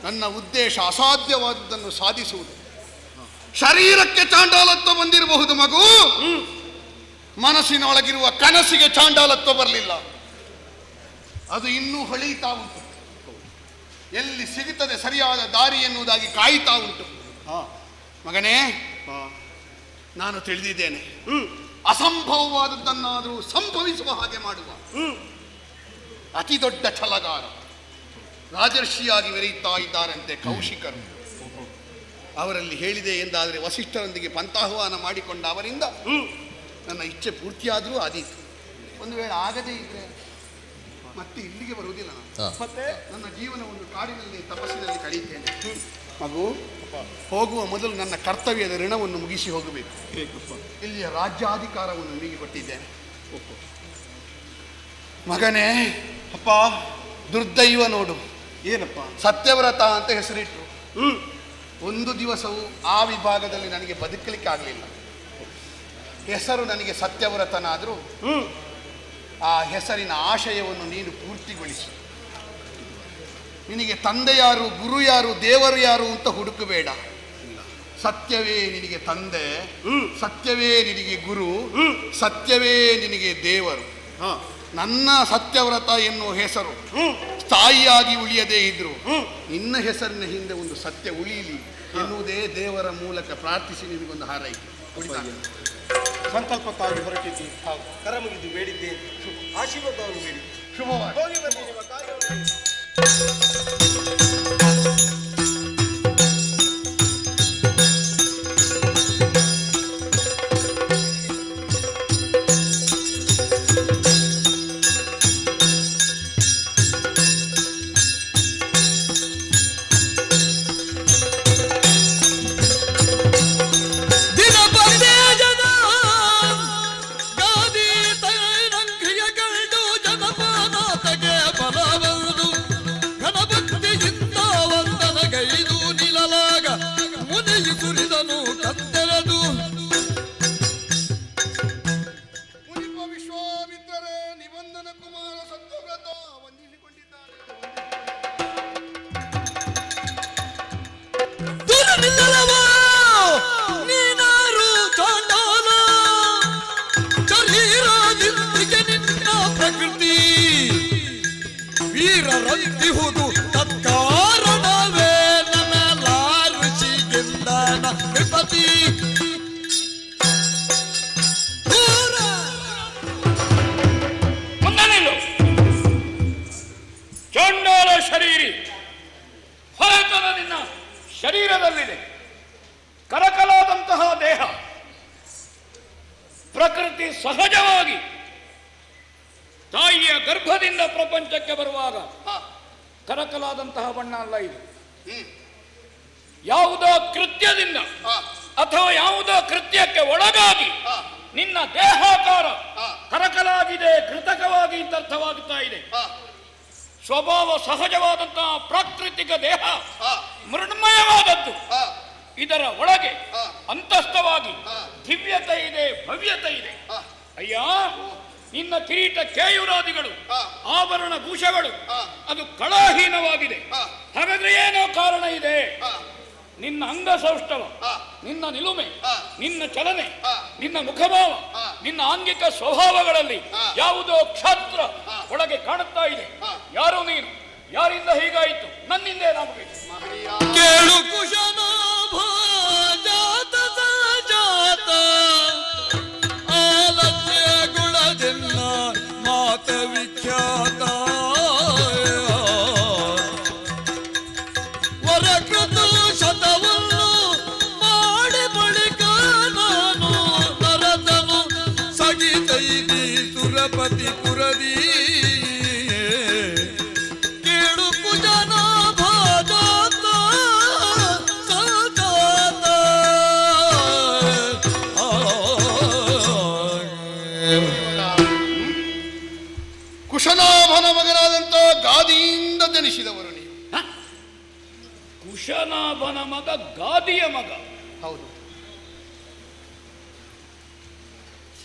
ನನ್ನ ಉದ್ದೇಶ ಅಸಾಧ್ಯವಾದದ್ದನ್ನು ಸಾಧಿಸುವುದು. ಶರೀರಕ್ಕೆ ಚಾಂಡಾಲತ್ವ ಬಂದಿರಬಹುದು ಮಗು, ಮನಸ್ಸಿನೊಳಗಿರುವ ಕನಸಿಗೆ ಚಾಂಡಾಲತ್ವ ಬರಲಿಲ್ಲ. ಅದು ಇನ್ನೂ ಹೊಳೆಯುತ್ತಾ ಉಂಟು. ಎಲ್ಲಿ ಸಿಗುತ್ತದೆ ಸರಿಯಾದ ದಾರಿ ಎನ್ನುವುದಾಗಿ ಕಾಯುತ್ತಾ ಉಂಟು. ಮಗನೇ, ನಾನು ತಿಳಿದಿದ್ದೇನೆ. ಅಸಂಭವವಾದದ್ದನ್ನಾದರೂ ಸಂಭವಿಸುವ ಹಾಗೆ ಮಾಡುವ ಅತಿ ದೊಡ್ಡ ಛಲಗಾರ ರಾಜರ್ಷಿಯಾಗಿ ಮೆರೆಯುತ್ತಾ ಇದ್ದಾರಂತೆ ಕೌಶಿಕರು. ಅವರಲ್ಲಿ ಹೇಳಿದೆ ಎಂದಾದರೆ ವಸಿಷ್ಠರೊಂದಿಗೆ ಪಂಥಾಹ್ವಾನ ಮಾಡಿಕೊಂಡ ಅವರಿಂದ ನನ್ನ ಇಚ್ಛೆ ಪೂರ್ತಿಯಾದರೂ ಆದೀತು. ಒಂದು ವೇಳೆ ಆಗದೇ ಇದ್ರೆ ಮತ್ತೆ ಇಲ್ಲಿಗೆ ಬರುವುದಿಲ್ಲ. ನಾನು ಮತ್ತೆ ನನ್ನ ಜೀವನವನ್ನು ಕಾಡಿನಲ್ಲಿ ತಪಸ್ಸಿನಲ್ಲಿ ಕಳೆಯುತ್ತೇನೆ. ಮಗು, ಹೋಗುವ ಮೊದಲು ನನ್ನ ಕರ್ತವ್ಯದ ಋಣವನ್ನು ಮುಗಿಸಿ ಹೋಗಬೇಕು. ಇಲ್ಲಿಯ ರಾಜ್ಯಾಧಿಕಾರವನ್ನು ನಿಮಗೆ ಕೊಟ್ಟಿದ್ದೇನೆ. ಮಗನೇ, ಅಪ್ಪ, ದುರ್ದೈವ ನೋಡು. ಏನಪ್ಪ? ಸತ್ಯವ್ರತ ಅಂತ ಹೆಸರಿಟ್ಟು ಒಂದು ದಿವಸವೂ ಆ ವಿಭಾಗದಲ್ಲಿ ನನಗೆ ಬದುಕಲಿಕ್ಕೆ ಆಗಲಿಲ್ಲ. ಹೆಸರು ನನಗೆ ಸತ್ಯವ್ರತನಾದರೂ ಆ ಹೆಸರಿನ ಆಶಯವನ್ನು ನೀನು ಪೂರ್ತಿಗೊಳಿಸು. ನಿನಗೆ ತಂದೆ ಯಾರು, ಗುರು ಯಾರು, ದೇವರು ಯಾರು ಅಂತ ಹುಡುಕಬೇಡ. ಸತ್ಯವೇ ನಿನಗೆ ತಂದೆ, ಸತ್ಯವೇ ನಿನಗೆ ಗುರು, ಸತ್ಯವೇ ನಿನಗೆ ದೇವರು. ನನ್ನ ಸತ್ಯವ್ರತ ಎನ್ನುವ ಹೆಸರು ಸ್ಥಾಯಿಯಾಗಿ ಉಳಿಯದೇ ಇದ್ರು ನಿನ್ನ ಹೆಸರಿನ ಹಿಂದೆ ಒಂದು ಸತ್ಯ ಉಳಿಯಲಿ ಎನ್ನುವುದೇ ದೇವರ ಮೂಲಕ ಪ್ರಾರ್ಥಿಸಿ ನಿನಗೊಂದು ಹಾರೈಕೆ. ಸಂಕಲ್ಪಕ್ಕಾಗಿ ಹೊರಟಿದ್ದೀನಿ. ಕರ ಮುಗಿದು ಬೇಡಿದ್ದೇನೆ. ಆಶೀರ್ವಾದವನ್ನು ಬೇಡಿ. ಶುಭವಾಗಿ ಹೋಗಿ ಬನ್ನಿ ನಿಮ್ಮ ಕಾರ್ಯವನ್ನು. ವೀರರಂತಿಹುದು ತತ್ಕಾರಣವೇ ನನ್ನ ಋಷಿಗಿಂದನ ಕೃಪತಿ ಮುಂದನೇನು ಚಂಡಾಲ ಶರೀರಿ ಹೊರತನ ನಿನ್ನ ಶರೀರದಲ್ಲಿದೆ. ಕರಕಲಾದಂತಹ ದೇಹ, ಪ್ರಕೃತಿ ಸಹಜವಾಗಿ ತಾಯಿಯ ಗರ್ಭದಿಂದ ಪ್ರಪಂಚಕ್ಕೆ ಬರುವಾಗ ಕರಕಲಾದಂತಹ ಬಣ್ಣ ಅಲ್ಲ ಇದು. ಯಾವುದೋ ಕೃತ್ಯದಿಂದ ಅಥವಾ ಯಾವುದೋ ಕೃತ್ಯಕ್ಕೆ ಒಳಗಾಗಿ ನಿನ್ನ ದೇಹಾಕಾರ ಕರಕಲಾಗಿದೆ, ಕೃತಕವಾಗಿ ಇತ್ಯರ್ಥವಾಗುತ್ತಾ ಇದೆ. ಸ್ವಭಾವ ಸಹಜವಾದಂತಹ ಪ್ರಾಕೃತಿಕ ದೇಹ ಮೃಣ್ಮಯವಾದದ್ದು. ಇದರ ಒಳಗೆ ಅಂತಸ್ಥವಾಗಿ ದಿವ್ಯತೆ ಇದೆ, ಭವ್ಯತೆ ಇದೆ. ಅಯ್ಯ, ನಿನ್ನ ಕಿರೀಟ ಕೇಯೂರಾದಿಗಳು, ಹಾ. ಆಭರಣ ಭೂಷಗಳು ಹಾ. ಅದು ಕಳಾಹೀನವಾಗಿದೆ. ಹಾ. ಹಾಗಾದ್ರೆ ಏನೋ ಕಾರಣ ಇದೆ. ಹಾ. ನಿನ್ನ ಅಂಗ ಸೌಷ್ಠವ, ಹಾ. ನಿನ್ನ ನಿಲುಮೆ, ಹಾ. ನಿನ್ನ ಚಲನೆ, ಹಾ. ನಿನ್ನ ಮುಖಭಾವ, ಹಾ. ನಿನ್ನ ಆಂಗಿಕ ಸ್ವಭಾವಗಳಲ್ಲಿ ಹಾ. ಯಾವುದೋ ಕ್ಷಾತ್ರ ಹಾ. ಒಳಗೆ ಕಾಣುತ್ತಾ ಇದೆ. ಹಾ. ಯಾರು ನೀನು? ಯಾರಿಂದ ಹೀಗಾಯಿತು? ನನ್ನಿಂದ ಏನಾಗಬೇಕು? ಕೇಳು ಕುಶನಾಭ ಜಾತ ಸಜಾತ ಆಲಸ್ಯ ಗುಣಜನ್ನ ಮಾತ ವಿಖ್ಯಾತ ವರಕೃತ ಶತವನ್ನು ಮಾಡಿ ಬಳಿಕ ನಾನು ನರದನು ಸಗಿತೈದಿ ಸುರಪತಿ ಪುರದಿ ಕುಶನಾಭನ ಮಗನಾದಂತ ಗಾದಿಯಿಂದ ಜನಿಸಿದವರು ನೀವು. ಕುಶನಾಭನ ಮಗ ಗಾದಿಯ ಮಗ. ಹೌದು.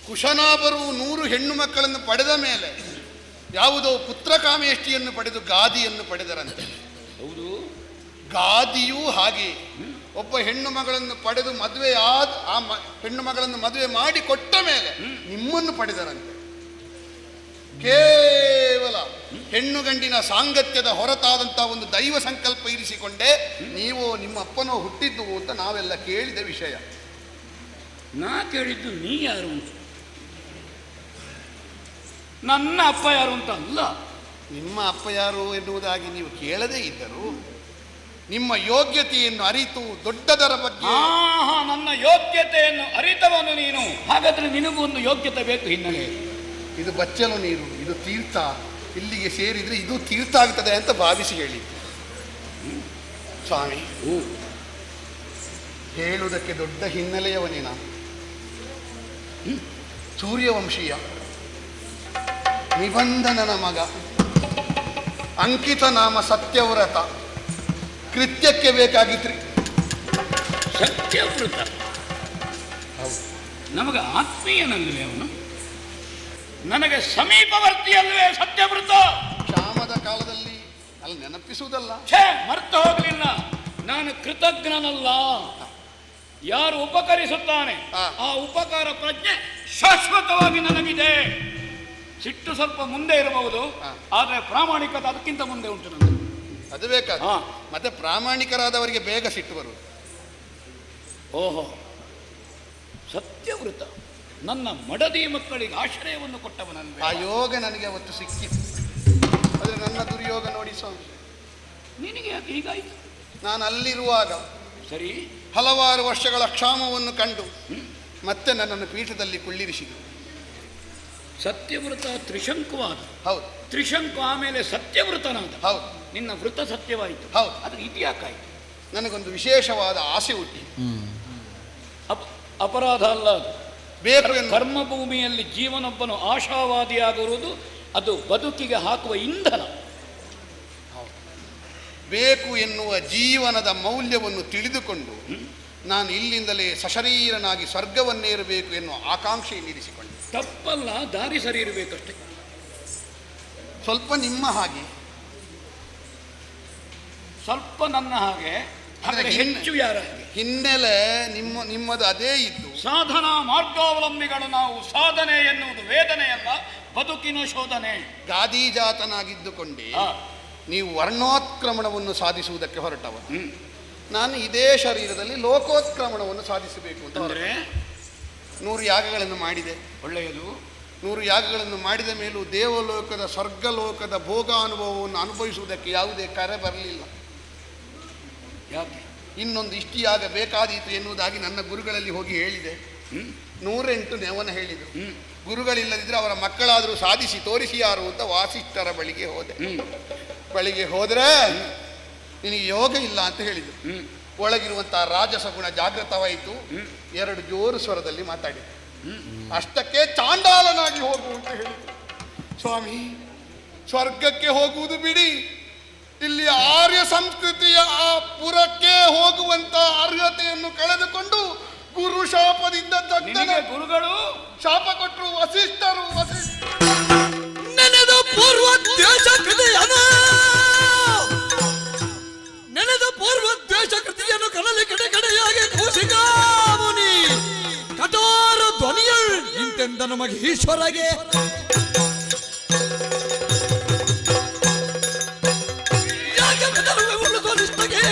ಕುಶನಾಭರು 100 ಹೆಣ್ಣು ಮಕ್ಕಳನ್ನು ಪಡೆದ ಮೇಲೆ ಯಾವುದೋ ಪುತ್ರಕಾಮೇಷ್ಟಿಯನ್ನು ಪಡೆದು ಗಾದಿಯನ್ನು ಪಡೆದರಂತೆ. ಹೌದು. ಗಾದಿಯೂ ಹಾಗೆ ಒಬ್ಬ ಹೆಣ್ಣು ಮಗಳನ್ನು ಪಡೆದು ಮದುವೆ ಹೆಣ್ಣು ಮಗಳನ್ನು ಮದುವೆ ಮಾಡಿ ಕೊಟ್ಟ ಮೇಲೆ ನಿಮ್ಮನ್ನು ಪಡೆದರಂತೆ. ಕೇವಲ ಹೆಣ್ಣು ಗಂಡಿನ ಸಾಂಗತ್ಯದ ಹೊರತಾದಂತಹ ಒಂದು ದೈವ ಸಂಕಲ್ಪ ಇರಿಸಿಕೊಂಡೇ ನೀವು ನಿಮ್ಮ ಅಪ್ಪನೋ ಹುಟ್ಟಿದ್ದು ಅಂತ ನಾವೆಲ್ಲ ಕೇಳಿದ ವಿಷಯ. ನಾ ಕೇಳಿದ್ದು ನೀ ಯಾರು ಅಂತ. ನನ್ನ ಅಪ್ಪ ಯಾರು ಅಂತ ಅಲ್ಲ. ನಿಮ್ಮ ಅಪ್ಪ ಯಾರು ಎನ್ನುವುದಾಗಿ ನೀವು ಕೇಳದೇ ಇದ್ದರು ನಿಮ್ಮ ಯೋಗ್ಯತೆಯನ್ನು ಅರಿತು ದೊಡ್ಡದರ ಬಗ್ಗೆ. ನನ್ನ ಯೋಗ್ಯತೆಯನ್ನು ಅರಿತವನು ನೀನು. ಹಾಗಾದ್ರೆ ನಿನಗೂ ಒಂದು ಯೋಗ್ಯತೆ ಬೇಕು. ಹಿನ್ನೆಲೆ ಇದು ಬಚ್ಚಲು ನೀರು, ಇದು ತೀರ್ಥ, ಇಲ್ಲಿಗೆ ಸೇರಿದ್ರೆ ಇದು ತೀರ್ಥ ಆಗ್ತದೆ ಅಂತ ಭಾವಿಸಿ ಹೇಳಿದ್ದು ಸ್ವಾಮಿ. ಹೇಳುವುದಕ್ಕೆ ದೊಡ್ಡ ಹಿನ್ನೆಲೆಯವನೇ ನಾನು. ಸೂರ್ಯವಂಶೀಯ, ನಿಬಂಧನನ ಮಗ, ಅಂಕಿತ ನಾಮ ಸತ್ಯವ್ರತ, ಕೃತ್ಯಕ್ಕೆ ಬೇಕಾಗಿದ್ರಿ ಸತ್ಯವ್ರತ. ನಮಗ ಆತ್ಮೀಯನಲ್ವೇ ಅವನು? ನನಗೆ ಸಮೀಪವರ್ತಿಯಲ್ವೇ ಸತ್ಯವ್ರತ? ಕ್ಷಾಮದ ಕಾಲದಲ್ಲಿ ಅಲ್ಲಿ ನೆನಪಿಸುವುದಲ್ಲ. ಮರ್ತು ಹೋಗಲಿಲ್ಲ. ನಾನು ಕೃತಜ್ಞನಲ್ಲ. ಯಾರು ಉಪಕರಿಸುತ್ತಾನೆ ಆ ಉಪಕಾರ ಪ್ರಜ್ಞೆ ಶಾಶ್ವತವಾಗಿ ನನಗಿದೆ. ಸಿಟ್ಟು ಸ್ವಲ್ಪ ಮುಂದೆ ಇರಬಹುದು, ಆದರೆ ಪ್ರಾಮಾಣಿಕತೆ ಅದಕ್ಕಿಂತ ಮುಂದೆ ಉಂಟು ನನಗೆ. ಅದು ಬೇಕಾದ ಮತ್ತೆ ಪ್ರಾಮಾಣಿಕರಾದವರಿಗೆ ಬೇಗ ಸಿಟ್ಟು ಬರುವುದು. ಓಹೋ, ಸತ್ಯವ್ರತ ನನ್ನ ಮಡದಿ ಮಕ್ಕಳಿಗೆ ಆಶ್ರಯವನ್ನು ಕೊಟ್ಟವನಲ್ವೇ? ಆ ಯೋಗ ನನಗೆ ಅವತ್ತು ಸಿಕ್ಕಿತು. ಆದರೆ ನನ್ನ ದುರ್ಯೋಗ ನೋಡಿ ಸ್ವಾಮಿ. ನಿನಗೆ ಯಾಕೆ ಹೀಗಾಯಿತು? ನಾನು ಅಲ್ಲಿರುವಾಗ ಸರಿ ಹಲವಾರು ವರ್ಷಗಳ ಕ್ಷಾಮವನ್ನು ಕಂಡು ಮತ್ತೆ ನನ್ನನ್ನು ಪೀಠದಲ್ಲಿ ಕುಳ್ಳಿರಿಸಿದರು. ಸತ್ಯವ್ರತ ತ್ರಿಶಂಕುವಾದ. ಹೌದು. ತ್ರಿಶಂಕು ಆಮೇಲೆ ಸತ್ಯವೃತನಾದ. ಹೌದು. ನಿನ್ನ ವೃತ ಸತ್ಯವಾಯಿತು. ಹೌದು. ಅದು ಇತಿಹಾಕಾಯಿತು. ನನಗೊಂದು ವಿಶೇಷವಾದ ಆಸೆ ಹುಟ್ಟಿ. ಅಪರಾಧ ಅಲ್ಲ ಅದು. ಬೇಕು ಕರ್ಮಭೂಮಿಯಲ್ಲಿ ಜೀವನೊಬ್ಬನು ಆಶಾವಾದಿಯಾಗಿರುವುದು ಅದು ಬದುಕಿಗೆ ಹಾಕುವ ಇಂಧನ. ಬೇಕು ಎನ್ನುವ ಜೀವನದ ಮೌಲ್ಯವನ್ನು ತಿಳಿದುಕೊಂಡು ನಾನು ಇಲ್ಲಿಂದಲೇ ಸಶರೀರನಾಗಿ ಸ್ವರ್ಗವನ್ನೇರಬೇಕು ಎನ್ನುವ ಆಕಾಂಕ್ಷೆಯನ್ನಿರಿಸಿಕೊಂಡೆ. ತಪ್ಪಲ್ಲ, ದಾರಿ ಸರಿ ಇರಬೇಕಷ್ಟೇ. ಸ್ವಲ್ಪ ನಿಮ್ಮ ಹಾಗೆ, ಸ್ವಲ್ಪ ನನ್ನ ಹಾಗೆ, ಹೆಚ್ಚು ಯಾರ ಹಾಗೆ. ಹಿನ್ನೆಲೆ ನಿಮ್ಮದು ಅದೇ ಇದ್ದು ಸಾಧನಾ ಮಾರ್ಗಾವಲಂಬಿಗಳು ನಾವು. ಸಾಧನೆ ಎನ್ನುವುದು ವೇದನೆಯಲ್ಲ, ಬದುಕಿನ ಶೋಧನೆ. ಗಾದಿಜಾತನಾಗಿದ್ದುಕೊಂಡೇ ನೀವು ವರ್ಣೋತ್ಕ್ರಮಣವನ್ನು ಸಾಧಿಸುವುದಕ್ಕೆ ಹೊರಟವ. ನಾನು ಇದೇ ಶರೀರದಲ್ಲಿ ಲೋಕೋತ್ಕ್ರಮಣವನ್ನು ಸಾಧಿಸಬೇಕು ಅಂತ. ಅಂದರೆ 100 ಯಾಗಗಳನ್ನು ಮಾಡಿದೆ. ಒಳ್ಳೆಯದು. 100 ಯಾಗಗಳನ್ನು ಮಾಡಿದ ಮೇಲೂ ದೇವಲೋಕದ ಸ್ವರ್ಗಲೋಕದ ಭೋಗಾನುಭವವನ್ನು ಅನುಭವಿಸುವುದಕ್ಕೆ ಯಾವುದೇ ಕರೆ ಬರಲಿಲ್ಲ. ಯಾಕೆ? ಇನ್ನೊಂದು ಇಷ್ಟು ಯಾಗ ಬೇಕಾದೀತು ಎನ್ನುವುದಾಗಿ ನನ್ನ ಗುರುಗಳಲ್ಲಿ ಹೋಗಿ ಹೇಳಿದೆ. 108 ನೆವನ ಹೇಳಿದರು. ಗುರುಗಳಿಲ್ಲದಿದ್ದರೆ ಅವರ ಮಕ್ಕಳಾದರೂ ಸಾಧಿಸಿ ತೋರಿಸಿ ಯಾರು ಅಂತ ವಾಸಿಷ್ಠರ ಬಳಿಗೆ ಹೋದೆ. ಬಳಿಗೆ ಹೋದರೆ ನಿನಗೆ ಯೋಗ ಇಲ್ಲ ಅಂತ ಹೇಳಿದರು. ಒಳಗಿರುವಂತಹ ರಾಜಸ ಗುಣ ಜಾಗೃತವಾಯಿತು. 2 ಜೋರು ಸ್ವರದಲ್ಲಿ ಮಾತಾಡಿದೆ. ಅಷ್ಟಕ್ಕೆ ಚಾಂಡಾಲನಾಗಿ ಹೋಗು ಅಂತ ಹೇಳಿದರು. ಸ್ವಾಮಿ, ಸ್ವರ್ಗಕ್ಕೆ ಹೋಗುವುದು ಬಿಡಿ, ಇಲ್ಲಿ ಆರ್ಯ ಸಂಸ್ಕೃತಿಯ ಆ ಪುರಕ್ಕೆ ಹೋಗುವಂತ ಅರ್ಹತೆಯನ್ನು ಕಳೆದುಕೊಂಡು ಗುರು ಶಾಪದಿಂದ ಗುರುಗಳು ಶಾಪ ಕೊಟ್ಟರು ವಸಿಷ್ಠರು. ಎಂತೆಂದ ನಮಗೆ ಈಶ್ವರಗೆ ಯಾಕೆ ಬೆದರುವೆ ಉಳಿದೋನಿಷ್ಟಗೆ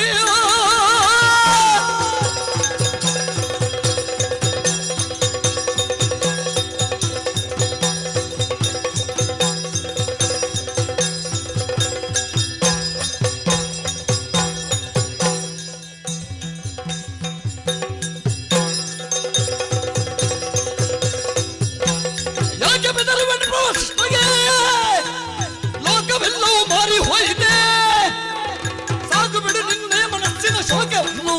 ಲೋಕವೆಲ್ಲವೂ ಮಾರಿ ಹೋಯಿದೆ ಸಾಕು ಬಿಡು ನಿನ್ನೆ ಮನಸ್ಸಿನ ಶೋಕವನ್ನು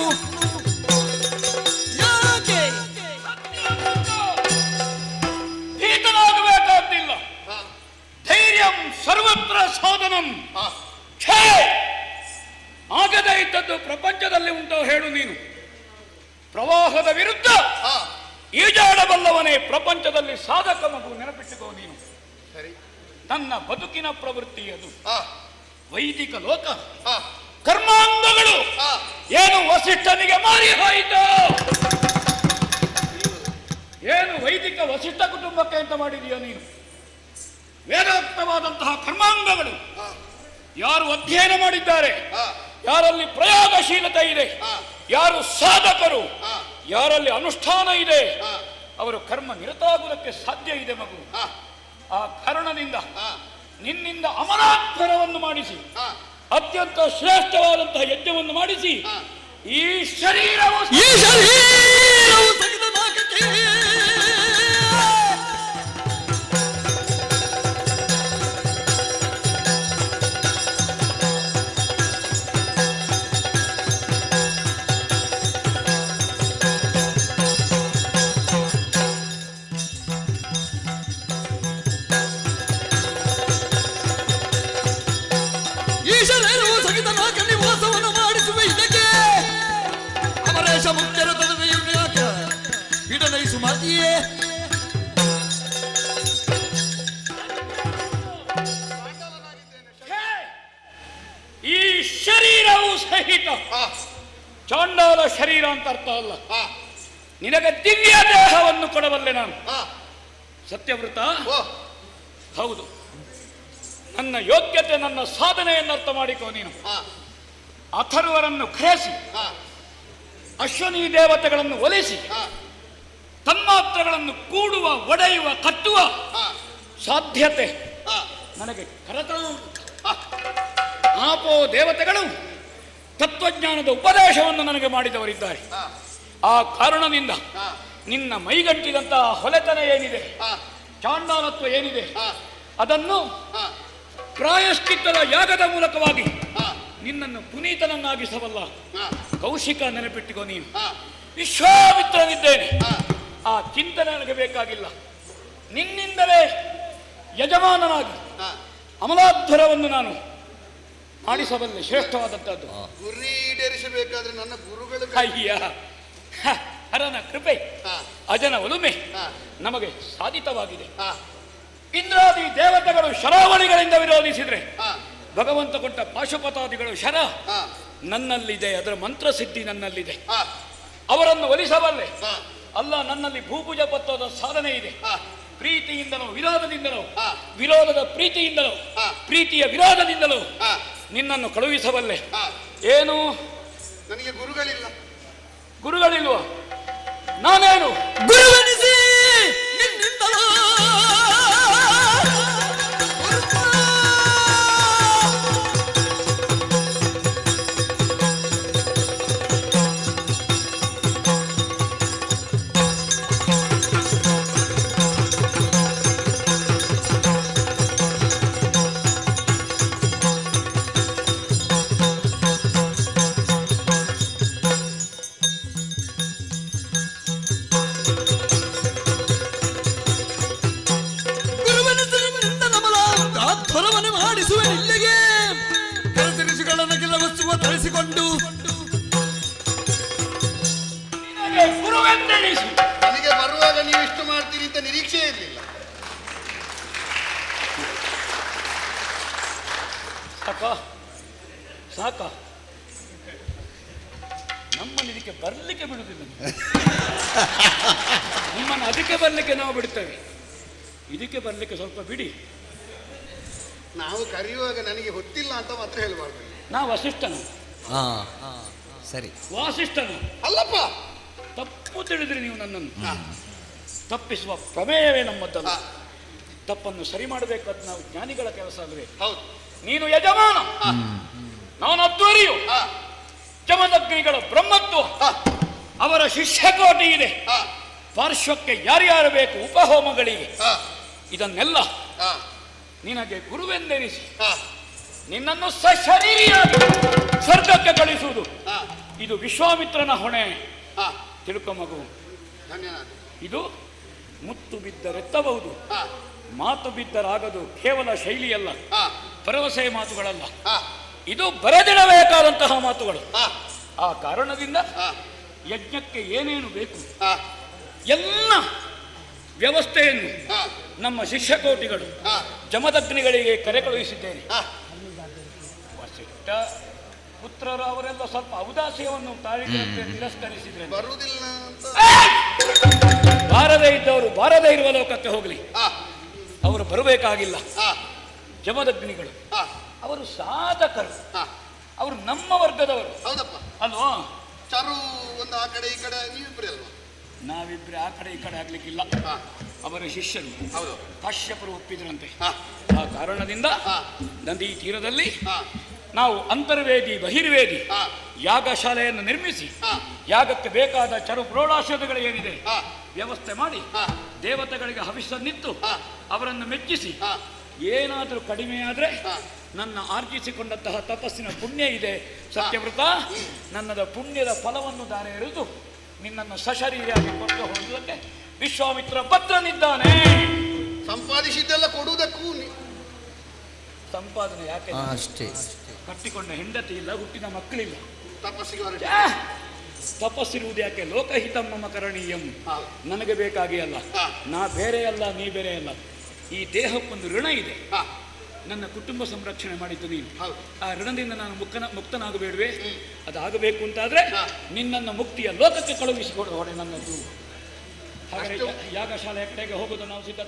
ಯಾಕೆ ಭೀತನಾಗಬೇಕಾದ್ದಿಲ್ಲ. ಧೈರ್ಯಂ ಸರ್ವತ್ರ ಸಾಧನಂ. ಛೇ, ಆಗದೇ ಇದ್ದದ್ದು ಪ್ರಪಂಚದಲ್ಲಿ ಉಂಟು ಹೇಳು ನೀನು. ಪ್ರವಾಹದ ವಿರುದ್ಧ ಈಜಾಡಬಲ್ಲವನೇ ಪ್ರಪಂಚದಲ್ಲಿ ಸಾಧಕ ಮಗು, ನೆನಪಿಟ್ಟುಕೋ ನೀನು. ನನ್ನ ಬದುಕಿನ ಪ್ರವೃತ್ತಿ ಅದು. ವೈದಿಕ ಲೋಕ ಕರ್ಮಾಂಗಗಳು ಏನು ವಸಿಷ್ಠನಿಗೆ ಮಾರಿ ಹೋಯಿತು, ಏನು ವೈದಿಕ ವಸಿಷ್ಠ ಕುಟುಂಬಕ್ಕೆ ಅಂತ ಮಾಡಿದೀಯ ನೀನು. ವೇದೋಕ್ತವಾದಂತಹ ಕರ್ಮಾಂಗಗಳು ಯಾರು ಅಧ್ಯಯನ ಮಾಡಿದ್ದಾರೆ, ಯಾರಲ್ಲಿ ಪ್ರಯೋಗಶೀಲತೆ ಇದೆ, ಯಾರು ಸಾಧಕರು, ಯಾರಲ್ಲಿ ಅನುಷ್ಠಾನ ಇದೆ, ಅವರು ಕರ್ಮ ನಿರತಾಗುವುದಕ್ಕೆ ಸಾಧ್ಯ ಇದೆ ಮಗು. ಆ ಕಾರಣದಿಂದ ನಿನ್ನಿಂದ ಅಮರಾತ್ಮರವನ್ನು ಮಾಡಿಸಿ, ಅತ್ಯಂತ ಶ್ರೇಷ್ಠವಾದಂತಹ ಯಜ್ಞವನ್ನು ಮಾಡಿಸಿ, ಈ ಶರೀರವು ನಿವಾಸವನ್ನು ಮಾಡಿಸುವೆ. ಇದಕ್ಕೆ ಅಮರೇಶ ಮುಖ್ಯರ ಇಡನೈಸು ಮಾತಿಯೇ ಈ ಶರೀರವು ಸಹಿತ ಚಾಂಡಾಲ ಶರೀರ ಅಂತ ಅರ್ಥ ಅಲ್ಲ. ನಿನಗೆ ದಿವ್ಯ ದೇಹವನ್ನು ಕೊಡಬಲ್ಲೆ ನಾನು. ಸತ್ಯವೃತ, ಹೌದು, ನನ್ನ ಯೋಗ್ಯತೆ, ನನ್ನ ಸಾಧನೆಯನ್ನು ಅರ್ಥ ಮಾಡಿಕೋ ನೀನು. ಅಥರ್ವರನ್ನು ಕರೆಸಿ, ಅಶ್ವನಿ ದೇವತೆಗಳನ್ನು ಒಲಿಸಿ, ತನ್ಮಾತ್ರಗಳನ್ನು ಕೂಡುವ, ಒಡೆಯುವ, ಕಟ್ಟುವ ಸಾಧ್ಯತೆ ನನಗೆ ಕರತನ. ಆಪೋ ದೇವತೆಗಳು ತತ್ವಜ್ಞಾನದ ಉಪದೇಶವನ್ನು ನನಗೆ ಮಾಡಿದವರಿದ್ದಾರೆ. ಆ ಕಾರಣದಿಂದ ನಿನ್ನ ಮೈಗಂಟಿದಂತಹ ಹೊಲೆತನ ಏನಿದೆ, ಚಾಂಡಾಲತ್ವ ಏನಿದೆ, ಅದನ್ನು ಪ್ರಾಯಶ್ಚಿತ್ತದ ಯಾಗದ ಮೂಲಕವಾಗಿ ನಿನ್ನನ್ನು ಪುನೀತನನ್ನಾಗಿಸಬಲ್ಲ ಕೌಶಿಕ, ನೆನಪಿಟ್ಟಿಕೋ ನೀನು. ವಿಶ್ವಾಮಿತ್ರನಿದ್ದೇನೆ, ಆ ಚಿಂತನೆ ನನಗೆ ಬೇಕಾಗಿಲ್ಲ. ನಿನ್ನಿಂದಲೇ ಯಜಮಾನನಾಗಿ ಅಮಲಾಧ್ವರವನ್ನು ನಾನು ಮಾಡಿಸಬಲ್ಲೆ, ಶ್ರೇಷ್ಠವಾದದ್ದು. ಗುರಿ ಈಡೇರಿಸಬೇಕಾದ್ರೆ ನನ್ನ ಗುರುಗಳು ಅಯ್ಯ, ಹರನ ಕೃಪೆ, ಅಜನ ಒಲುಮೆ ನಮಗೆ ಸಾಧಿತವಾಗಿದೆ. ಇಂದ್ರಾದಿ ದೇವತೆಗಳು ಶರಾವಣಿಗಳಿಂದ ವಿರೋಧಿಸಿದ್ರೆ ಭಗವಂತ ಕೊಟ್ಟ ಪಾಶುಪತಾದಿಗಳು ಶರ ನನ್ನಲ್ಲಿದೆ, ಅದರ ಮಂತ್ರಸಿದ್ಧಿ ನನ್ನಲ್ಲಿದೆ, ಅವರನ್ನು ಒಲಿಸಬಲ್ಲೆ. ಅಲ್ಲ, ನನ್ನಲ್ಲಿ ಭೂಪೂಜ ಪತ್ವದ ಸಾಧನೆ ಇದೆ. ಪ್ರೀತಿಯಿಂದಲೋ ವಿರೋಧದಿಂದಲೋ, ವಿರೋಧದ ಪ್ರೀತಿಯಿಂದಲೋ, ಪ್ರೀತಿಯ ವಿರೋಧದಿಂದಲೋ ನಿನ್ನನ್ನು ಕಳುಹಿಸಬಲ್ಲೆ. ಏನು ನನಗೆ ಗುರುಗಳಿಲ್ಲ? ಗುರುಗಳಿಲ್ವ? ನಾನೇನು ಗುರುವೆನಿಸಿ ನಿನ್ನಿಂದಲೋ ತರಿಸಿಕೊಂಡು ನನಗೆ ಬರುವಾಗ ನೀವು ಇಷ್ಟು ಮಾಡ್ತೀರಿ ಅಂತ ನಿರೀಕ್ಷೆ ಇರಲಿಲ್ಲ. ಸಾಕ ನಮ್ಮಲ್ಲಿ ಇದಕ್ಕೆ ಬರ್ಲಿಕ್ಕೆ ಬಿಡುದಿಲ್ಲ. ನಿಮ್ಮನ್ನು ಅದಕ್ಕೆ ಬರ್ಲಿಕ್ಕೆ ನಾವು ಬಿಡ್ತೇವೆ, ಇದಕ್ಕೆ ಬರ್ಲಿಕ್ಕೆ ಸ್ವಲ್ಪ ಬಿಡಿ. ನಾವು ಕರೆಯುವಾಗ ನನಗೆ ಗೊತ್ತಿಲ್ಲ ಅಂತ ಮಾತ್ರ ಹೇಳಬಾರ್ದು. ನಾವು ವಸಿಷ್ಠನು, ಸರಿ, ವಾಸಿಷ್ಠನು ಅಲ್ಲಪ್ಪ. ತಪ್ಪು ತಿಳಿದ್ರಿ ನೀವು ನನ್ನನ್ನು. ತಪ್ಪಿಸುವ ಪ್ರಮೇಯವೇ ನಮ್ಮದ್ದಲ್ಲ. ತಪ್ಪನ್ನು ಸರಿ ಮಾಡಬೇಕಾದ ನಾವು ಜ್ಞಾನಿಗಳ ಕೆಲಸ ಅಲ್ವೇ? ಹೌದು. ನೀನು ಯಜಮಾನ, ನಾನು ಅಧ್ವರಿಯು. ಜಮದಗ್ನಿಗಳ ಬ್ರಹ್ಮತ್ವ, ಅವರ ಶಿಷ್ಯಕೋಟಿ ಇದೆ. ಪಾರ್ಶ್ವಕ್ಕೆ ಯಾರ್ಯಾರು ಬೇಕು ಉಪಹೋಮಗಳಿಗೆ, ಇದನ್ನೆಲ್ಲ ನಿನಗೆ ಗುರುವೆಂದೆನಿಸಿ ನಿನ್ನನ್ನು ಸಶರೀರಿಯಾಗಿ ಸ್ವರ್ಗಕ್ಕೆ ಕಳಿಸುವುದು ಇದು ವಿಶ್ವಾಮಿತ್ರನ ಹೊಣೆ. ತಿಳ್ಕೊ ಮಗು, ಇದು ಮುತ್ತು ಬಿದ್ದರೆತ್ತಬಹುದು, ಮಾತು ಬಿದ್ದರಾಗದು. ಕೇವಲ ಶೈಲಿಯಲ್ಲ, ಭರವಸೆ ಮಾತುಗಳಲ್ಲ, ಇದು ಬರೆದಿಡಬೇಕಾದಂತಹ ಮಾತುಗಳು. ಆ ಕಾರಣದಿಂದ ಯಜ್ಞಕ್ಕೆ ಏನೇನು ಬೇಕು ಎಲ್ಲ ವ್ಯವಸ್ಥೆಯನ್ನು ನಮ್ಮ ಶಿಷ್ಯಕೋಟಿಗಳು ಜಮದಗ್ನಿಗಳಿಗೆ ಕರೆ ಕಳುಹಿಸಿದ್ದೇನೆ. ವಸಿಷ್ಠ ಪುತ್ರರು ಅವರೆಲ್ಲ ಸ್ವಲ್ಪ ಔದಾಸ್ಯವನ್ನು ತಿರಸ್ಕರಿಸಿದ್ರೆ ಬರುವುದಿಲ್ಲ ಅಂತ. ಬಾರದೇ ಇದ್ದವರು ಬಾರದೇ ಇರುವ ಲೋಕಕ್ಕೆ ಹೋಗಲಿ, ಅವರು ಬರಬೇಕಾಗಿಲ್ಲ. ಜಮದಗ್ನಿಗಳು ಅವರು ಸಾಧಕರು, ಅವರು ನಮ್ಮ ವರ್ಗದವರು. ಹೌದಪ್ಪ ಅಲ್ವಾ? ಚರು ಒಂದು ಆ ಕಡೆ ಈ ಕಡೆ, ನೀವಿಬ್ರಿ ಅಲ್ವಾ? ನಾವಿಬ್ರೆ ಆ ಕಡೆ ಈ ಕಡೆ ಆಗ್ಲಿಕ್ಕಿಲ್ಲ. ಅವರ ಶಿಷ್ಯರು ಹೌದು, ಕಾಶ್ಯಪರು ಒಪ್ಪಿದ್ರಂತೆ. ಆ ಕಾರಣದಿಂದ ನದಿ ತೀರದಲ್ಲಿ ನಾವು ಅಂತರ್ವೇದಿ ಬಹಿರ್ವೇದಿ ಯಾಗಶಾಲೆಯನ್ನು ನಿರ್ಮಿಸಿ ಯಾಗಕ್ಕೆ ಬೇಕಾದ ಚರು ಪ್ರೋಢಾಷಧಗಳು ಏನಿದೆ ವ್ಯವಸ್ಥೆ ಮಾಡಿ ದೇವತೆಗಳಿಗೆ ಹವಿಸ್ಸನ್ನಿತ್ತು ಅವರನ್ನು ಮೆಚ್ಚಿಸಿ, ಏನಾದರೂ ಕಡಿಮೆ ಆದರೆ ನನ್ನ ಆರ್ಜಿಸಿಕೊಂಡಂತಹ ತಪಸ್ಸಿನ ಪುಣ್ಯ ಇದೆ ಸತ್ಯವ್ರತ, ನನ್ನದ ಪುಣ್ಯದ ಫಲವನ್ನು ದಾರೆ ಎರೆದು ನಿನ್ನನ್ನು ಸಶರೀರಿಯಾಗಿ ಕೊಟ್ಟು ಹೋಗುವುದಕ್ಕೆ ವಿಶ್ವಾಮಿತ್ರ ಭದ್ರನಿದ್ದಾನೆ. ಸಂಪಾದಿಸಿದ್ದೆಲ್ಲ ಕೊಡುವುದಕ್ಕೂ ಸಂಪಾದನೆ ಯಾಕೆ? ಅಷ್ಟೇ. ಕಟ್ಟಿಕೊಂಡ ಹೆಂಡತಿ ಇಲ್ಲ, ಹುಟ್ಟಿನ ಮಕ್ಕಳಿಲ್ಲ, ತಪಸ್ಸಿಗೆ ಹೊರಟ. ತಪಸ್ಸಿರುವುದು ಯಾಕೆ? ಲೋಕಹಿತಂ ಮಮ ಕರಣೀಯಂ, ನನಗೆ ಬೇಕಾಗಿ ಅಲ್ಲ. ನಾ ಬೇರೆ ಅಲ್ಲ, ನೀ ಬೇರೆ ಅಲ್ಲ. ಈ ದೇಹಕ್ಕೊಂದು ಋಣ ಇದೆ. ನನ್ನ ಕುಟುಂಬ ಸಂರಕ್ಷಣೆ ಮಾಡಿದ್ದು ನೀನು. ಆ ಋಣದಿಂದ ನಾನು ಮುಕ್ತನಾಗಬೇಡವೆ? ಅದಾಗಬೇಕು ಅಂತಾದ್ರೆ ನಿನ್ನನ್ನು ಮುಕ್ತಿಯ ಲೋಕಕ್ಕೆ ಕಳುಹಿಸಿಕೊಡು ಹೊಡೆ ನನ್ನದು. ಹಾಗೆ ಯಾಗಶಾಲೆಯ ಕಡೆಗೆ ಹೋಗೋದು ನಾವು ಸಿದ್ಧ.